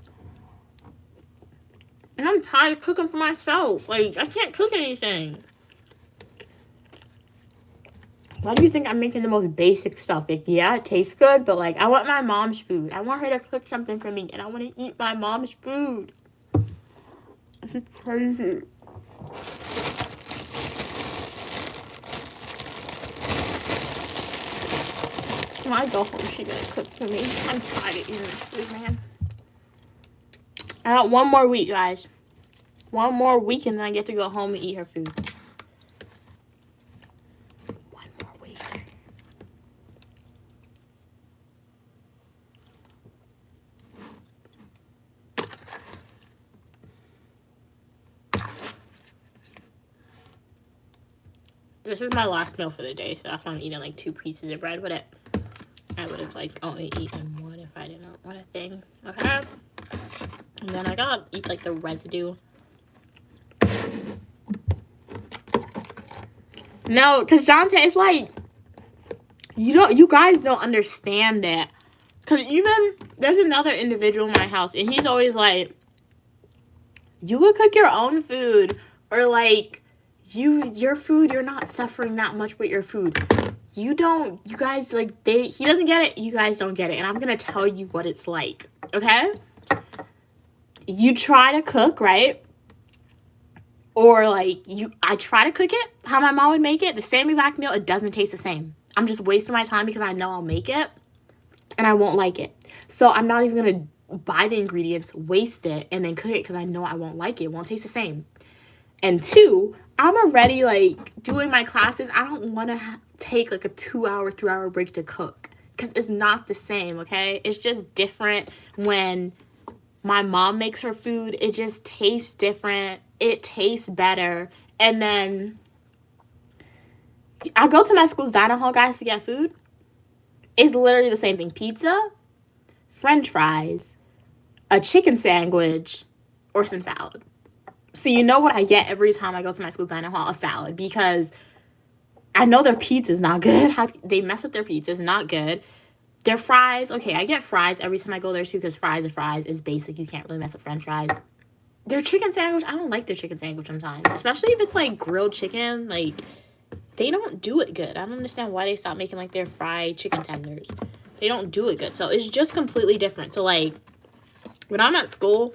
And I'm tired of cooking for myself. Like, I can't cook anything. Why do you think I'm making the most basic stuff? Like, yeah, it tastes good, but, like, I want my mom's food. I want her to cook something for me, and I want to eat my mom's food. This is crazy. When I go home, she's gonna cook for me. I'm tired of eating this food, man. I got one more week, guys. One more week, and then I get to go home and eat her food. One more week. This is my last meal for the day, so that's why I'm eating like 2 pieces of bread with it. I would have like only eaten one if I didn't want a thing. Okay. And then I gotta eat like the residue. No, because Jonte, it's like you guys don't understand that. Because even there's another individual in my house, and he's always like, you could cook your own food, or like your food, you're not suffering that much with your food. You guys, like, he doesn't get it, you guys don't get it, and I'm gonna tell you what it's like, okay? You try to cook, right? Or, like, I try to cook it how my mom would make it, the same exact meal, it doesn't taste the same. I'm just wasting my time because I know I'll make it, and I won't like it. So I'm not even gonna buy the ingredients, waste it, and then cook it because I know I won't like it. It won't taste the same. And 2, I'm already, like, doing my classes. I don't want to take, like, a 2-hour, 3-hour break to cook. Because it's not the same, okay? It's just different when my mom makes her food. It just tastes different. It tastes better. And then I go to my school's dining hall, guys, to get food. It's literally the same thing. Pizza, French fries, a chicken sandwich, or some salad. So you know what I get every time I go to my school dining hall? A salad. Because I know their pizza's not good. They mess up their pizza's not good. Their fries, okay, I get fries every time I go there too because fries are fries. It's basic. You can't really mess up French fries. their chicken sandwich, I don't like their chicken sandwich sometimes. Especially if it's, like, grilled chicken. Like, they don't do it good. I don't understand why they stopped making, like, their fried chicken tenders. They don't do it good. So, it's just completely different. So, like, when I'm at school,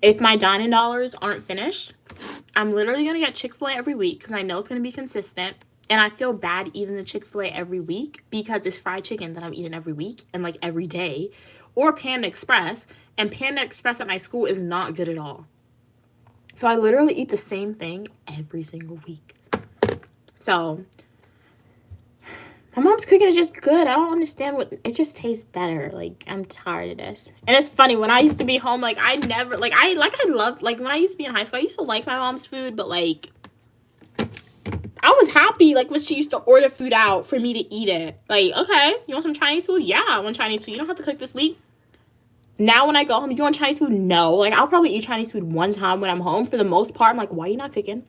if my dining dollars aren't finished, I'm literally going to get Chick-fil-A every week because I know it's going to be consistent. And I feel bad eating the Chick-fil-A every week because it's fried chicken that I'm eating every week and, like, every day. Or Panda Express. And Panda Express at my school is not good at all. So I literally eat the same thing every single week. So my mom's cooking is just good. I don't understand what, it just tastes better. Like, I'm tired of this. And it's funny, when I used to be home, like, I never, like, I loved, like, when I used to be in high school, I used to like my mom's food, but, like, I was happy, like, when she used to order food out for me to eat it. Like, okay, you want some Chinese food? Yeah, I want Chinese food. You don't have to cook this week. Now when I go home, you want Chinese food? No. Like, I'll probably eat Chinese food one time when I'm home. For the most part, I'm like, why are you not cooking?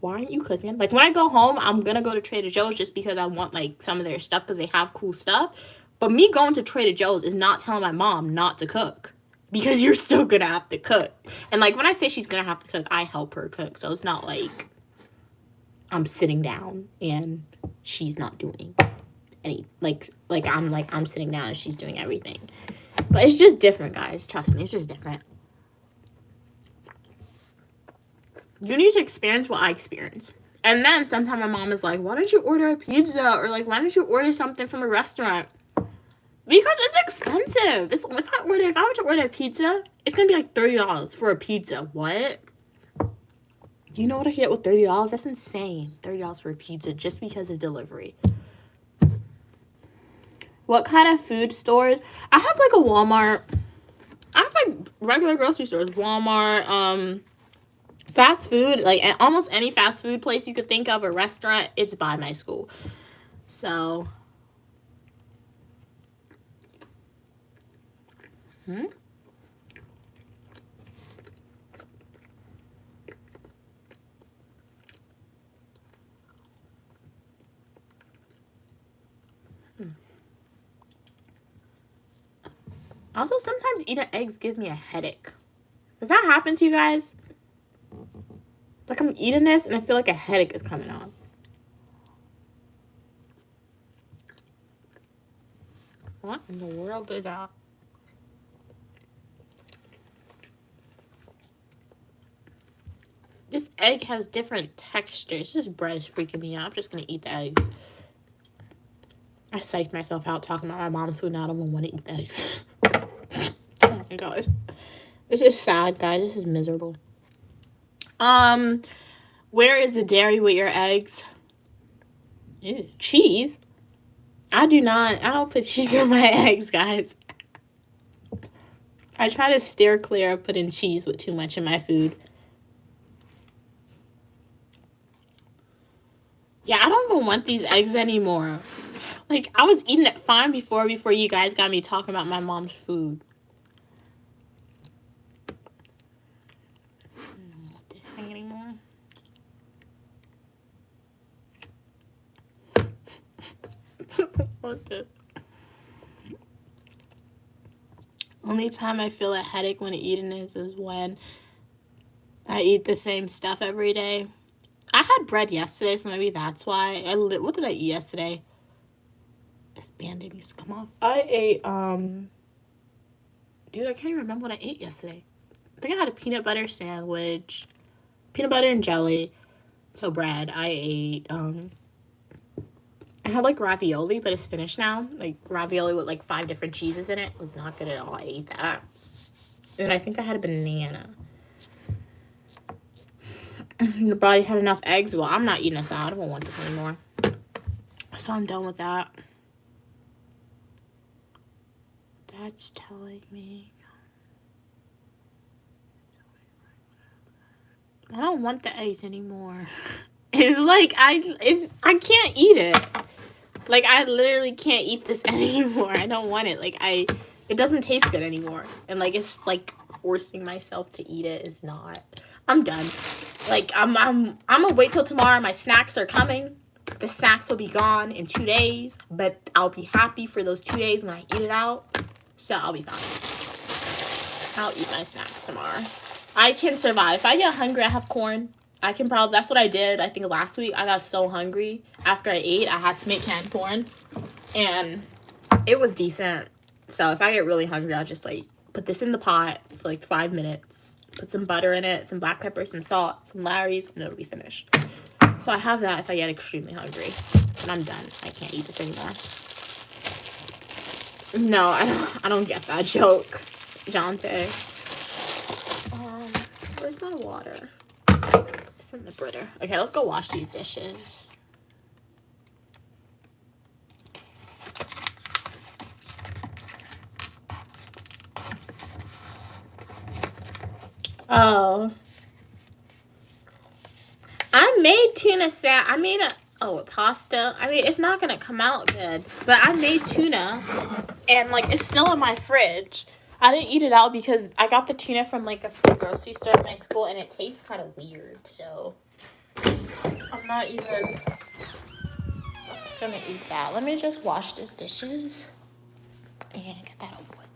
Why aren't you cooking? Like, when I go home, I'm going to go to Trader Joe's just because I want, like, some of their stuff because they have cool stuff. But me going to Trader Joe's is not telling my mom not to cook because you're still going to have to cook. And, like, when I say she's going to have to cook, I help her cook. So it's not like I'm sitting down and she's not doing any, like I'm sitting down and she's doing everything. But it's just different, guys. Trust me, it's just different. You need to experience what I experience. And then sometimes my mom is like, why don't you order a pizza? Or, like, why don't you order something from a restaurant? Because it's expensive. If I were to order a pizza, it's going to be like $30 for a pizza. What? Do you know what I get with $30? That's insane. $30 for a pizza just because of delivery. What kind of food stores? I have, like, a Walmart. I have, like, regular grocery stores. Walmart, fast food, like, almost any fast food place you could think of, a restaurant, it's by my school. So, Also, sometimes eating eggs gives me a headache. Does that happen to you guys? It's like I'm eating this and I feel like a headache is coming on. What in the world is that? This egg has different textures. This bread is freaking me out. I'm just going to eat the eggs. I psyched myself out talking about my mom's food. Now I don't want to eat the eggs. Oh my god. This is sad, guys. This is miserable. Where is the dairy with your eggs? Ew, cheese? I don't put cheese on my eggs, guys. I try to steer clear of putting cheese with too much in my food. Yeah, I don't even want these eggs anymore. Like, I was eating it fine before you guys got me talking about my mom's food. I don't want this thing anymore. Okay. Only time I feel a headache when eating this is when I eat the same stuff every day. I had bread yesterday, so maybe that's why. What did I eat yesterday? This Band-Aid needs to come off. I ate, dude, I can't even remember what I ate yesterday. I think I had a peanut butter sandwich, peanut butter and jelly, so bread. I ate, I had, like, ravioli, but it's finished now. Like, ravioli with, like, 5 different cheeses in it. It was not good at all. I ate that. And I think I had a banana. Your body had enough eggs. Well, I'm not eating this out. I don't want this anymore. So I'm done with that. That's telling me. I don't want the eggs anymore. It's like I can't eat it. Like, I literally can't eat this anymore. I don't want it. Like, it doesn't taste good anymore. And, like, it's like forcing myself to eat it is not. I'm done. Like, I'm gonna wait till tomorrow. My snacks are coming. The snacks will be gone in 2 days, but I'll be happy for those 2 days when I eat it out. So I'll be fine. I'll eat my snacks tomorrow. I can survive. If I get hungry, I have corn. I can probably, that's what I did. I think last week I got so hungry after I ate, I had to make canned corn. And it was decent. So if I get really hungry, I'll just like put this in the pot for like 5 minutes. Put some butter in it, some black pepper, some salt, some Larry's, and it'll be finished. So I have that if I get extremely hungry. And I'm done. I can't eat this anymore. No, I don't get that joke, Jonte. Where's my water? It's in the Brita. Okay, let's go wash these dishes. Oh. I made tuna salad. I made a pasta. I mean, it's not gonna come out good, but I made tuna, and like it's still in my fridge. I didn't eat it out because I got the tuna from like a free grocery store at my school, and it tastes kind of weird. So I'm not even gonna eat that. Let me just wash these dishes and get that over with.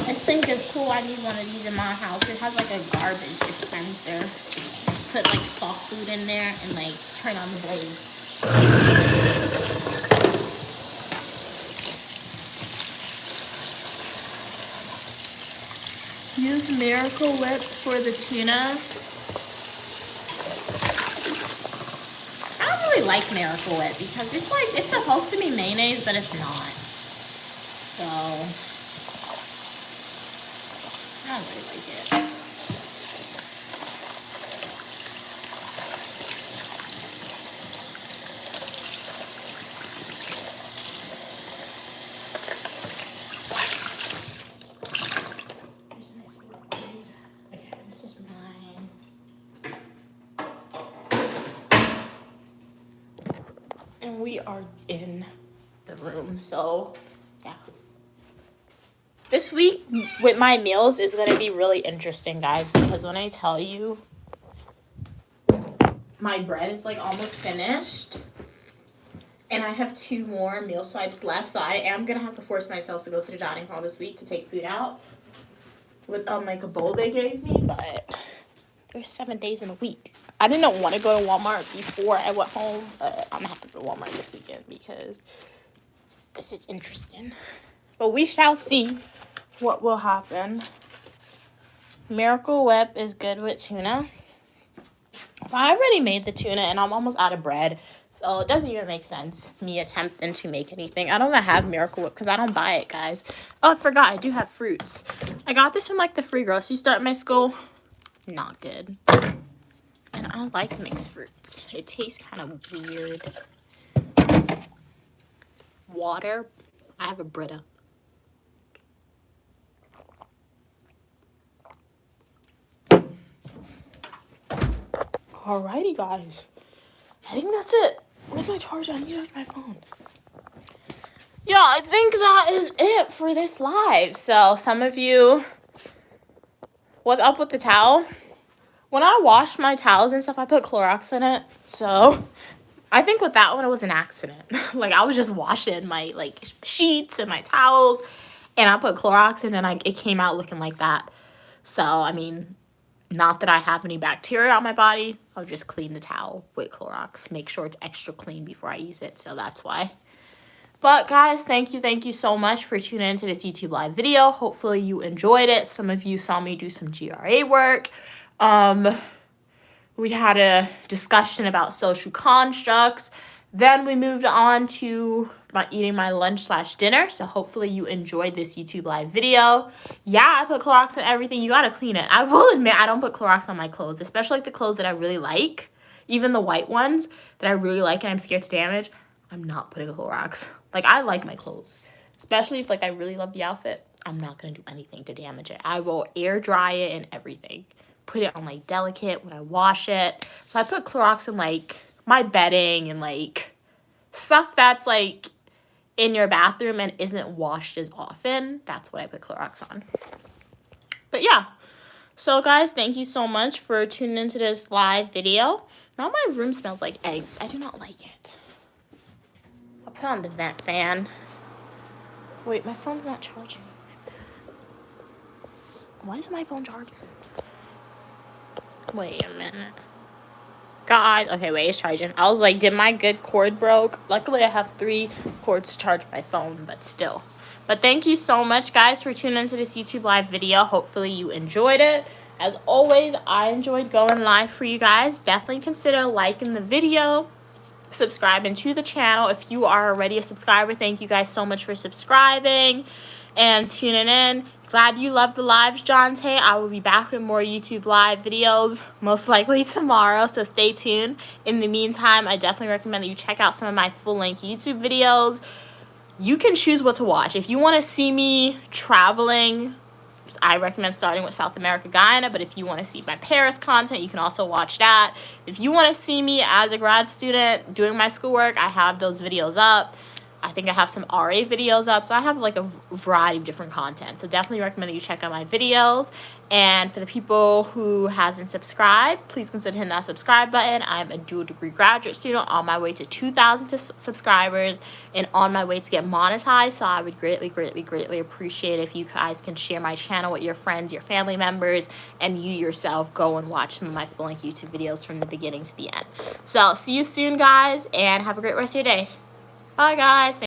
I think it's cool. I need one of these in my house. It has like a garbage dispenser. Put like soft food in there and like turn on the blade. Use Miracle Whip for the tuna. I don't really like Miracle Whip because it's like, it's supposed to be mayonnaise, but it's not. So, I don't really like it. Okay, this is mine. And we are in the room, so yeah. This week with my meals is going to be really interesting, guys, because when I tell you my bread is like almost finished and I have 2 more meal swipes left, so I am going to have to force myself to go to the dining hall this week to take food out with like a bowl they gave me, but there's 7 days in a week. I didn't want to go to Walmart before I went home, but I'm going to have to go to Walmart this weekend because this is interesting. But we shall see what will happen. Miracle Whip is good with tuna. But I already made the tuna and I'm almost out of bread. So it doesn't even make sense me attempting to make anything. I don't even have Miracle Whip because I don't buy it, guys. Oh, I forgot. I do have fruits. I got this from like the free grocery store at my school. Not good. And I don't like mixed fruits. It tastes kind of weird. Water. I have a Brita. Alrighty, guys. I think that's it. Where's my charger? I need to charge my phone. Yeah, I think that is it for this live. So, some of you, what's up with the towel? When I wash my towels and stuff, I put Clorox in it. So, I think with that one, it was an accident. Like, I was just washing my, like, sheets and my towels, and I put Clorox in, and it came out looking like that. So, I mean, not that I have any bacteria on my body. I'll just clean the towel with Clorox. Make sure it's extra clean before I use it. So that's why. But guys, thank you so much for tuning into this YouTube live video. Hopefully you enjoyed it. Some of you saw me do some GRA work. We had a discussion about social constructs. Then we moved on to eating my lunch/dinner. So hopefully you enjoyed this YouTube live video. Yeah, I put Clorox on everything. You gotta clean it. I will admit I don't put Clorox on my clothes, especially like the clothes that I really like. Even the white ones that I really like and I'm scared to damage, I'm not putting Clorox. Like, I like my clothes, especially if like I really love the outfit. I'm not gonna do anything to damage it. I will air dry it and everything. Put it on like delicate when I wash it. So I put Clorox in like my bedding and like stuff that's like in your bathroom and isn't washed as often. That's what I put Clorox on. But yeah. So guys, thank you so much for tuning into this live video. Now my room smells like eggs. I do not like it. Put on the vent fan. Wait, my phone's not charging. Why isn't my phone charging? Wait a minute. God, okay, wait, it's charging. I was like, did my good cord broke? Luckily, I have 3 cords to charge my phone, but still. But thank you so much, guys, for tuning into this YouTube live video. Hopefully, you enjoyed it. As always, I enjoyed going live for you guys. Definitely consider liking the video, subscribing to the channel. If you are already a subscriber, thank you guys so much for subscribing and tuning in. Glad you loved the lives, Jonte. I will be back with more YouTube live videos, most likely tomorrow, so stay tuned. In the meantime, I definitely recommend that you check out some of my full-length YouTube videos. You can choose what to watch. If you want to see me traveling, I recommend starting with South America, Guyana, but if you want to see my Paris content, you can also watch that. If you want to see me as a grad student doing my schoolwork, I have those videos up. I think I have some RA videos up, so I have like a variety of different content. So definitely recommend that you check out my videos. And for the people who hasn't subscribed, please consider hitting that subscribe button. I'm a dual degree graduate student on my way to 2,000 subscribers and on my way to get monetized. So I would greatly, greatly, greatly appreciate if you guys can share my channel with your friends, your family members, and you yourself go and watch some of my full-length YouTube videos from the beginning to the end. So see you soon, guys, and have a great rest of your day. Bye, guys.